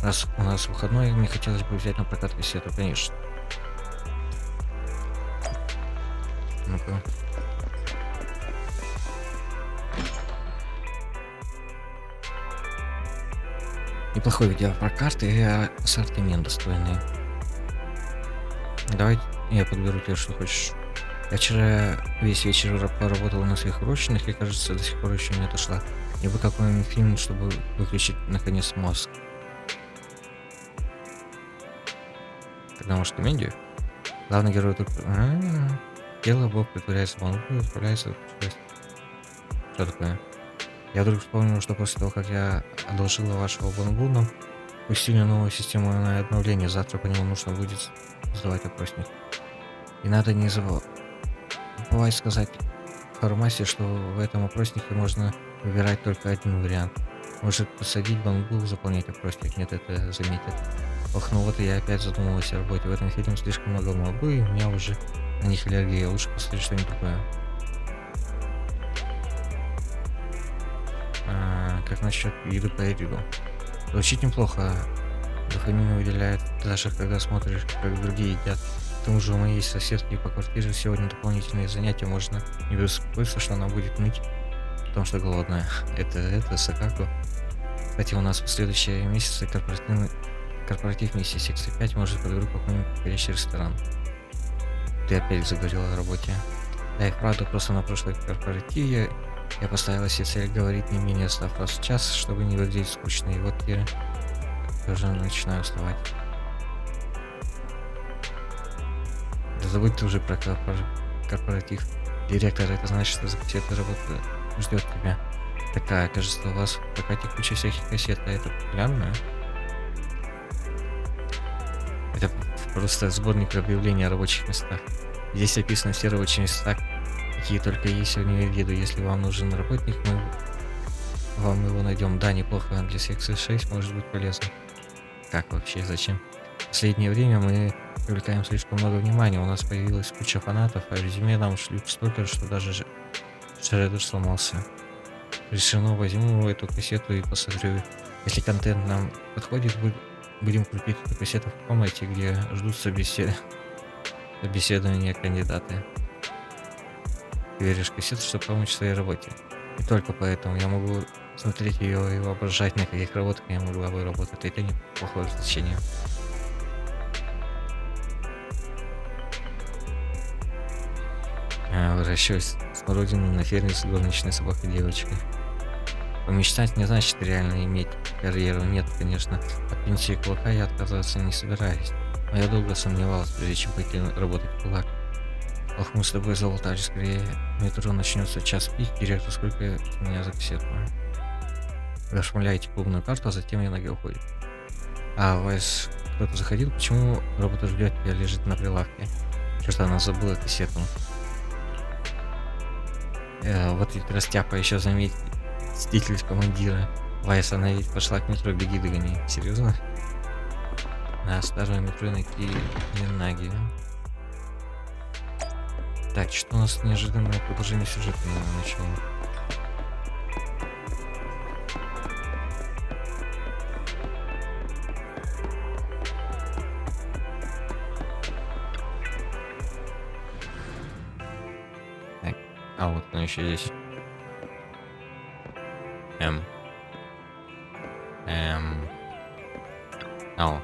Раз у нас выходной, мне хотелось бы взять на прокат кассету, конечно. Ну-ка. Неплохой видеопрокат и ассортимент достойный. Давай я подберу тебе, что хочешь. Я вчера весь вечер поработала на своих урочных и, кажется, до сих пор еще не отошла. Я бы какой-нибудь фильм, чтобы выключить наконец мозг. Тогда, может, комедию? Главный герой тут... Тело, Бог притворяется монстрами, отправляется в шесть. Что такое? Я вдруг вспомнил, что после того, как я одолжила вашего бонбуна, пустили новую систему на обновление. Завтра по нему нужно будет сдавать опросник. И надо не забывать сказать Харумасе, что в этом опроснике можно выбирать только один вариант. Может посадить бамбу, заполнять опросник. Нет, это заметит. Ох, ну вот и я опять задумалась о работе. В этом фильме слишком много бамбу, и у меня уже на них аллергия. Лучше посмотреть что-нибудь такое. Как насчет еды по еду? Звучит неплохо. Дофамин выделяет даже когда смотришь, как другие едят. К тому же у моей соседки по квартире сегодня дополнительные занятия. Можно не беспокоиться, что она будет ныть, потому что голодная. Это Сакаку. Кстати, у нас в следующие месяцы корпоратив вместе секции 5 может подберу какой-нибудь горячий ресторан. Ты опять заговорила о работе. Да, и правда, просто на прошлой корпоративе я поставила себе цель говорить не менее 100 фраз в час, чтобы не выглядеть скучно. И вот я уже начинаю уставать. Да забудь ты уже про корпоратив. Директор, это значит, что за кассеты работа ждет тебя. Такая, кажется, у вас в прокате куча всяких кассет, а это популярно? Это просто сборник объявлений о рабочих местах. Здесь описаны все рабочие места, какие только есть в университете. Если вам нужен работник, мы вам его найдем. Да, неплохо, для секции 6 может быть полезно. Как вообще, зачем? В последнее время мы привлекаем слишком много внимания, у нас появилась куча фанатов, а резюме нам шлют столько, что даже шредер сломался. Решено, возьму эту кассету и посмотрю. Если контент нам подходит, будем крутить эту кассету в комнате, где ждут собеседования кандидаты. Ты веришь в кассету, чтобы помочь в своей работе. И только поэтому я могу смотреть ее и воображать, на каких работах я могла бы работать. Это неплохое развлечение. Выращивать смородину на ферме с горничной собакой девочкой. Помечтать не значит реально иметь карьеру. Нет, конечно, от пенсии кулака я отказываться не собираюсь. Но я долго сомневалась, прежде чем пойти работать в кулак. Ох, мы с тобой заболтали, скорее метро начнется час пик. Директор, сколько у меня за кассету? Вы оформляете клубную карту, а затем я ноги уходит. А, Вайз, кто-то заходил? Почему робот ждет тебя, лежит на прилавке? Что-то она забыла кассету. Вот ведь растяпа еще заместитель командира. Вайз, она ведь пошла к метро, беги догони. Серьезно? На старое метро найти Янаги. Так, что у нас неожиданное продолжение сюжета на начало. Так, а вот он еще здесь. Ау.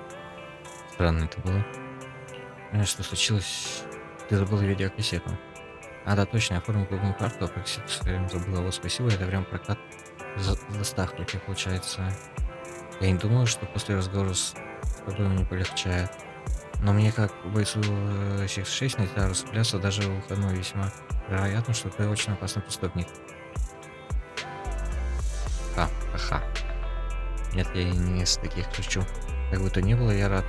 Странно это было. Что случилось? Ты забыла видеокассету. А, да, точно, я оформил клубную карту, а про кассету совсем забыла. Вот спасибо, это прям прокат за доставку тебе получается. Я не думала, что после разговора с тобой мне полегчает. Но мне, как бойцу 6 нельзя расцепляться даже в выходной, весьма вероятно, что ты очень опасный преступник. Ха-ха-ха. Нет, я и не из таких шучу. Как бы то ни было, я рад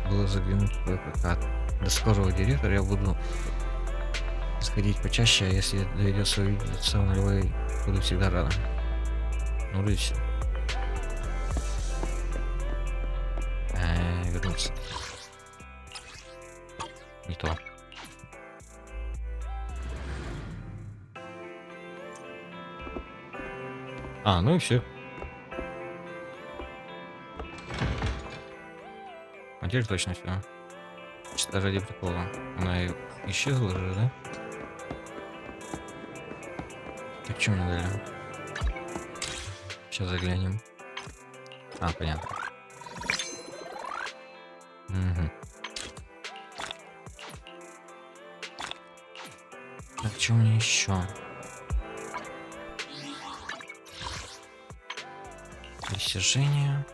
было заглянуть в твой прокат. До скорого, директор, я буду сходить почаще, а если доведется увидеться в нулевой, буду всегда рада. Ну, вроде все. Вернуться. Не то. А, ну и все. А теперь точно все. Чисто ради прикола. Она исчезла же, да? Так что мне дали? Сейчас заглянем. А, понятно. Угу. Так, что мне еще? Достижение.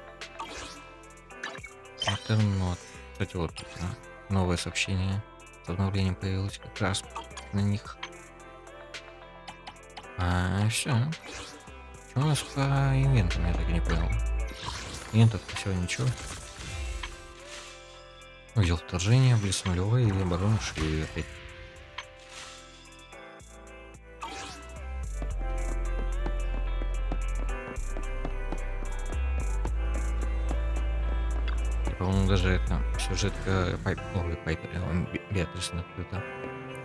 Интернет. Кстати, вот новое сообщение с обновлением появилось как раз на них. А, все. Что у нас по ивентам, я так и не понял. Ивентов всего ничего. Увидел вторжение, близ нулевой и оборону шли опять. По-моему, даже это сюжетка Пайпер, Беатрис открыта.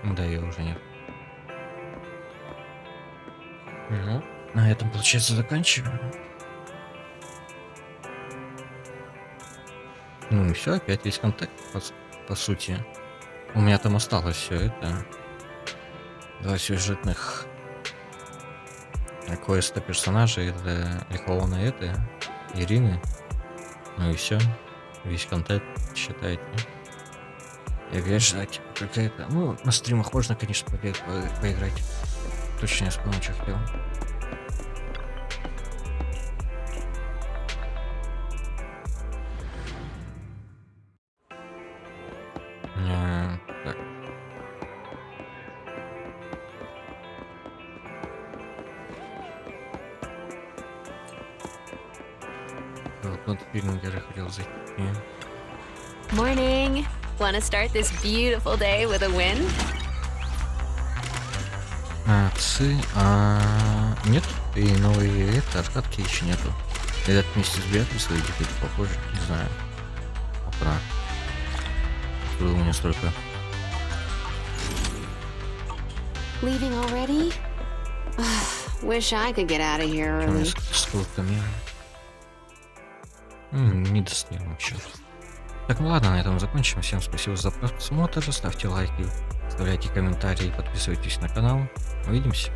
Да, ее уже нет. Ну, на этом, получается, заканчиваем. Ну и все, опять весь контакт, по сути. У меня там осталось все это. 2 сюжетных квеста персонажей. Это Лихована, это Ирины. Ну и все. Весь контент, считайте. И опять ждать. Только это. Ну, на стримах можно, конечно, поиграть. Точно не вспомню, что хотел. Так. Вот фильм, где я хотел зайти. Morning. Wanna start this beautiful day with a win? Нет, и новые аркадки еще нету. Этот вместе с Беатрисой или где-то похоже, не знаю. Опа. Было у меня столько. Leaving already? Wish I could get out of here early. Сколько не достаем вообще. Так, ну ладно, на этом закончим. Всем спасибо за просмотр. Ставьте лайки, оставляйте комментарии, подписывайтесь на канал. Увидимся.